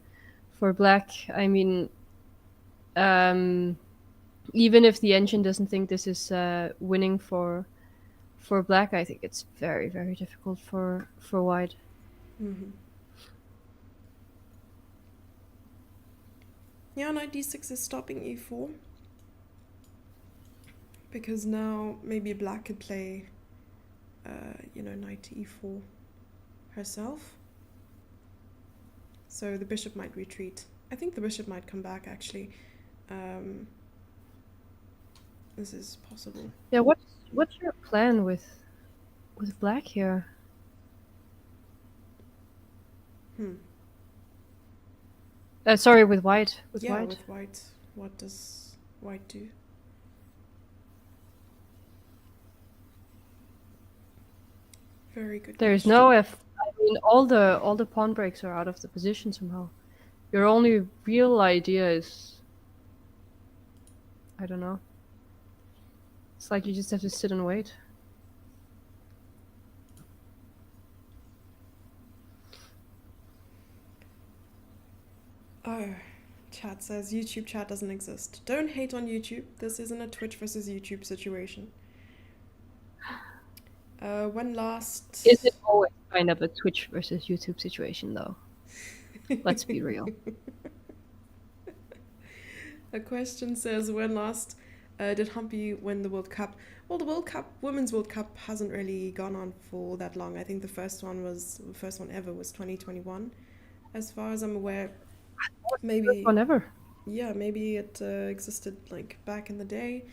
Black. I mean, even if the engine doesn't think this is winning for Black, I think it's very, very difficult for White. Yeah, knight d6 is stopping e4 because now maybe Black could play, knight to e4 herself. So the bishop might retreat. I think the bishop might come back actually. This is possible. Yeah, what's your plan with Black here? Sorry, with White. With White. What does White do? Very good. There's no I mean, all the pawn breaks are out of the position somehow. Your only real idea is, I don't know. It's like you just have to sit and wait. Oh, chat says YouTube chat doesn't exist. Don't hate on YouTube. This isn't a Twitch versus YouTube situation. When Is it last. always kind of a Twitch versus YouTube situation, though? Let's be real. A question says, when last did Humpy win the World Cup? Well, the World Cup, Women's World Cup, hasn't really gone on for that long. I think the first one ever was 2021, as far as I'm aware. First Maybe, one ever. yeah, maybe it existed like back in the day.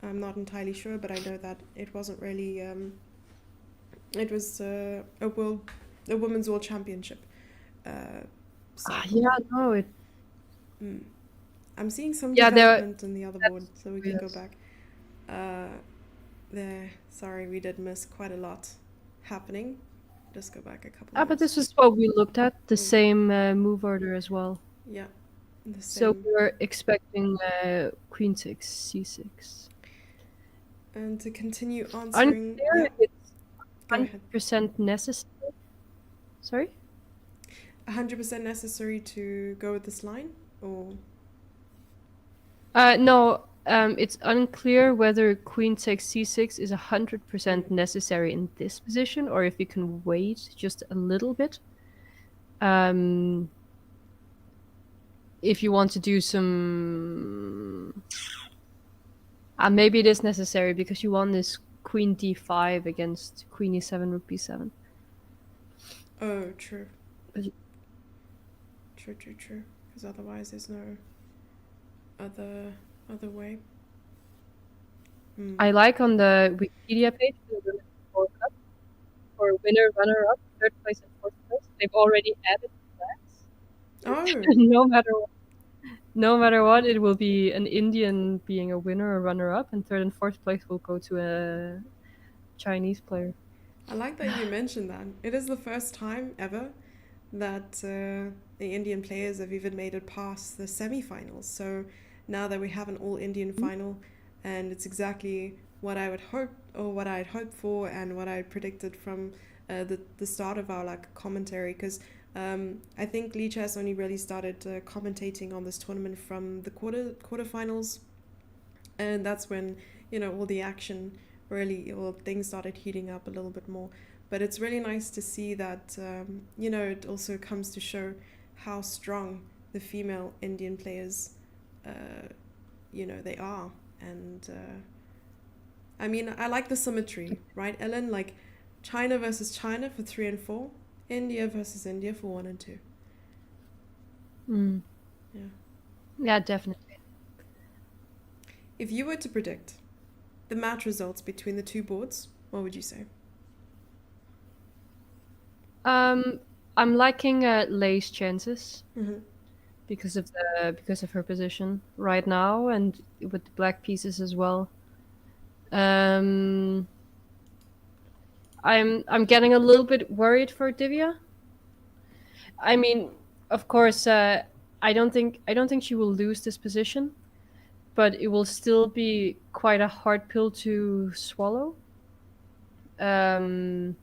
I'm not entirely sure, but I know that it wasn't really. It was a women's world championship. So, Yeah, no, it. mm. I'm seeing some Yeah, there. development in the other board, That's so we can go yes. back. Uh, there, sorry, we did miss quite a lot happening. Just go back a couple Ah, but moves. this is what we looked at. The Mm, same move order as well. yeah, the So same. we were expecting Queen six, C6. And to continue answering, Unclear yeah, if it's go ahead. 100% necessary. Sorry. 100% necessary to go with this line, or No, it's unclear whether Queen takes C6 is 100% mm, necessary in this position, or if you can wait just a little bit. Um, if you want to do some, maybe it is necessary because you won this Queen D5 against Queen E7, Rook B7. oh, true, But true. Because otherwise, there's no other way. Mm. I like on the Wikipedia page for the Women's World Cup for winner, runner up, third place, and fourth place. They've already added flags. Oh, No matter what, it will be an Indian being a winner or runner up, and third and fourth place will go to a Chinese player. I like that you mentioned that. It is the first time ever that the Indian players have even made it past the semi-finals. So now that we have an all-Indian final, and it's exactly what I would hope, or what I'd hoped for, and what I predicted from the start of our like commentary. Because I think Lichess only really started commentating on this tournament from the quarterfinals, and that's when all the action really, or things started heating up a little bit more. But it's really nice to see that it also comes to show how strong the female Indian players they are. And I mean, I like the symmetry, right, Ellen? Like China versus China for 3 and 4, India versus India for 1 and 2. Mm. Yeah. Yeah, definitely. If you were to predict the match results between the two boards, what would you say? I'm liking Lei's chances Mm-hmm. because of her position right now, and with the black pieces as well. Um, I'm getting a little bit worried for Divya. I mean, of course, I don't think she will lose this position, but it will still be quite a hard pill to swallow. Um,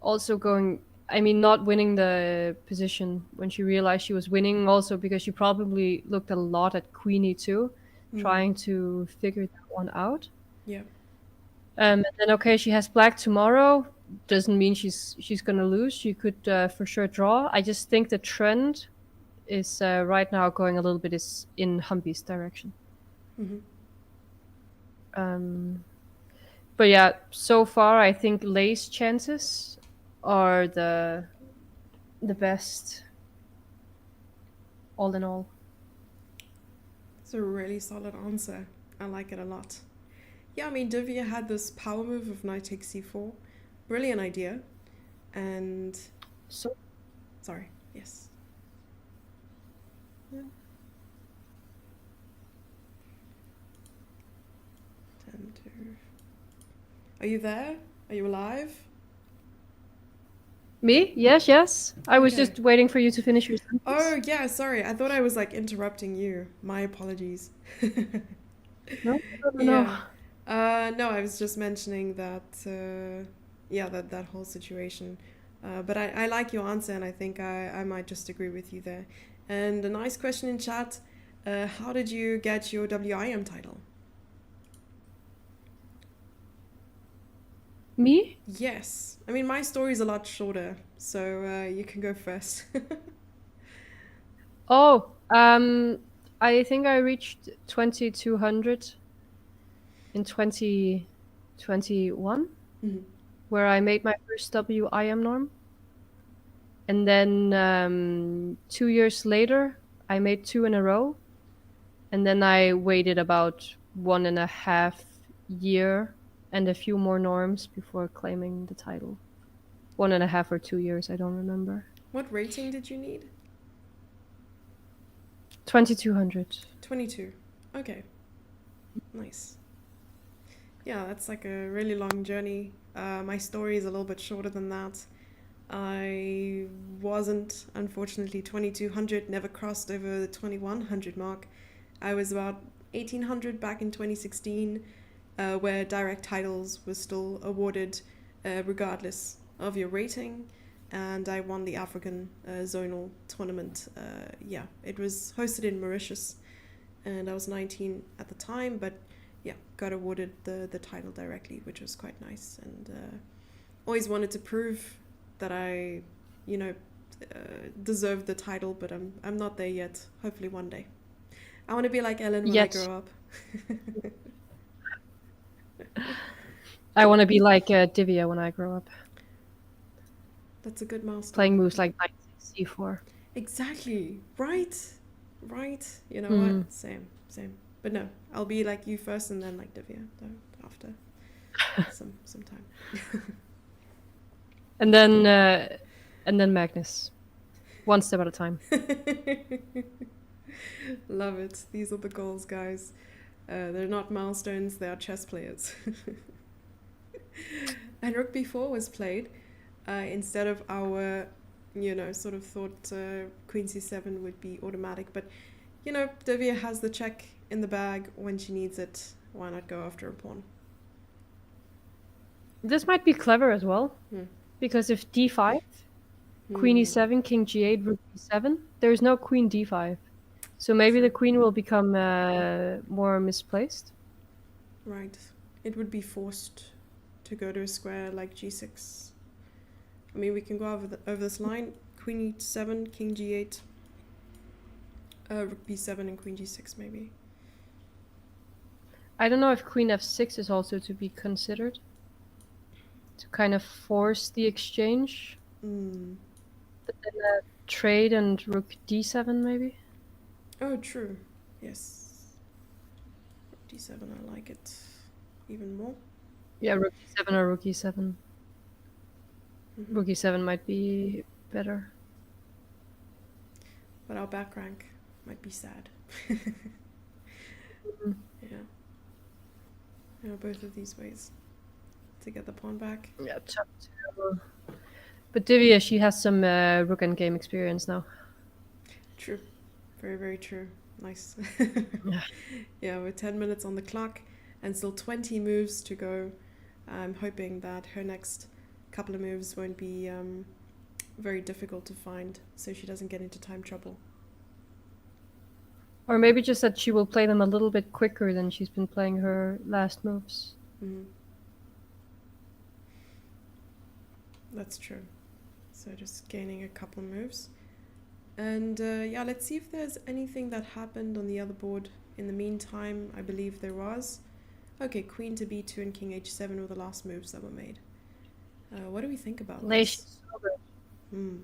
also going, I mean, not winning the position when she realized she was winning, also because she probably looked a lot at Queen E2, Mm. trying to figure that one out. Yeah. And then okay, she has black tomorrow. Doesn't mean she's gonna lose. She could for sure draw. I just think the trend is right now going a little bit is in Humpy's direction. Mm-hmm. Um, but yeah, so far I think Lei's chances are the best, all in all. It's a really solid answer. I like it a lot. Yeah, I mean, Divya had this power move of knight takes c4. Brilliant idea. And, So sorry, yes. yeah. 10 to... Are you there? Are you alive? Me? Yes, yes. I was Okay. just waiting for you to finish your sentence. Oh, yeah, sorry. I thought I was like interrupting you. My apologies. No, no, no, no. Yeah. No, I was just mentioning that, yeah, that whole situation. But I like your answer, and I think I might just agree with you there. And a nice question in chat. How did you get your WIM title? Me? Yes. I mean, my story is a lot shorter, so you can go first. Oh, I think I reached 2200 in 2021, Mhm. where I made my first WIM norm. And then 2 years later, I made two in a row. And then I waited about 1.5 year and a few more norms before claiming the title. 1.5 or 2 years, I don't remember. What rating did you need? 2200. 22. Okay, nice. Yeah, that's like a really long journey. My story is a little bit shorter than that. I wasn't, unfortunately, 2200, never crossed over the 2100 mark. I was about 1800 back in 2016, where direct titles were still awarded regardless of your rating. And I won the African zonal tournament. Yeah, it was hosted in Mauritius, and I was 19 at the time, but yeah, got awarded the title directly, which was quite nice. And always wanted to prove that I, you know, deserved the title, but I'm not there yet. Hopefully one day. I want to be like Ellen when I Yet, grow up. I want to be like Divya when I grow up, That's a good milestone. playing moves like knight c4. Exactly. Right. Right. You know what? Mm. Same. Same. But no, I'll be like you first, and then like Divya after some time. And then Magnus, one step at a time. Love it. These are the goals, guys. They're not milestones, they are chess players. And Rook b4 was played instead of our, sort of thought Queen c7 would be automatic. But, Divya has the check in the bag when she needs it. Why not go after a pawn? This might be clever as well, Hmm. because if d5, queen Hmm. e7, king g8, rook d7, there is no queen d5. So maybe the True. queen will become more misplaced. Right. It would be forced to go to a square like g6. I mean, we can go over this line. Queen e7, king g8, rook b7, and queen g6 maybe. I don't know if queen f6 is also to be considered to kind of force the exchange. Mm. But then trade and rook d7 maybe. Oh, true. Yes. Rook d7, I like it even more. Yeah, rook d7 or rook e7. Mm-hmm. Rook e7 might be better. But our back rank might be sad. Mm. Yeah. Both of these ways to get the pawn back. Yeah, tough to. But Divya, she has some rook endgame experience now. True. Very, very true. Nice. Yeah. Yeah, we're 10 minutes on the clock and still 20 moves to go. I'm hoping that her next couple of moves won't be very difficult to find so she doesn't get into time trouble. Or maybe just that she will play them a little bit quicker than she's been playing her last moves. Mm-hmm. That's true. So just gaining a couple of moves. And yeah, let's see if there's anything that happened on the other board in the meantime. I believe there was. Okay, queen to b2 and king h7 were the last moves that were made. What do we think about this? Hmm.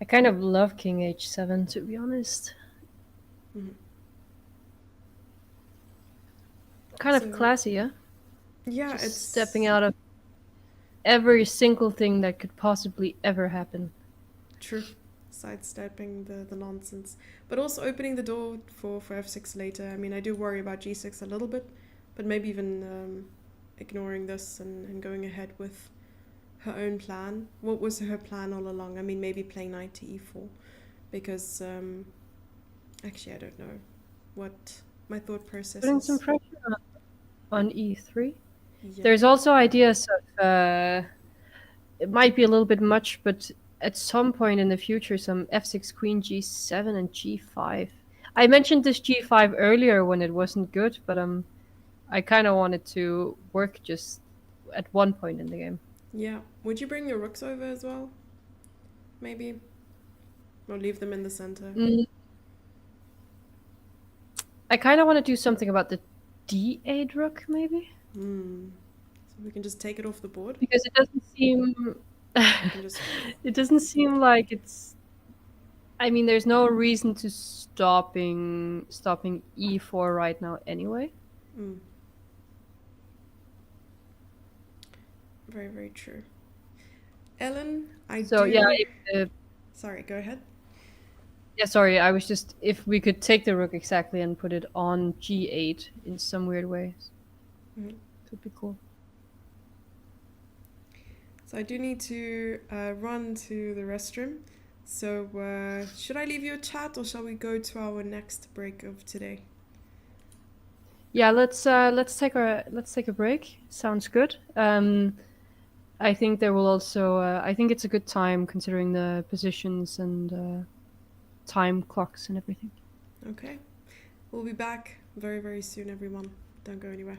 I kind of love king h7, to be honest. Mm-hmm. Kind of So classy, yeah? yeah, Just stepping it's out of every single thing that could possibly ever happen. true. Sidestepping the nonsense, but also opening the door for f6 later. I mean, I do worry about g6 a little bit, but maybe even ignoring this and going ahead with her own plan? What was her plan all along? I mean, maybe playing knight to e4, because actually I don't know what my thought process Putting some is. pressure on e3. Yeah. There's also ideas of it might be a little bit much, but at some point in the future, some f6 queen g7 and g5. I mentioned this g5 earlier when it wasn't good, but I kind of wanted to work just at one point in the game. Yeah. Would you bring your rooks over as well? Maybe, or leave them in the center? Mm, I kind of want to do something about the d8 rook, maybe, Hmm. So we can just take it off the board. because it doesn't seem We can just. it doesn't seem like it's. I mean, there's no reason to stopping e4 right now anyway. Mm, very, very true. Ellen, I So yeah, do. if the Sorry, go ahead. Yeah, sorry. I was just if we could take the rook exactly and put it on g8 in some weird ways, Mhm. it would be cool. So I do need to run to the restroom. So should I leave you a chat or shall we go to our next break of today? Yeah, let's take a break. Sounds good. I think there will also. I think it's a good time considering the positions and time clocks and everything. Okay. We'll be back very, very soon, everyone. Don't go anywhere.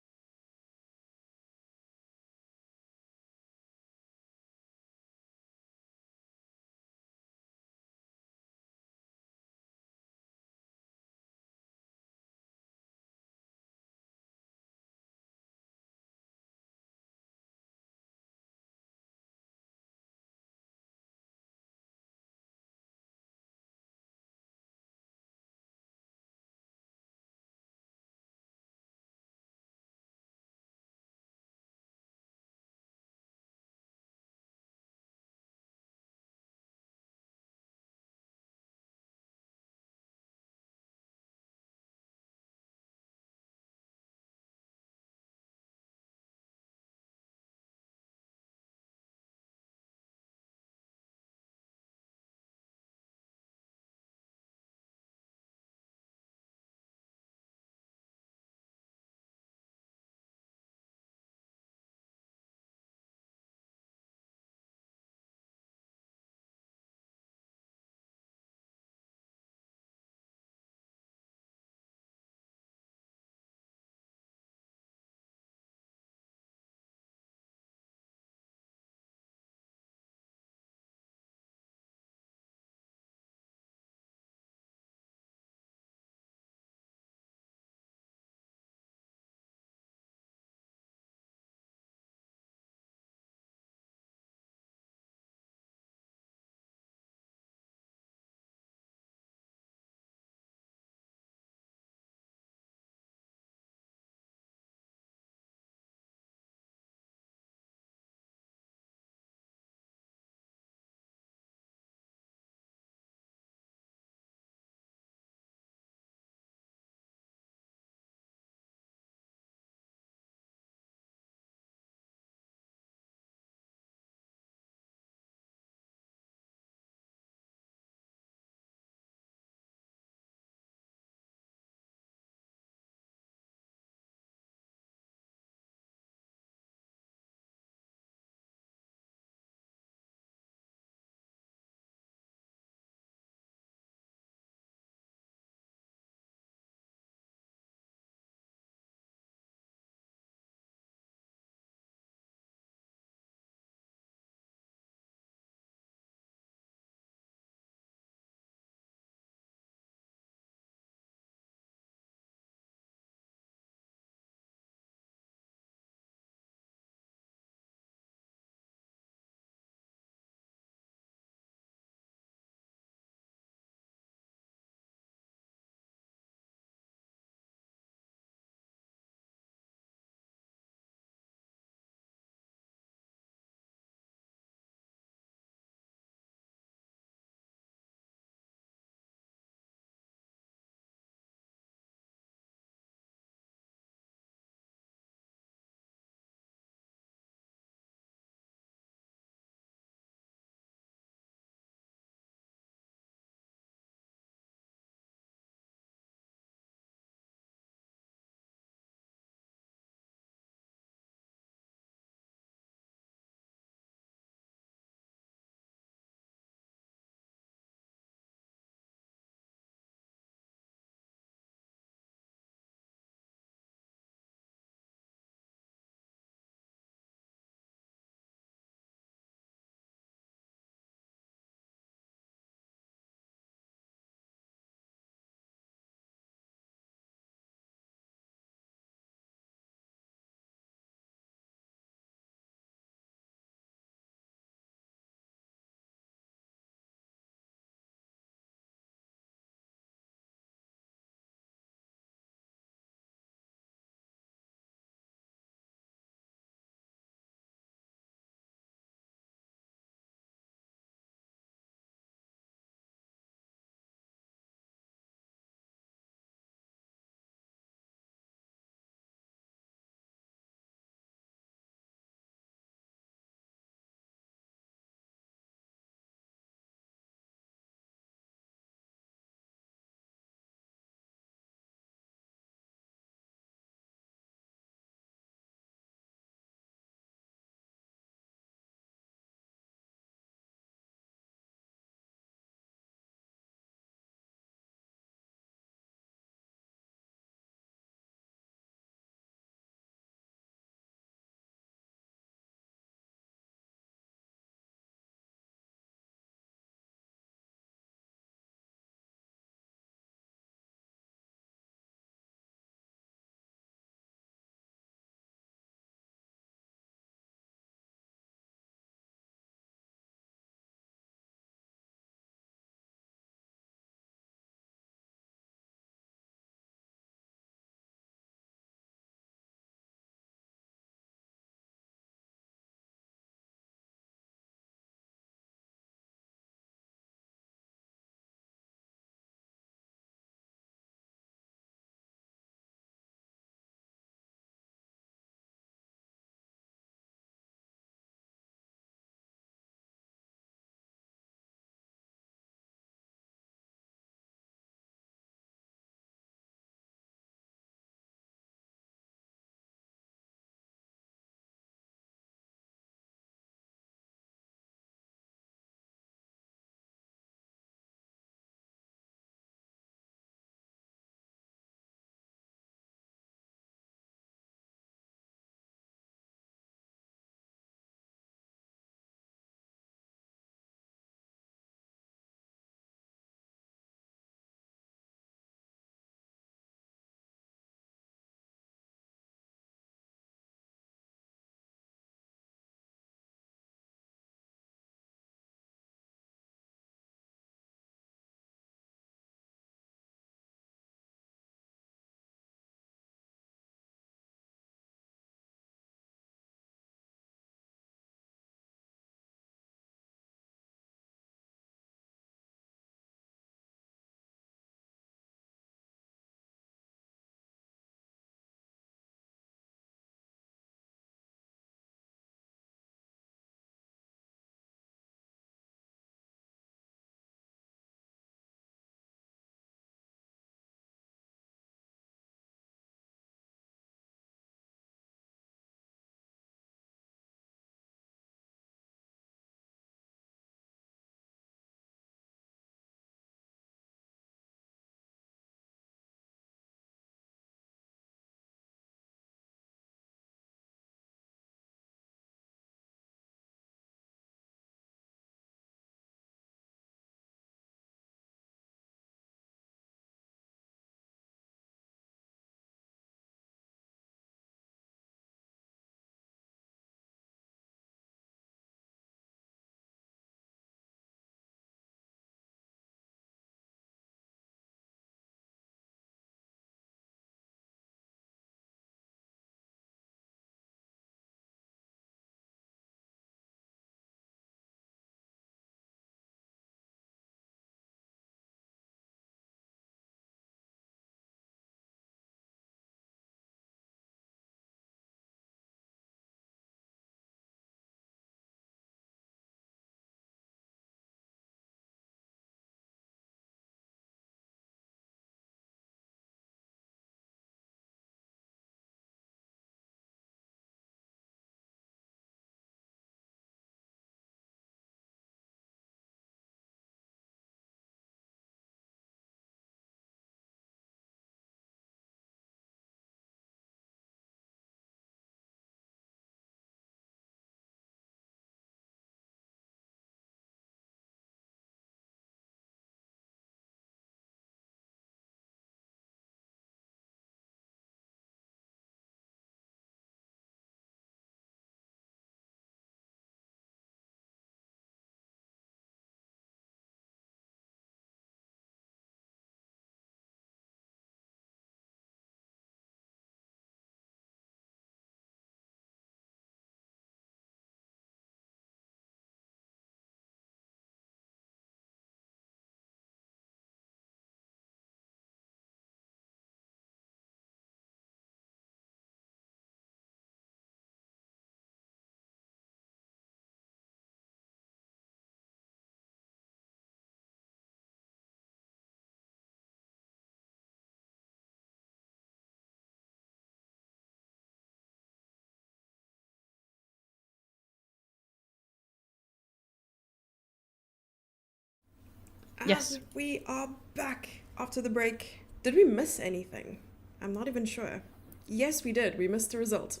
Yes. And we are back after the break. Did we miss anything? I'm not even sure. Yes, we did. We missed a result.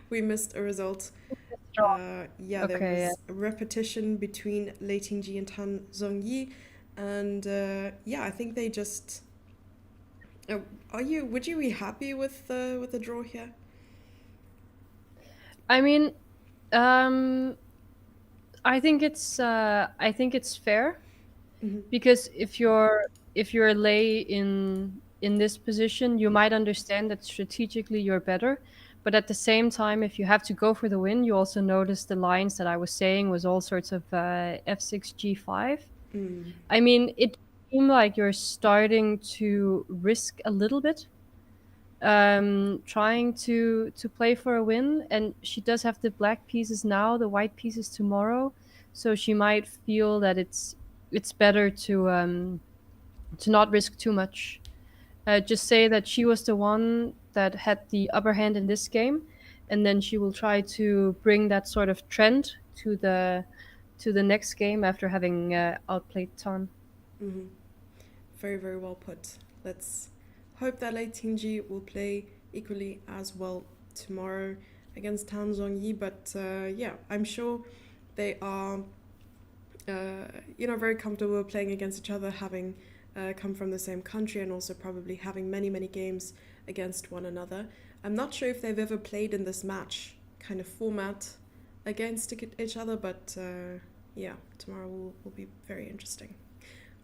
We missed a result. Strong. Yeah, there Okay. Yeah. was a repetition between Lei Tingji and Tan Zhongyi, and yeah, I think they just. Uh, are you? Would you be happy with the draw here? I mean, um, I think it's fair Hmm. because if you're lay in this position, you might understand that strategically you're better, but at the same time, if you have to go for the win, you also notice the lines that I was saying was all sorts of f6 g5. Mm. I mean, it seemed like you're starting to risk a little bit, trying to play for a win, and she does have the black pieces now, the white pieces tomorrow, so she might feel that it's better to not risk too much. Just say that she was the one that had the upper hand in this game, and then she will try to bring that sort of trend to the next game after having outplayed Ton. Hmm. Very, very well put. Let's hope that Lei Tingji will play equally as well tomorrow against Tan Zhongyi. But yeah, I'm sure they are, very comfortable playing against each other, having come from the same country, and also probably having many, many games against one another. I'm not sure if they've ever played in this match kind of format against each other, but yeah, tomorrow will be very interesting.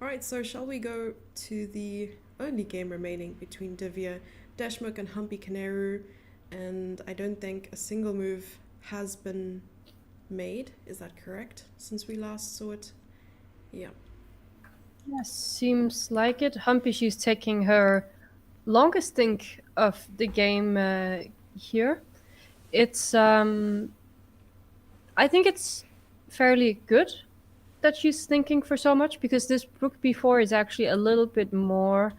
All right, so shall we go to the only game remaining between Divya Deshmukh and Humpy Kaneru? And I don't think a single move has been made. Is that correct? Since we last saw it? Yeah. Yes, seems like it. Humpy, she's taking her longest think of the game here. It's I think it's fairly good that she's thinking for so much because this book before is actually a little bit more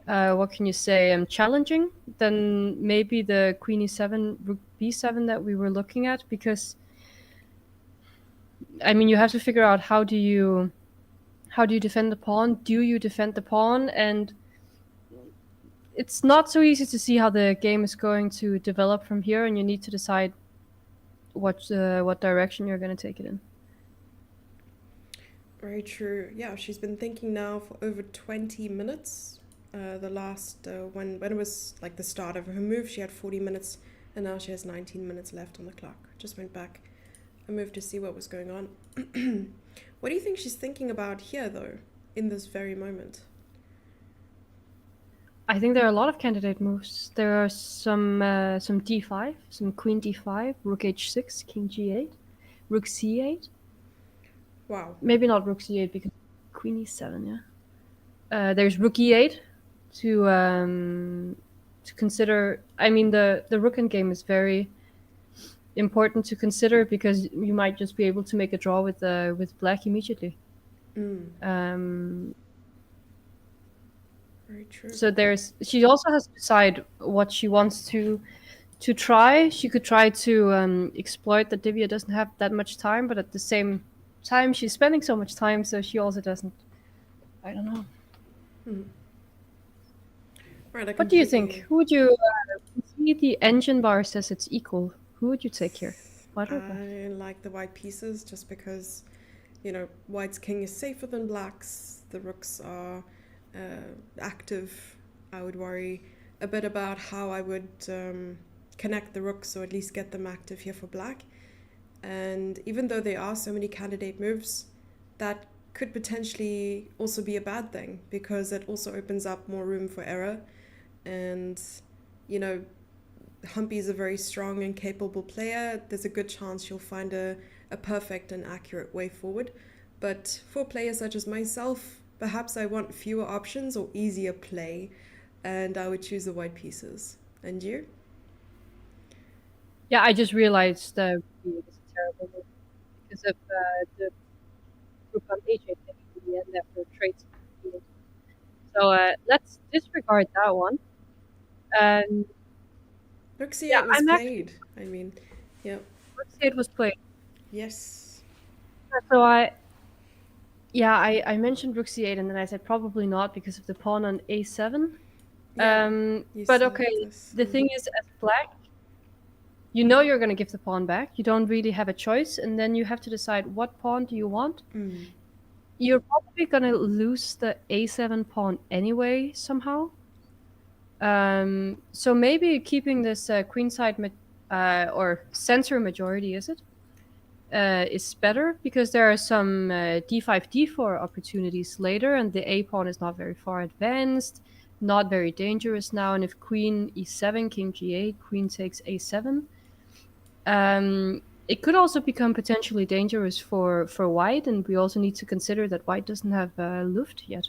what can you say challenging than maybe the Queen E7 Rook B7 that we were looking at, because I mean you have to figure out how do you defend the pawn? Do you defend the pawn? And it's not so easy to see how the game is going to develop from here, and you need to decide what direction you're going to take it in. Very true. Yeah, she's been thinking now for over 20 minutes. The last, when it was like the start of her move, she had 40 minutes, and now she has 19 minutes left on the clock. Just went back a move to see what was going on. What do you think she's thinking about here, though, in this very moment? I think there are a lot of candidate moves. There are some d5, some queen d5, rook h6, king g8, rook c8. Wow. Maybe not rook c8 because queen e7. Yeah. There's rook e8 to consider. I mean, the rook end game is very important to consider because you might just be able to make a draw with black immediately. Mm, Um, very true. so there's she also has to decide what she wants to try. She could try to exploit that Divya doesn't have that much time, but at the same time she's spending so much time, so she also doesn't. I don't know. Mm. Right, I What do you think? completely. Who would you see? The engine bar says it's equal. Who would you take here? White or black? I like the white pieces just because, white's king is safer than black's. The rooks are active. I would worry a bit about how I would connect the rooks or at least get them active here for black. And even though there are so many candidate moves, that could potentially also be a bad thing because it also opens up more room for error. And, you know, Humpy is a very strong and capable player. There's a good chance she'll find a perfect and accurate way forward. But for players such as myself, perhaps I want fewer options or easier play, and I would choose the white pieces. And you? Yeah, I just realized that it was a terrible move because of the group on h8 in the end after traits. So let's disregard that one. And Rook yeah, c8 was I'm actually played. I mean, yeah. let's say it was played. Yes. So Yeah, I mentioned rook c8 and then I said probably not because of the pawn on a7. Yeah, you But still have okay, this. the thing is, as black, you know you're going to give the pawn back. You don't really have a choice, and then you have to decide what pawn do you want. Mm. You're probably going to lose the a7 pawn anyway somehow. So maybe keeping this queenside or center majority, is it? Is better because there are some d5, d4 opportunities later, and the a pawn is not very far advanced, not very dangerous now. And if queen e7, king g8, queen takes a7, it could also become potentially dangerous for white. And we also need to consider that white doesn't have Luft yet.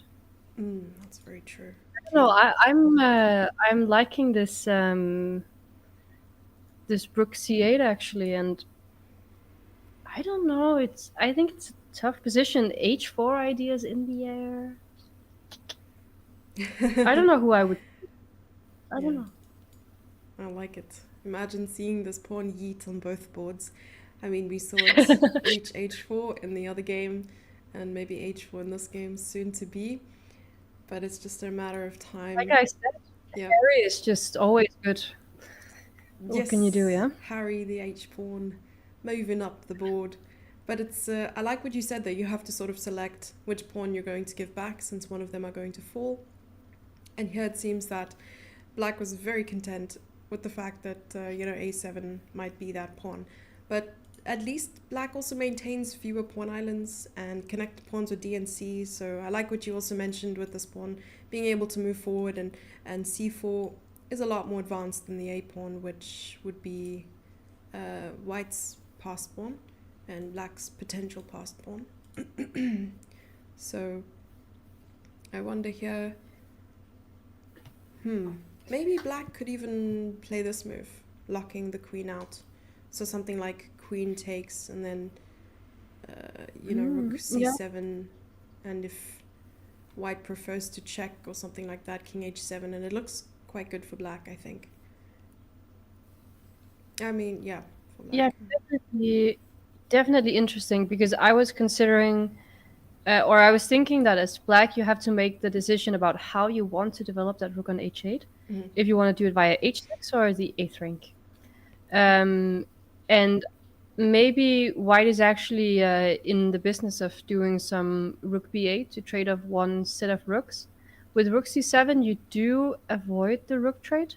That's very true. I don't know. I'm liking this this rook c8 actually, and I don't know. I think it's a tough position. H4 ideas in the air. I don't know who I would. I don't Yeah, know. I like it. Imagine seeing this pawn yeet on both boards. I mean, we saw it reach h4 in the other game, and maybe h4 in this game soon to be, but it's just a matter of Like time. I said, Yeah. Harry is just always good. What can you do? Yes, Yeah. Harry the H pawn moving up the board. But it's I like what you said that you have to sort of select which pawn you're going to give back since one of them are going to fall. And here it seems that Black was very content with the fact that a7 might be that pawn. But at least Black also maintains fewer pawn islands and connect pawns with D and C. So I like what you also mentioned with this pawn being able to move forward, and c4 is a lot more advanced than the a pawn, which would be White's passed pawn and Black's potential passed pawn. So I wonder here. Maybe Black could even play this move, locking the queen out. So something like queen takes, and then rook Yeah. c7, and if White prefers to check or something like that, king h7, and it looks quite good for Black, I think. I mean, yeah, for Yeah. Black. Definitely interesting because I was considering, or I was thinking that as black, you have to make the decision about how you want to develop that rook on h8. Mhm. If you want to do it via h6 or the eighth rank. And maybe white is actually in the business of doing some rook b8 to trade off one set of rooks. With rook c7, you do avoid the rook trade.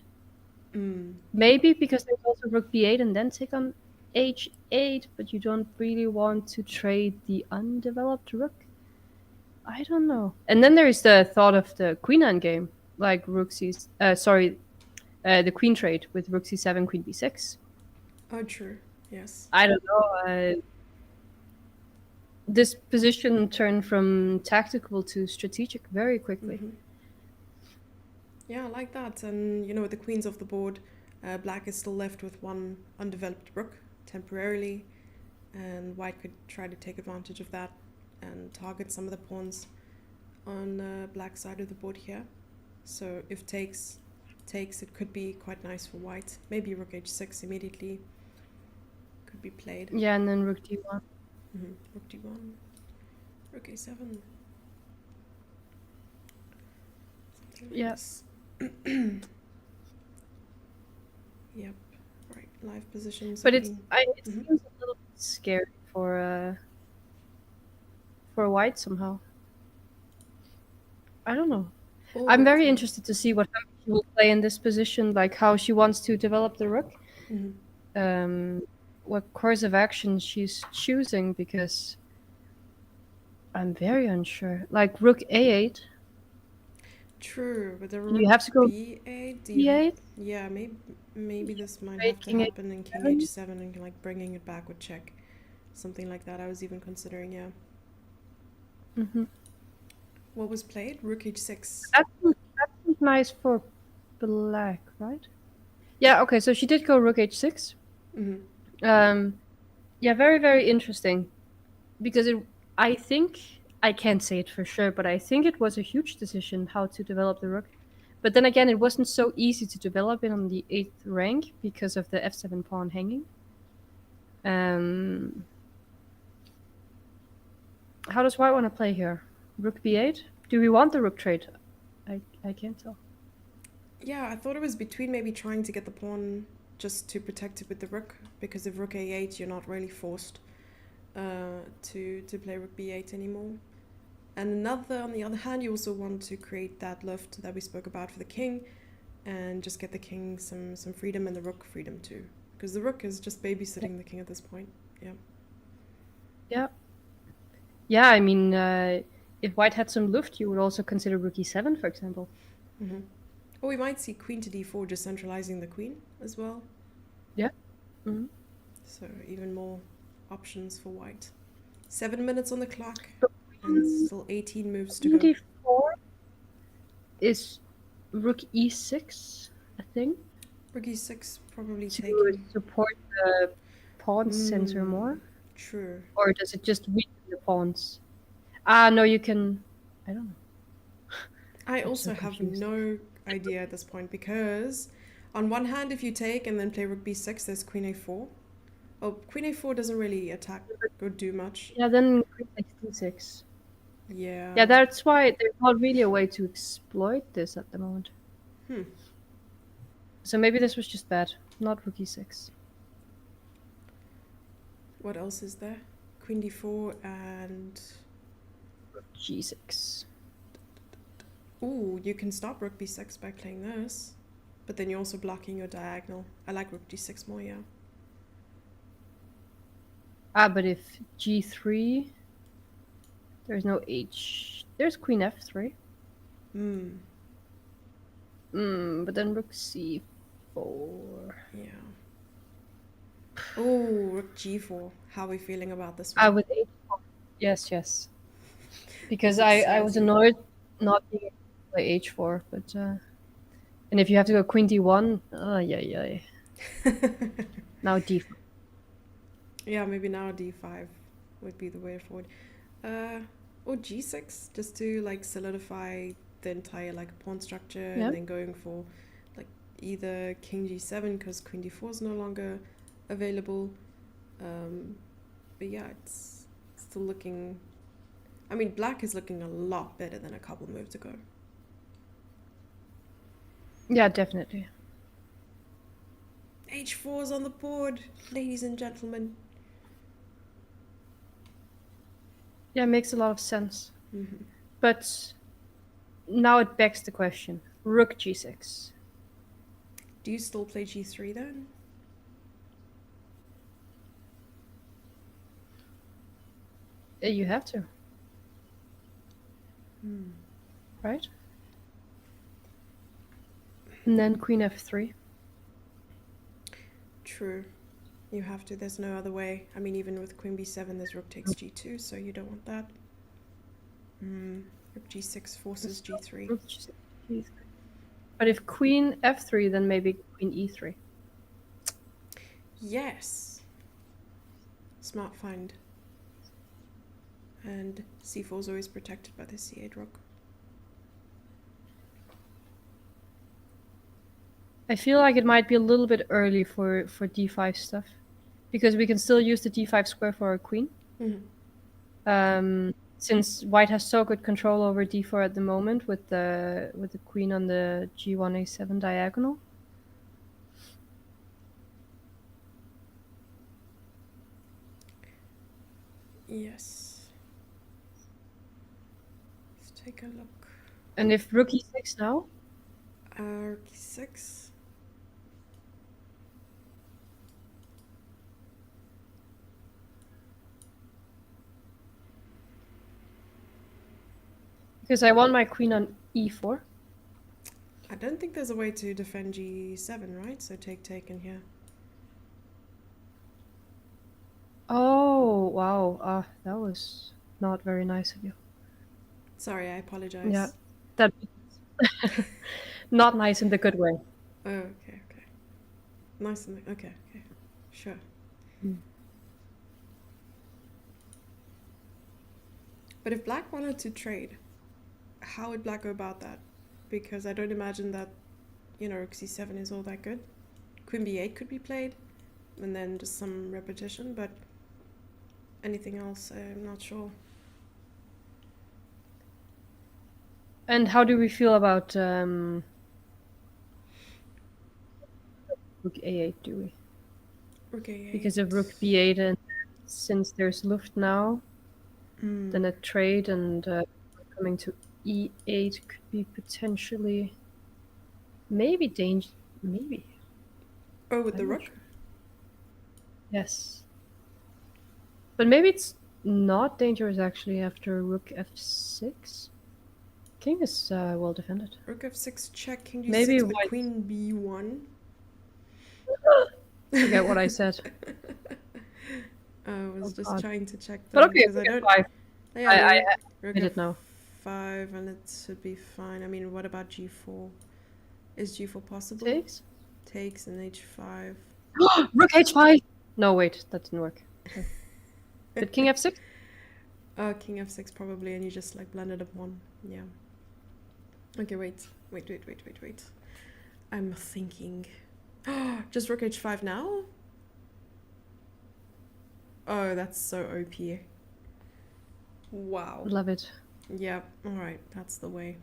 Maybe because there's also rook b8 and then take on h8, but you don't really want to trade the undeveloped rook. I don't know. And then there is the thought of the queen endgame, like rook c. The queen trade with rook c7, queen b6. Oh, true. Yes. I don't know. This position turned from tactical to strategic very quickly. Yeah, I like that. And with the queens off the board, Black is still left with one undeveloped rook temporarily, and White could try to take advantage of that and target some of the pawns on Black's side of the board here. So if takes, it could be quite nice for White. Maybe rook h6 immediately could be played. Yeah, and then rook d1. Rook d1, rook a7. Something like Yeah. this. Yep. Right. Live positions. But it seems a little bit scary for white somehow. I don't know. I'm very interested to see what she will play in this position, like how she wants to develop the rook. What course of action she's choosing, because I'm very unsure. Like rook a8. True, but the rook You have to go b8. b8. Yeah, maybe this might Trade have to king happen in king h7. h7 and like bringing it back with check, something like that. I was even considering. Yeah. What was played? Rook h6. That's nice for black, right? Yeah. Okay. So she did go rook h6. Yeah. Very, very interesting, because I think, I can't say it for sure, but I think it was a huge decision how to develop the rook. But then again, it wasn't so easy to develop it on the 8th rank because of the f7 pawn hanging. How does white want to play here? Rook b8? Do we want the rook trade? I can't tell. Yeah, I thought it was between maybe trying to get the pawn just to protect it with the rook, because if rook a8, you're not really forced to play rook b8 anymore. And another, on the other hand, you also want to create that lift that we spoke about for the king, and just get the king some freedom and the rook freedom too, because the rook is just babysitting the king at this point. Yeah. Yeah. Yeah, I mean, if white had some luft, you would also consider rook e7, for example. Mm-hmm. Or we might see queen to d4, just centralizing the queen as well. Yeah. Mm-hmm. So even more options for white. 7 minutes on the clock, But and still 18 moves to queen go. d4 is rook e6, I think, Rook e6 probably to taking. support the pawn center more. True. Or does it just weaken the pawns? Ah, no, you can. I don't know. I I'm so also have confused. no idea at this point, because on one hand, if you take and then play rook b6, there's queen a4. Oh, queen a4 doesn't really attack or do much. Yeah, then queen takes d6. Yeah. Yeah, that's why there's not really a way to exploit this at the moment. Hmm. So maybe this was just bad, not rook e6. What else is there? Queen d4 and. G6. Ooh, you can stop rook b6 by playing this. But then you're also blocking your diagonal. I like rook d6 more, yeah. Ah, but if g3, there's no h. There's queen f3. Hmm. But then rook c4. Yeah. Oh, rook g4. How are we feeling about this Ah, one? with h4. Yes, yes. Because This is I was snazzy. annoyed not being able to play h4, but and if you have to go queen d1, yeah. Now d5. Yeah, maybe now d5 would be the way forward. Uh, or g6, just to like solidify the entire like pawn structure, Yeah. and then going for like either king g7 because queen d4 is no longer available. But yeah, it's still looking. I mean, black is looking a lot better than a couple moves ago. Yeah, definitely. h4 is on the board, ladies and gentlemen. Yeah, it makes a lot of sense. Mm-hmm. But now it begs the question: rook g6. Do you still play g3 then? You have to, Hmm. right? And then queen f3. True. You have to. There's no other way. I mean, even with queen b7, there's rook takes g2, so you don't want that. Rook g6 forces g3. Rook g6, g3. But if queen f3, then maybe queen e3. Yes. Smart find. And c4 is always protected by the c8 rook. I feel like it might be a little bit early for d5 stuff, because we can still use the d5 square for our queen. Since white has so good control over d4 at the moment with the queen on the g1 a7 diagonal. Yes. Let's take a look. And if rook e6 now? Rook e6. Because I want my queen on e4. I don't think there's a way to defend g7, right? So take in here. Oh, wow. That was not very nice of you. Sorry, I apologize. Yeah, that not nice in the good way. Oh, okay. Nice and okay. Sure. But if black wanted to trade, how would black go about that? Because I don't imagine that, rook c7 is all that good. Queen b8 could be played, and then just some repetition, but anything else, I'm not sure. And how do we feel about rook a8? Do we? Rook A8. Because of rook b8, and since there's luft now, then a trade and coming to e8 could be potentially maybe danger. Maybe. Oh, with the I'm not rook? sure. Yes. But maybe it's not dangerous actually after rook f6. King is well defended. Rook F6 check, King Maybe G6, but white. Queen B1. Forget what I said. I was Oh just god. trying to check But them okay, because I rook don't. f5. Yeah, I rook admit it now. F5 and it should be fine. I mean, what about G4? Is G4 possible? Takes. Takes and H5. Rook h5. No, wait, that didn't work. Sorry. But king f6. King F6 probably, and you just like blended up one. Yeah. Okay, wait. I'm thinking. Just rook H5 now? Oh, that's so OP. Wow. Love it. Yeah, alright, that's the way.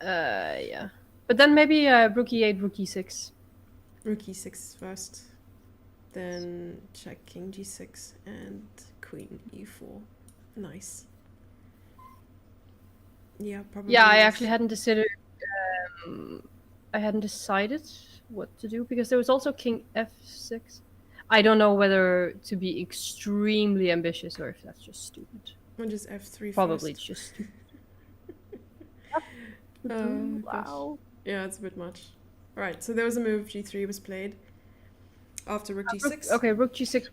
Yeah. But then maybe rook e8, rook e6. Rook E6 first. Then check King G6 and Queen E4. Nice. Yeah, probably. Yeah, I actually hadn't decided. I hadn't decided what to do because there was also king f6. I don't know whether to be extremely ambitious or if that's just stupid. Or just F3 Probably first. it's just stupid. Gosh. Wow. Yeah, it's a bit much. Alright, so there was a move, G3 was played. After rook G6. Okay, rook G6.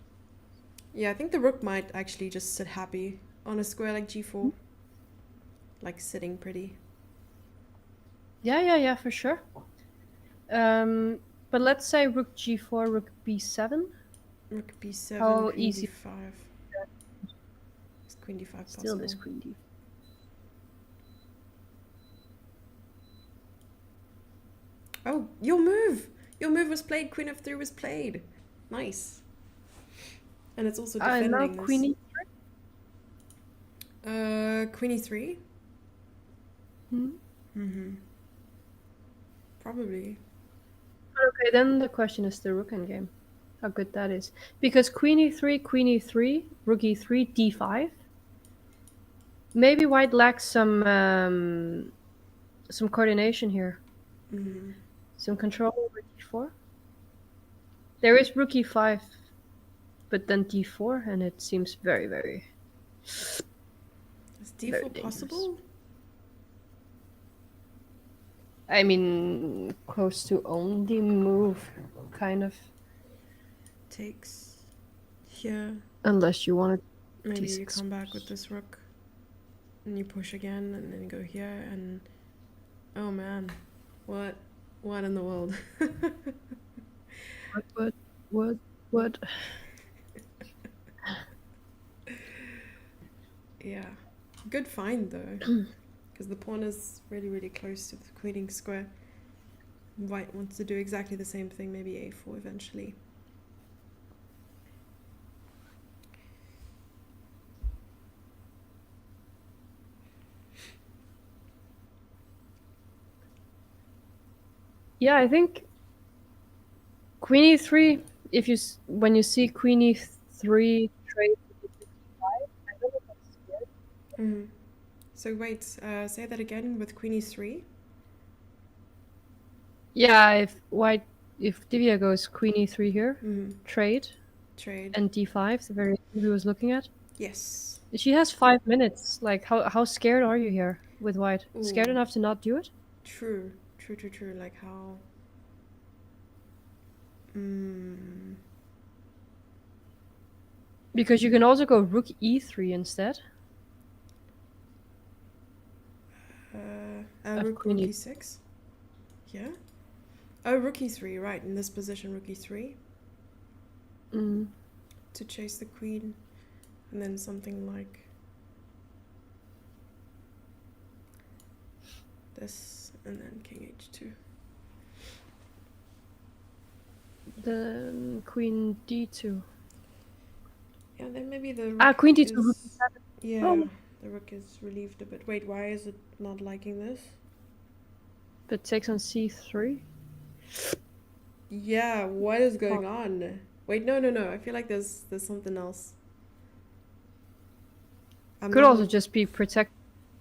Yeah, I think the rook might actually just sit happy on a square like G4. Like sitting pretty. Yeah, for sure. But let's say rook G4, rook B7. Rook B7, How Queen easy? D5. Is Queen D5 possible? Still this Queen D. Oh, your move! Your move was played, Queen F3 was played. Nice. And it's also defending now this. Queen E3? Queen E3? Probably. Okay, then the question is the rook endgame. How good that is. Because Queen E3, rook E3, D5. Maybe white lacks some coordination here. Some control over D4. There is rook E5, but then D4, and it seems very, very. Is very D4 possible? I mean, close to only move, kind of. Takes here. Unless you want to. Maybe you come back with this rook. And you push again, and then you go here, and... Oh man. What in the world? What? Yeah. Good find, though. Because the pawn is really, really close to the queening square. White wants to do exactly the same thing, maybe A4 eventually. Yeah, I think Queen E3. When you see Queen E3 trade with E5, I don't know if that's scared. So wait, say that again with Queen E3. Yeah, if Divya goes Queen E3 here, trade, and D5, the very thing he was looking at. Yes. She has 5 minutes. Like, how scared are you here with white? Ooh. Scared enough to not do it? True. Like how... Because you can also go rook E3 instead. Rook E6? Yeah? Oh, rook E3, right. In this position, rook E3. To chase the queen. And then something like... this, and then king H2. Then queen D2. Yeah, then maybe the rook Queen D2, is... rook E7. Yeah, Oh, the rook is relieved a bit. Wait, why is it not liking this? but takes on c3. Yeah, what is Oh, going on? Wait, no, no, no. I feel like there's something else. I'm could not also hundred. just be protect.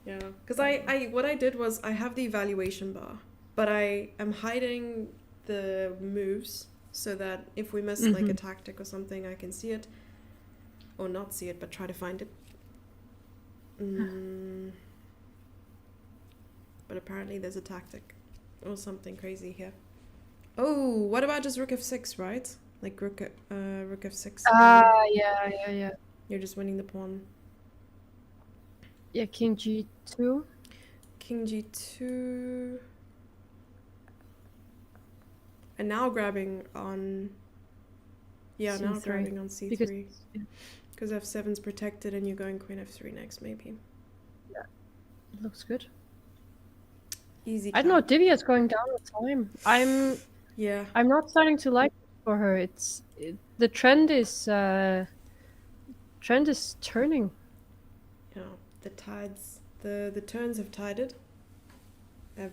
Yeah, because I what I did was I have the evaluation bar, but I am hiding the moves so that if we miss like a Mm-hmm. tactic or something, I can see it or not see it, but try to find it. Mm, but apparently there's a tactic or something crazy here. Oh, what about just rook f6, right? Like rook f6, Ah, and yeah. you're just winning the pawn. Yeah, king g2. King g2, and now grabbing on. Yeah, now c3. grabbing on Because c3. yeah, Because f7's protected and you're going queen f3 next, maybe. it looks good. Easy I don't know, clap. Divya's going down on time. Yeah, I'm not starting to like it for her. The trend is turning. yeah. The tides, the turns have tided. Have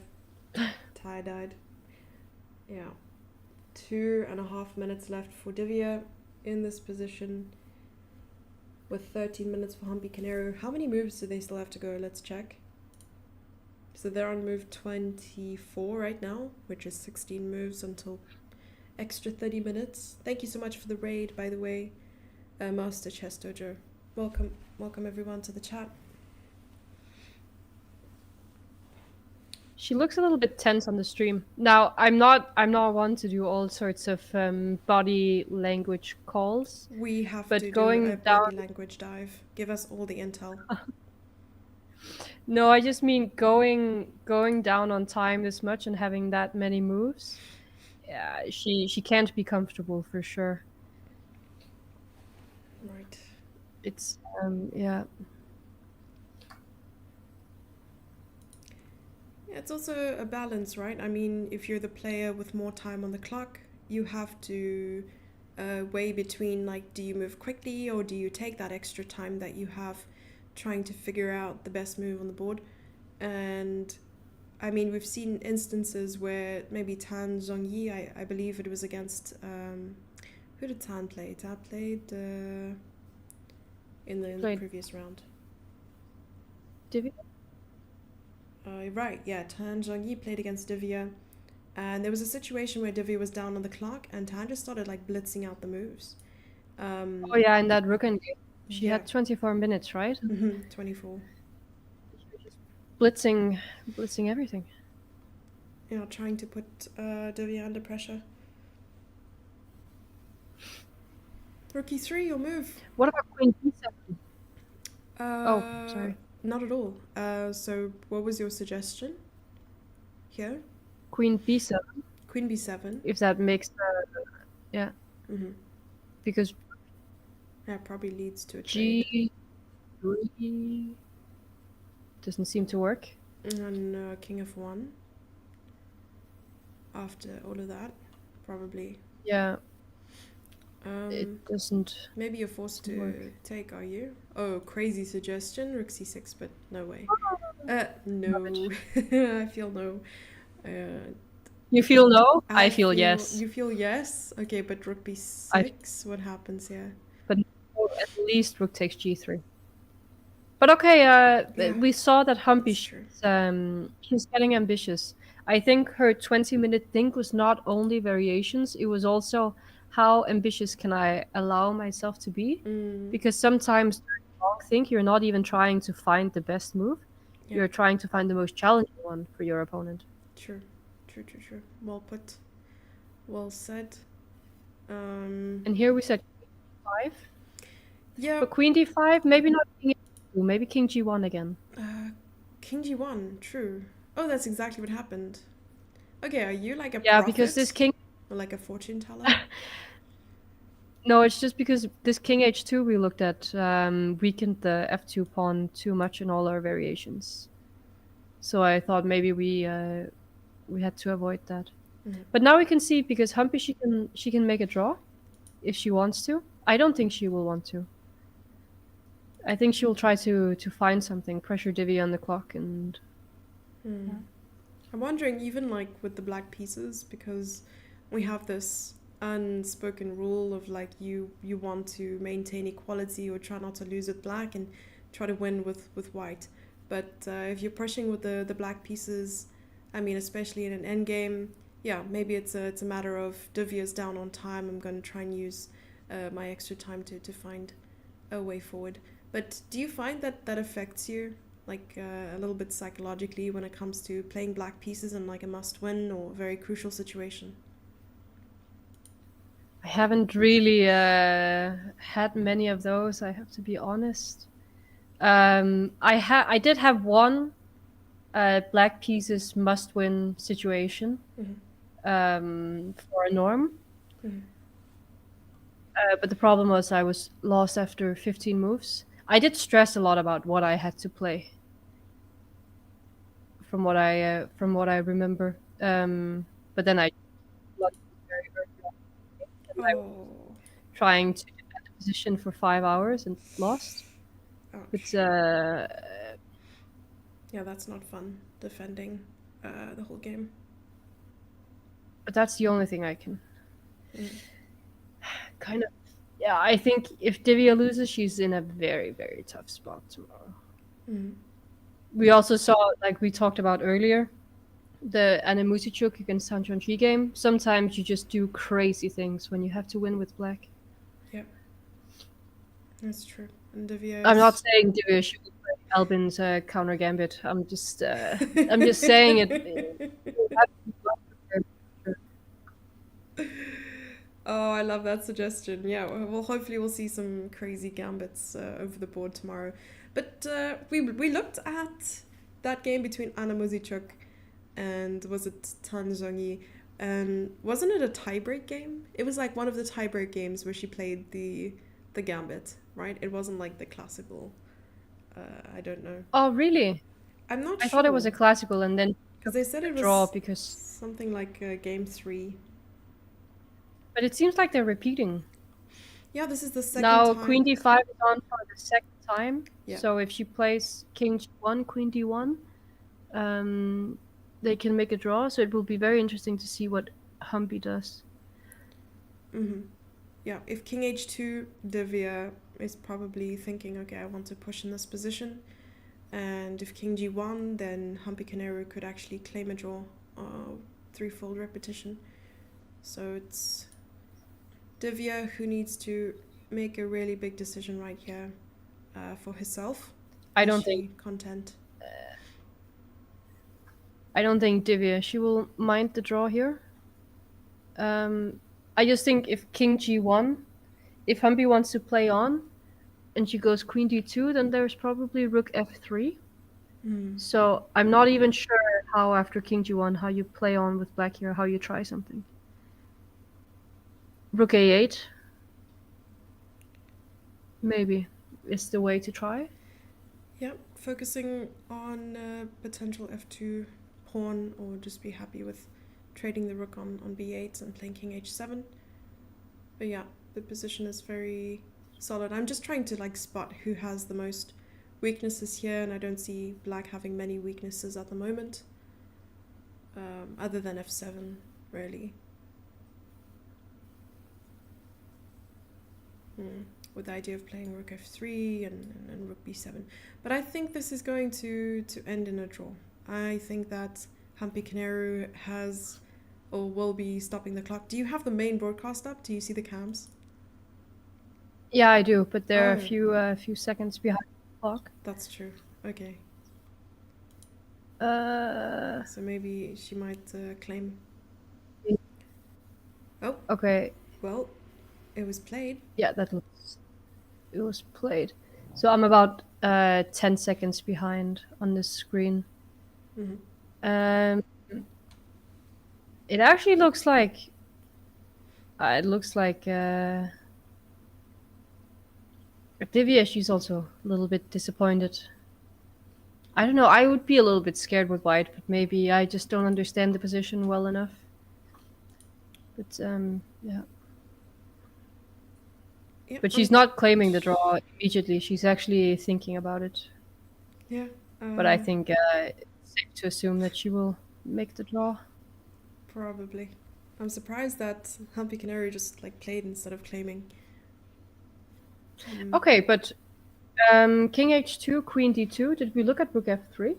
tie-dyed. Yeah. 2.5 minutes left for Divya in this position with 13 minutes for Humpy Canero. How many moves do they still have to go? Let's check. So they're on move 24 right now, which is 16 moves until extra 30 minutes. Thank you so much for the raid, by the way, Master Chess Dojo. Welcome everyone to the chat. She looks a little bit tense on the stream. Now, I'm not one to do all sorts of body language calls, We have to but do going a down. body language dive. Give us all the intel. No, I just mean going down on time this much and having that many moves. Yeah, she can't be comfortable for sure. Right. It's yeah. Yeah, it's also a balance, right? I mean, if you're the player with more time on the clock, you have to weigh between like, do you move quickly or do you take that extra time that you have trying to figure out the best move on the board? And I mean, we've seen instances where maybe Tan Zhongyi, I believe it was against, who did Tan play? Tan played in the Played previous round. Divya. Right, yeah, Tan Zhongyi played against Divya. And there was a situation where Divya was down on the clock and Tan just started like blitzing out the moves. Oh yeah, in that Rooken game, she Yeah, had 24 minutes, right? 24. Blitzing everything. Yeah, trying to put Divya under pressure. Rook e3, your move. What about Queen B7? Oh, Uh, sorry. Not at all. So what was your suggestion here? Queen B7, Queen b7. if that makes yeah, Mm-hmm. because That probably leads to a trade. G3 doesn't seem to work. And king f1 after all of that, probably. Yeah, it doesn't Maybe you're forced to work. take, are you? Oh, crazy suggestion, rook c6, but no way. Love it. No. I feel no. Uh, You feel no? I I feel feel, yes. you feel yes? Okay, but rook I b6, what happens here? but no, at least rook takes G3. But okay, Yeah, we saw that Humpy that's true. she's getting ambitious. I think her 20-minute thing was not only variations, it was also how ambitious can I allow myself to be? Mm, Because sometimes during a long think you're not even trying to find the best move. yeah, You're trying to find the most challenging one for your opponent. true. True. Well put. Well said. And here we said King 5. Yeah, But Queen D5, maybe not King A2, maybe King G1 again. king g1, true. Oh, that's exactly what happened. Okay, are you like a Yeah, because this prophet? king. Or like a fortune teller? No, it's just because this King H2 we looked at weakened the F2 pawn too much in all our variations. So I thought maybe we had to avoid that. Mhm. But now we can see because Humpy she can make a draw if she wants to. I don't think she will want to. I think she will try to find something, pressure Divi on the clock, and Hmm. yeah. I'm wondering, even like with the black pieces, because we have this unspoken rule of like you want to maintain equality or try not to lose with black and try to win with white. But if you're pushing with the black pieces, I mean, especially in an end game, yeah, maybe it's a matter of Divya's down on time. I'm going to try and use my extra time to find a way forward. But do you find that that affects you, like a little bit psychologically, when it comes to playing black pieces in like a must-win or very crucial situation? I haven't really had many of those. I have to be honest. I did have one black pieces must win situation Mm-hmm. for a norm. Mm-hmm. But the problem was I was lost after 15 moves. I did stress a lot about what I had to play, from what I remember. But then I lost very early on, and I was Oh, trying to defend the position for 5 hours and lost. But ouch. Yeah, that's not fun defending the whole game. that's the only thing I can Mm. kind of. Yeah, I think if Divya loses, she's in a very, very tough spot tomorrow. Mm. We also saw, like we talked about earlier, the Animusichuk against Sanchonji game. Sometimes you just do crazy things when you have to win with black. Yeah, that's true. And Divya I'm not is. saying Divya should play Albin's counter gambit. I'm just saying it. You have to be well prepared. Oh, I love that suggestion. Yeah, well, hopefully we'll see some crazy gambits over the board tomorrow. But we looked at that game between Anna Muzichuk and was it Tan Zhongyi? And wasn't it a tiebreak game? It was like one of the tiebreak games where she played the gambit, right? It wasn't like the classical. I don't know. Oh, really? I'm not I thought it was sure a classical, and then because they said a it draw was because. something like game three. But it seems like they're repeating. Yeah, this is the second Now Queen time. D5 is on for the second time. Yeah. So if she plays King G1, Queen D1, um, they can make a draw. So it will be very interesting to see what Humpy does. Mm-hmm. Yeah, if King H2, Divya is probably thinking, okay, I want to push in this position. And if King G1, then Humpy Canary could actually claim a draw, threefold repetition. So it's Divya who needs to make a really big decision right here for herself. I Is don't think she content? I don't think Divya she will mind the draw here. I just think if King G1, if Humpy wants to play on and she goes Queen D2, then there's probably Rook F3. Mm. So I'm not even sure how after King G1 how you play on with black here, how you try something. Rook A8 maybe is the way to try. Yeah, focusing on potential F2 pawn or just be happy with trading the rook on B8 and playing King H7. But yeah, the position is very solid. I'm just trying to like spot who has the most weaknesses here, and I don't see black having many weaknesses at the moment, other than F7, really. Hmm. With the idea of playing rook F3 and rook B7. But I think this is going to end in a draw. I think that Hampi Kaneru has or will be stopping the clock. Do you have the main broadcast up? Do you see the cams? Yeah, I do, but they're a Oh, few seconds behind the clock. that's true. Okay. Uh, So maybe she might claim. Oh, okay. well, it was played. Yeah, it was played. So I'm about 10 seconds behind on this screen. Mm-hmm. Um, it actually looks like Divya. She's also a little bit disappointed. I don't know. I would be a little bit scared with white, but maybe I just don't understand the position well enough. But yeah. Yeah, But she's not claiming the draw immediately. She's actually thinking about it. yeah. But I think it's safe to assume that she will make the draw. Probably. I'm surprised that Humpy Canary just like played instead of claiming. Mm. Okay, but king h2, queen d2. Did we look at rook f3?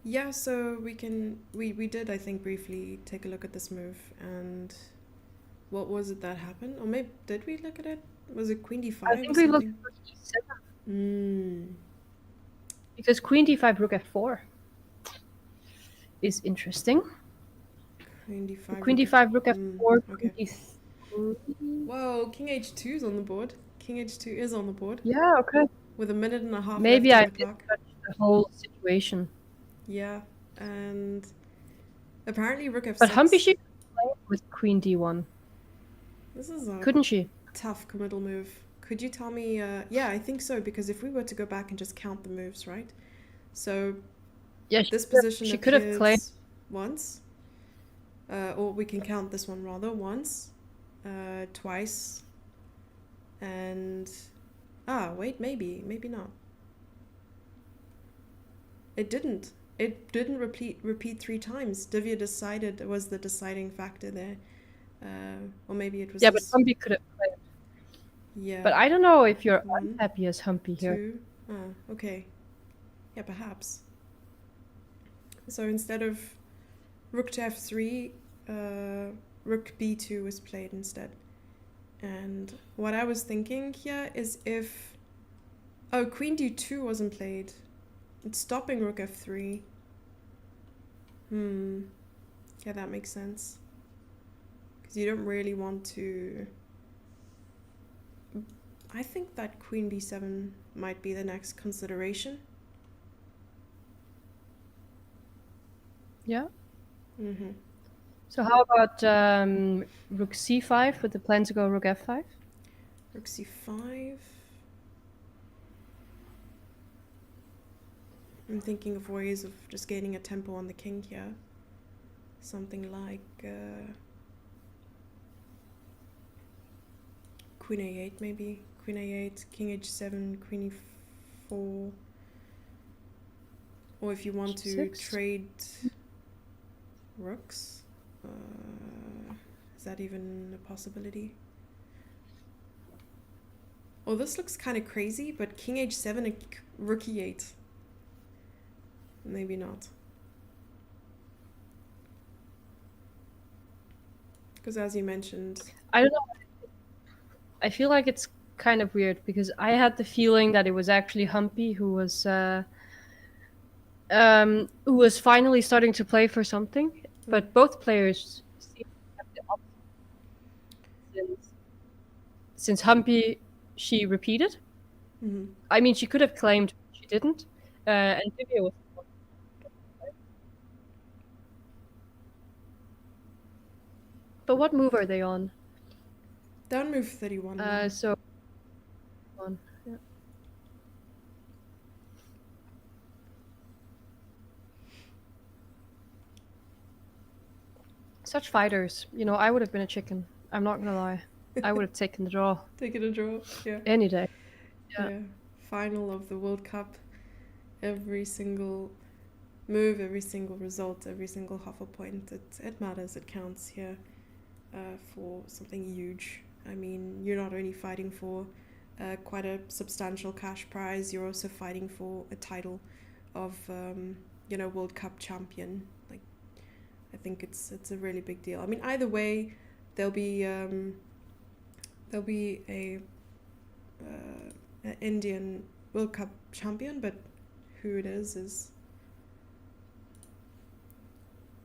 Yeah, so we did, I think, briefly take a look at this move, and what was it that happened? Or maybe did we look at it? Was it queen I d5 or think we looked something? at rook e7 Mm. because queen d5, rook f4 is interesting. Queen d5, Queen rook d5, rook Mm. f4, queen Okay. d3. Whoa, king h2 is on the board. King h2 is on the board Yeah, okay. with a minute and a half left Maybe on I the clock. misjudged the whole situation. Yeah, and apparently rook But Humpy, f6. she could play with queen d1, This is a couldn't she? tough committal move. Could you tell me? Yeah, I think so, because if we were to go back and just count the moves, right? So Yeah, this position she could have claimed. appears once, or we can count this one rather once, twice, and wait, maybe not. It didn't. It didn't repeat 3 times. Divya decided it was the deciding factor there, or maybe it was Yeah, but this. Humpy could have claimed. Yeah, But I don't know if you're one, unhappy as Humpy here. 2. Okay. Yeah, perhaps. So instead of rook to f3, rook b2 was played instead. And what I was thinking here is if... Oh, queen d2 wasn't played. It's stopping rook f3. Yeah, that makes sense. Because you don't really want to... I think that queen b7 might be the next consideration. Yeah. Mm-hmm. So how about rook c5 with the plan to go rook f5? Rook c5. I'm thinking of ways of just gaining a tempo on the king here. Something like queen a8 maybe. Queen a8, king h7, queen e4. Or if you want to G6. trade rooks, is that even a possibility? Oh, this looks kind of crazy, but king h7 and rook e8. Maybe not. Because as you mentioned... I don't know. I feel like it's kind of weird because I had the feeling that it was actually Humpy who was finally starting to play for something, but both players seem to have the opposite. Since Humpy, she repeated. Mm-hmm. I mean, she could have claimed she didn't, and Divya was. But what move are they on? Down move 31 now. So on. Yeah. Such fighters, I would have been a chicken. I'm not gonna lie. I would have taken the draw Taking a draw, yeah. any day. Yeah. Final of the World Cup. Every single move, every single result, every single half a point, it matters, it counts here for something huge. I mean, you're not only fighting for quite a substantial cash prize, you're also fighting for a title of, World Cup champion. Like, I think it's a really big deal. I mean, either way, there'll be a Indian World Cup champion, but who it is it's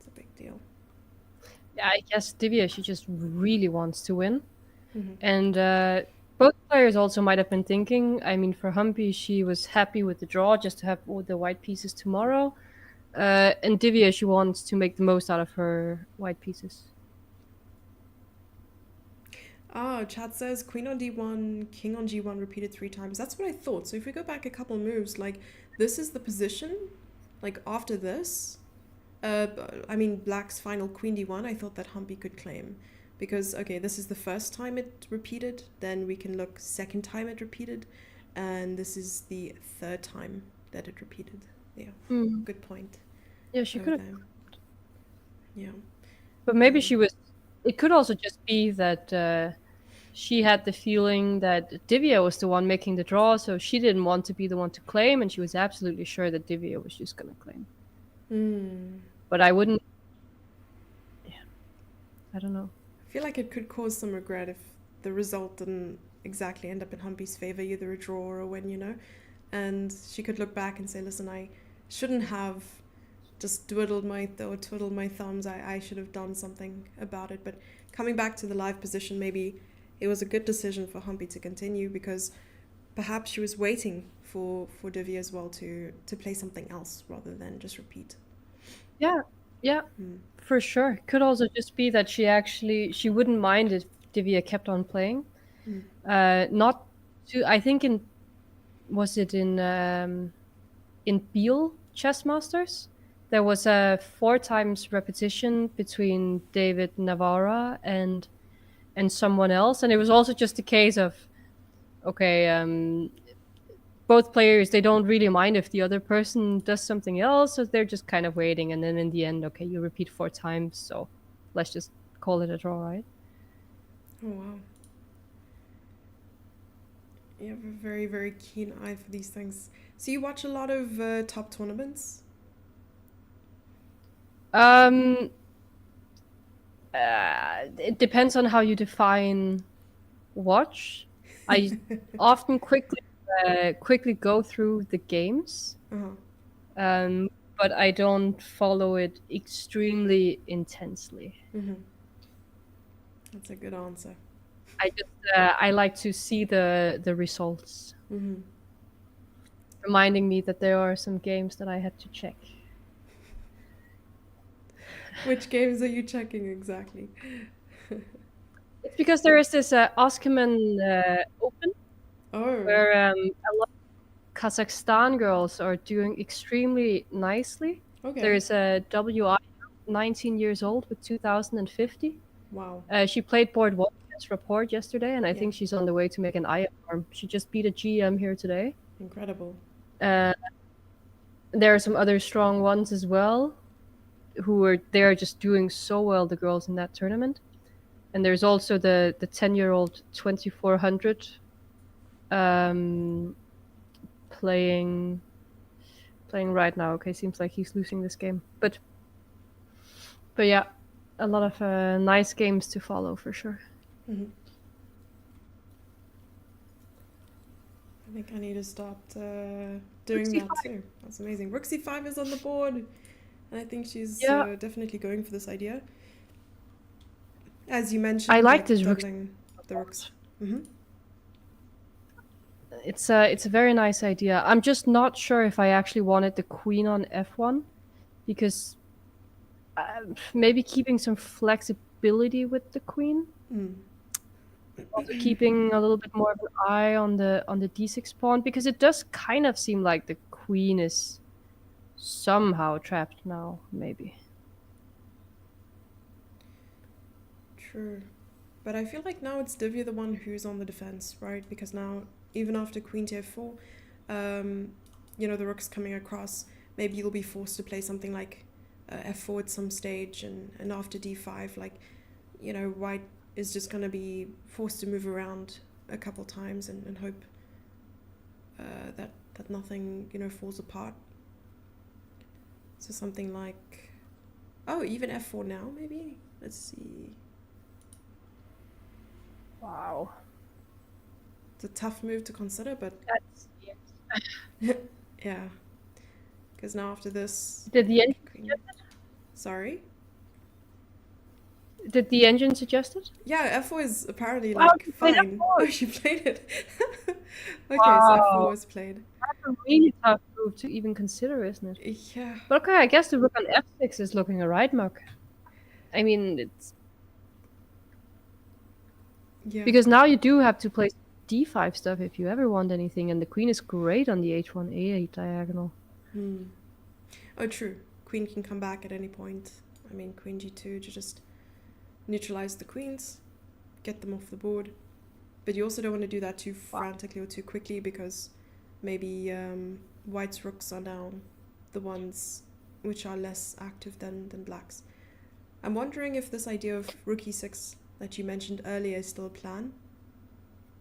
a big deal. Yeah, I guess Divya, she just really wants to win. Mm-hmm. And both players also might have been thinking, I mean, for Humpy, she was happy with the draw just to have all the white pieces tomorrow. And Divya, she wants to make the most out of her white pieces. Chat says queen on d1, king on g1 repeated 3 times. That's what I thought. So if we go back a couple moves, like this is the position, like after this. I mean, black's final queen d1, I thought that Humpy could claim. because okay, this is the first time it repeated, then we can look second time it repeated, and this is the third time that it repeated. Yeah, Mm. good point Yeah, she over could have. there. Yeah. But maybe Um, she was. It could also just be that she had the feeling that Divya was the one making the draw, so she didn't want to be the one to claim, and she was absolutely sure that Divya was just going to claim. But I wouldn't. Yeah, I don't know. I feel like it could cause some regret if the result didn't exactly end up in Humpy's favor, either a draw or a win, you know? And she could look back and say, listen, I shouldn't have just twiddled my thumbs. I should have done something about it. But coming back to the live position, maybe it was a good decision for Humpy to continue because perhaps she was waiting for Divya as well to play something else rather than just repeat. Yeah, yeah, Mm. for sure. Could also just be that she wouldn't mind if Divya kept on playing. Mm. Not to. I think in was it in Beale Chess Masters? There was a 4 times repetition between David Navarra and someone else, and it was also just a case of okay, both players they don't really mind if the other person does something else, so they're just kind of waiting, and then in the end, okay, you repeat 4 times, so let's just call it a draw, right? Oh, wow. You have a very, very keen eye for these things. So you watch a lot of top tournaments? Um, it depends on how you define watch. I often quickly go through the games, Uh-huh. but I don't follow it extremely intensely. Mm-hmm. That's a good answer. I like to see the results, Mm-hmm. reminding me that there are some games that I had to check. Which games are you checking exactly? It's because there is this Oskerman Open Oh, where a lot of Kazakhstan girls are doing extremely nicely. There okay. is a WI 19 years old with 2050. Wow. She played board one against Rapport yesterday, and I Yeah, think she's on the way to make an IM. She just beat a GM here today. incredible. Uh, there are some other strong ones as well they're just doing so well, the girls in that tournament. And there's also the 10-year-old 2400 um, playing right now. Okay, seems like he's losing this game, but yeah, a lot of nice games to follow for sure. Mm-hmm. I think I need to start doing that too. That's amazing. Rook c5 is on the board, and I think she's Yeah, definitely going for this idea. As you mentioned, I like like this rook. doubling the rooks. Mm-hmm. It's a very nice idea. I'm just not sure if I actually wanted the queen on f1 because maybe keeping some flexibility with the queen. Mm. Also keeping a little bit more of an eye on the d6 pawn because it does kind of seem like the queen is somehow trapped now, maybe. True. But I feel like now it's Divya the one who's on the defense, right? Because now, even after queen to f4, the rook's coming across. Maybe you'll be forced to play something like f4 at some stage, and after d5, like, white is just going to be forced to move around a couple times and hope that nothing, falls apart. So something like, even f4 now, maybe? Let's see. Wow. It's a tough move to consider, but That's yes. yeah. Because now after this, Did the engine queen. suggest it? Sorry? Did the engine suggest it? Yeah, f4 is apparently Wow, like you played fine. f4. Oh, she played it. Okay, so f4 Wow. was played. That's a really tough move to even consider, isn't it? Yeah. But okay, I guess the rook on f6 is looking alright, Mark. I mean, it's Yeah. because now you do have to play d5 stuff if you ever want anything, and the queen is great on the h1 a8 diagonal. Oh, true. Queen can come back at any point. I mean, queen g2 to just neutralize the queens, get them off the board. But you also don't want to do that too Wow. frantically or too quickly because maybe white's rooks are now the ones which are less active than black's. I'm wondering if this idea of rook e6 that you mentioned earlier is still a plan.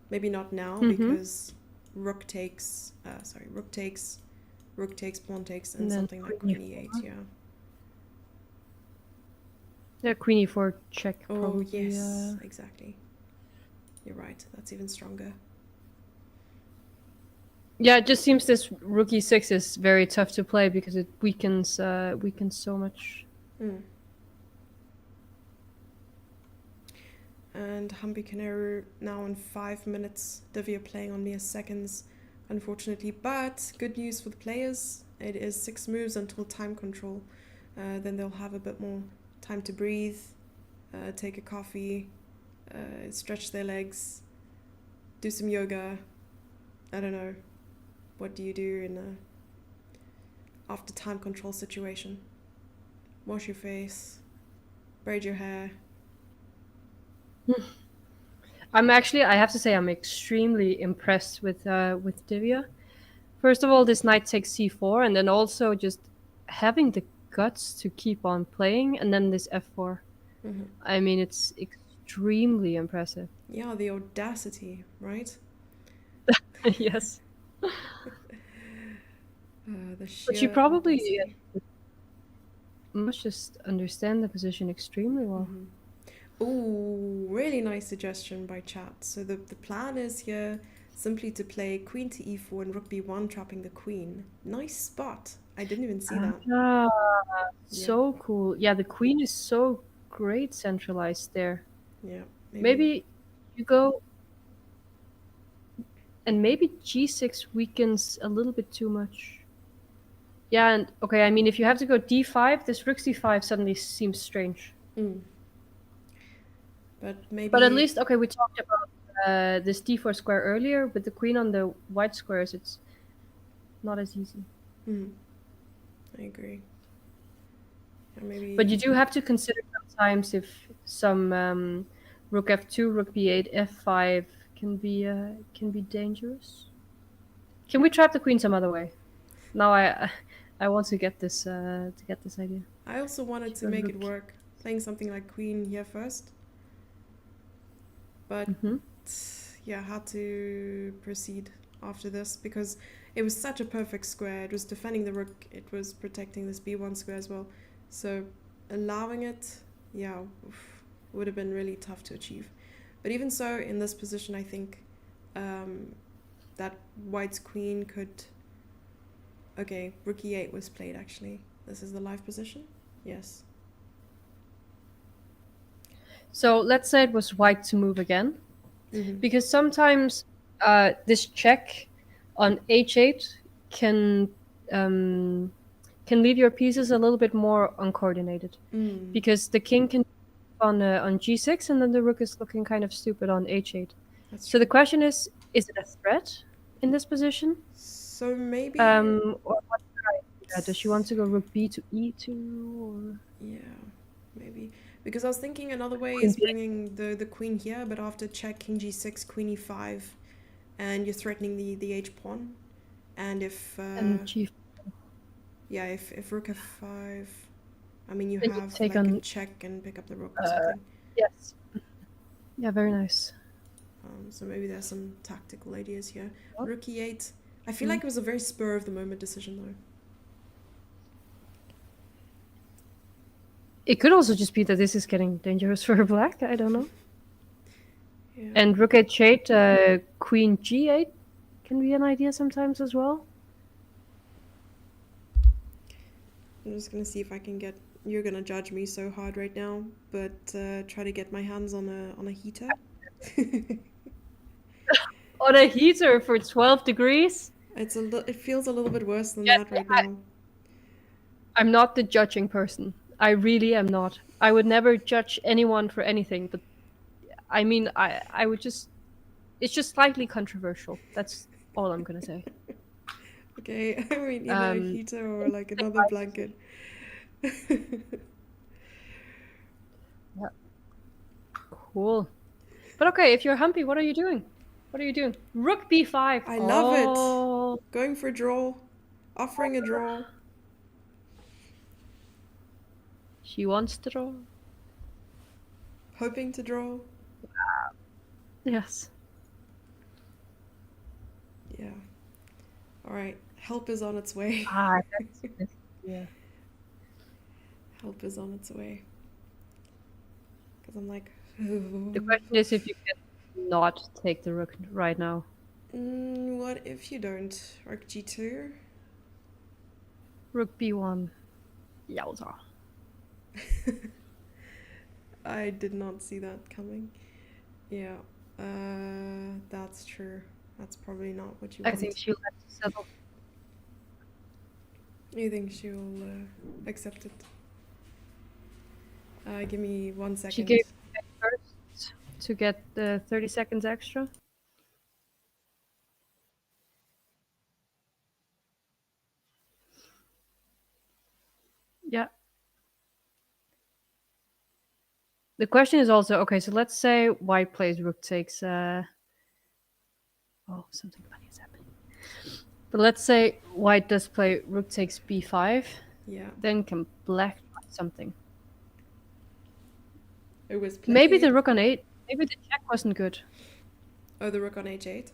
Maybe not now Mm-hmm. because rook takes, rook takes, pawn takes, and And then something like queen queen e8. e4. Yeah. Yeah, queen e4 check Oh probably. yes, exactly. You're right. That's even stronger. Yeah, it just seems this rook e6 is very tough to play because it weakens so much. Mm. And Humby Canero now in 5 minutes. Divya playing on mere seconds, unfortunately. But good news for the players. It is 6 moves until time control. Then they'll have a bit more time to breathe, take a coffee, stretch their legs, do some yoga. I don't know. What do you do in a after time control situation? Wash your face, braid your hair. I have to say, I'm extremely impressed with Divya. First of all, this knight takes c4, and then also just having the guts to keep on playing, and then this f4. Mm-hmm. I mean, it's extremely impressive. Yeah, the audacity, right? Yes. The But she sheer probably audacity. must just understand the position extremely well. Mm-hmm. Oh, really nice suggestion by chat. So the plan is here simply to play queen to e4 and rook b1, trapping the queen. Nice spot. I didn't even see that. Ah, Yeah, so cool. Yeah, the queen is so great centralized there. yeah. Maybe. Maybe you go and maybe g6 weakens a little bit too much. Yeah, and okay, I mean, if you have to go d5, this rook c5 suddenly seems strange. Mm. But But at maybe. least, okay, we talked about this d4 square earlier. With the queen on the white squares, it's not as easy. Mm, I agree. Yeah, But maybe. you do have to consider sometimes if some rook f2, rook b8, f5 can be dangerous. Can we trap the queen some other way? Now I want to get this idea. I also wanted She to goes make it rook. work, playing something like queen here first. But Mm-hmm. yeah, had to proceed after this because it was such a perfect square. It was defending the rook, it was protecting this b1 square as well. So allowing it, yeah, would have been really tough to achieve. But even so, in this position, I think that white's queen could. Okay, rook e8 was played actually. This is the live position? Yes. So let's say it was white to move again, Mm-hmm. because sometimes this check on h8 can um, can leave your pieces a little bit more uncoordinated, Mm, because the king can on g6 and then the rook is looking kind of stupid on h8. that's So the true. question is it a threat in this position? So maybe. Or what should I do that? Does she want to go rook b to e2 or Yeah, maybe. Because I was thinking another way queen is b8 bringing the queen here, but after check, king g6, queen e5, and you're threatening the h pawn. And if, and g? yeah, if rook f5, I mean, you Then you have take like a on check and pick up the rook or uh, something. yes. Yeah, very nice. So maybe there's some tactical ideas here. Oh, Rook e8. I feel mm. like it was a very spur of the moment decision though. It could also just be that this is getting dangerous for black. I don't know. Yeah. And rook h8, queen g8 can be an idea sometimes as well. I'm just gonna see if I can get. You're gonna judge me so hard right now, but try to get my hands on a heater. On a heater for 12 degrees? It feels a little bit worse than Yeah, that right now. I'm not the judging person. I really am not. I would never judge anyone for anything, but I mean, I would just. It's just slightly controversial. That's all I'm gonna say. Okay, I mean either a Um, heater or like another blanket. yeah. Cool. But okay, if you're Humpy, what are you doing? What are you doing? Rook b5. I love it. Oh, Going for a draw, offering a draw. she wants to draw. Hoping to draw. Yes. Yeah. All right. Help is on its way. Ah, yeah. Help is on its way. Because I'm like, The question is if you can not take the rook right now. what if you don't? Rook g2? Rook b1. Yowza. I did not see that coming. Yeah, that's true. That's probably not what you I think want. she'll have to settle. You think she'll accept it? Give me 1 She second. gave it first to get the 30 seconds extra. Yeah. The question is also, okay, so let's say white plays rook takes oh, something funny is happening. But let's say white does play rook takes b5, Yeah, then can black try something. it was Maybe the played. rook on 8, maybe the check wasn't good. Oh, the rook on h8.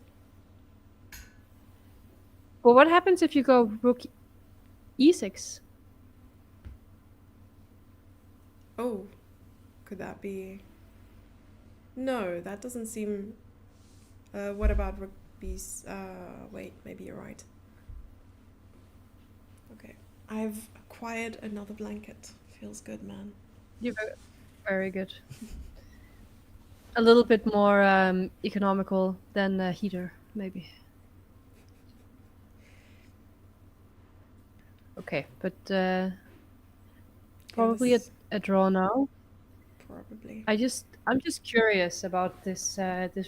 But what happens if you go rook e6? Oh, could that be? No, that doesn't seem. What about rook b? Wait, maybe you're right. Okay, I've acquired another blanket. Feels good, man. You're very good. A little bit more economical than a heater, maybe. Okay, but Yeah, probably this a draw now. probably. I'm just curious about this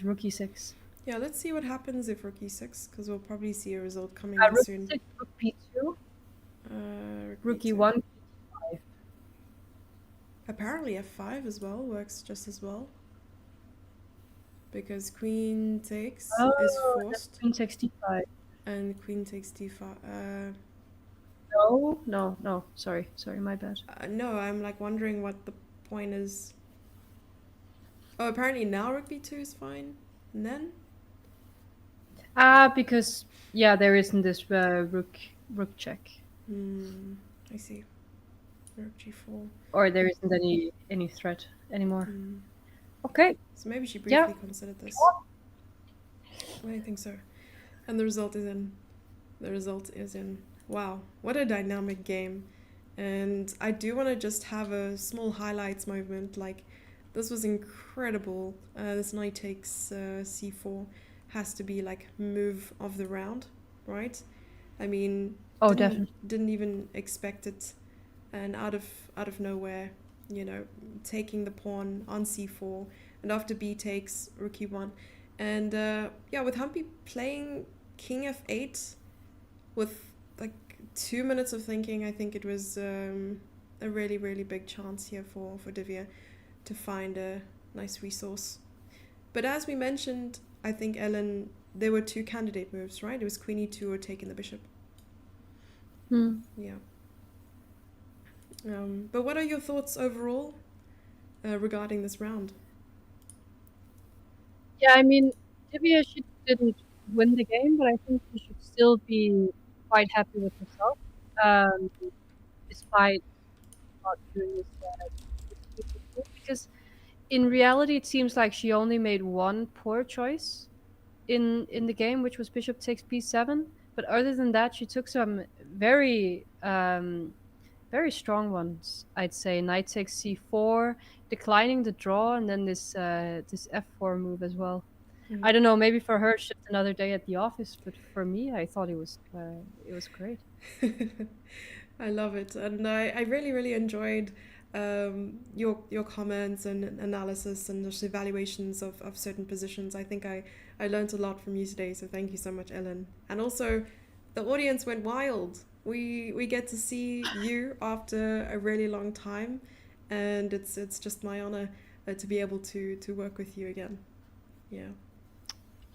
rook e6. Yeah, let's see what happens if rook e6, because we'll probably see a result coming in Rook soon. e6, rook b2, Rook rook b2. e1. Apparently f5 as well works just as well. Because queen takes is Oh, that's forced, queen takes d5. and queen takes d5. No. Sorry, my bad. No, I'm like wondering what the point is. Oh, apparently now rook b2 is fine. And then? Because yeah, there isn't this rook check, I see. Rook g4. or there isn't any threat anymore. Hmm. Okay, So maybe she yeah. briefly considered this. I think so. And the result is in. The result is in. Wow, what a dynamic game. And I do want to just have a small highlights moment. Like, this was incredible. This knight takes c4 has to be like move of the round, right? I mean, Oh, didn't definitely. didn't even expect it, and out of nowhere, taking the pawn on c4, and after b takes rook e1, and yeah, with Humpy playing king f8 with like 2 minutes of thinking, I think it was a really, really big chance here for Divya to find a nice resource. But as we mentioned, I think, Ellen, there were two candidate moves, right? It was queen e2 or taking the bishop. Yeah. But what are your thoughts overall regarding this round? Yeah, I mean, Divya, she didn't win the game, but I think she should still be quite happy with herself, um, despite not doing this stupid move. Because in reality, it seems like she only made one poor choice in the game, which was bishop takes b7. But other than that, she took some very strong ones. I'd say knight takes c4, declining the draw, and then this f4 move as well. I don't know. Maybe for her, it's just another day at the office. But for me, I thought it was great. I love it, and I really, really enjoyed your comments and analysis and just evaluations of certain positions. I think I learned a lot from you today, so thank you so much, Ellen. And also, the audience went wild. We get to see you after a really long time, and it's just my honor. to be able to work with you again. Yeah.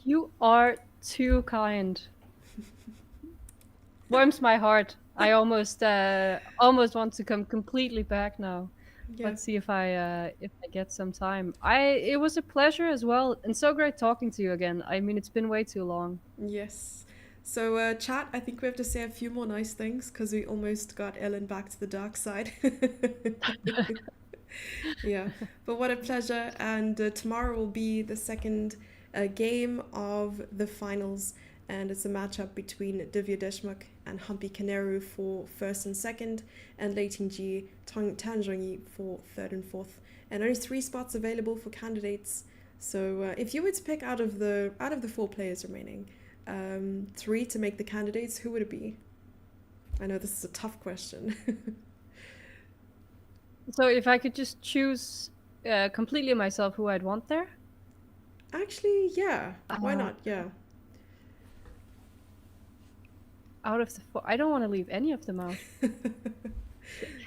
You are too kind. Warms my heart. I almost want to come completely back now. Yeah. Let's see if I get some time. I It was a pleasure as well, and so great talking to you again. I mean, it's been way too long. Yes. So, chat, I think we have to say a few more nice things because we almost got Ellen back to the dark side. Yeah, but what a pleasure. And tomorrow will be the second game of the finals. And it's a matchup between Divya Deshmukh and Humpy Kaneru for first and second, and Lei Tingji Tan Zhongyi for third and fourth. And only 3 spots available for candidates. So if you were to pick out of the 4 players remaining, 3 to make the candidates, who would it be? I know this is a tough question. So if I could just choose completely myself who I'd want there, Actually, yeah. Why uh, not? Yeah. out of the four, I don't want to leave any of them out.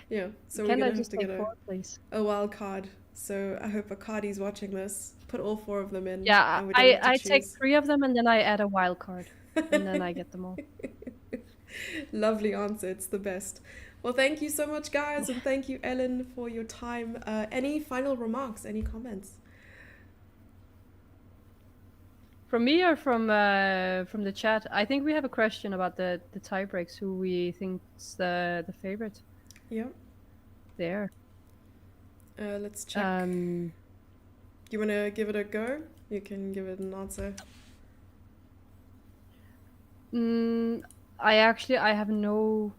Yeah. So we're Can I gonna have just to take get a, four, please? a wild card. So I hope Akadi's watching this. Put all 4 of them in, Yeah, and we don't have to I take choose. 3 of them and then I add a wild card, and then I get them all. Lovely answer. It's the best. Well, thank you so much, guys, and thank you, Ellen, for your time. Any final remarks? Any comments? From me or from the chat? I think we have a question about the tie breaks. Who we think's the favorite Yeah. there? Let's check. You wanna give it a go? You can give it an answer. I have no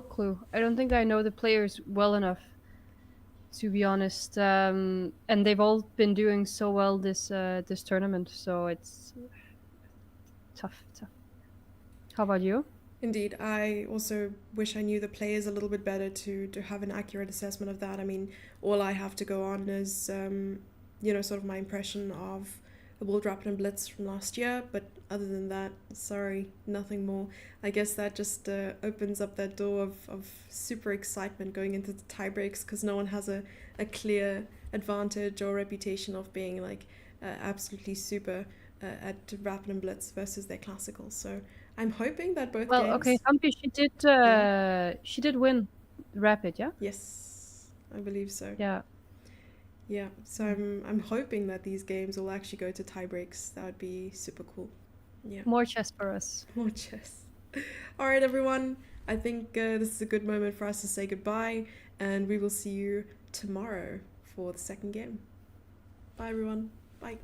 clue. I don't think I know the players well enough, to be honest. And they've all been doing so well this tournament, so it's tough. How about you? Indeed, I also wish I knew the players a little bit better to have an accurate assessment of that. I mean, all I have to go on is, sort of my impression of the World Rapid and Blitz from last year. But other than that, sorry, nothing more. I guess that just opens up that door of super excitement going into the tie breaks because no one has a clear advantage or reputation of being like absolutely super at Rapid and Blitz versus their classical. So I'm hoping that both Well, okay, games. Humpy, Yeah. she did win Rapid, yeah? Yes, I believe so. Yeah. Yeah. So I'm hoping that these games will actually go to tie breaks. That would be super cool. Yeah. More chess for us. More chess. All right, everyone. I think this is a good moment for us to say goodbye, and we will see you tomorrow for the second game. Bye, everyone. Bye.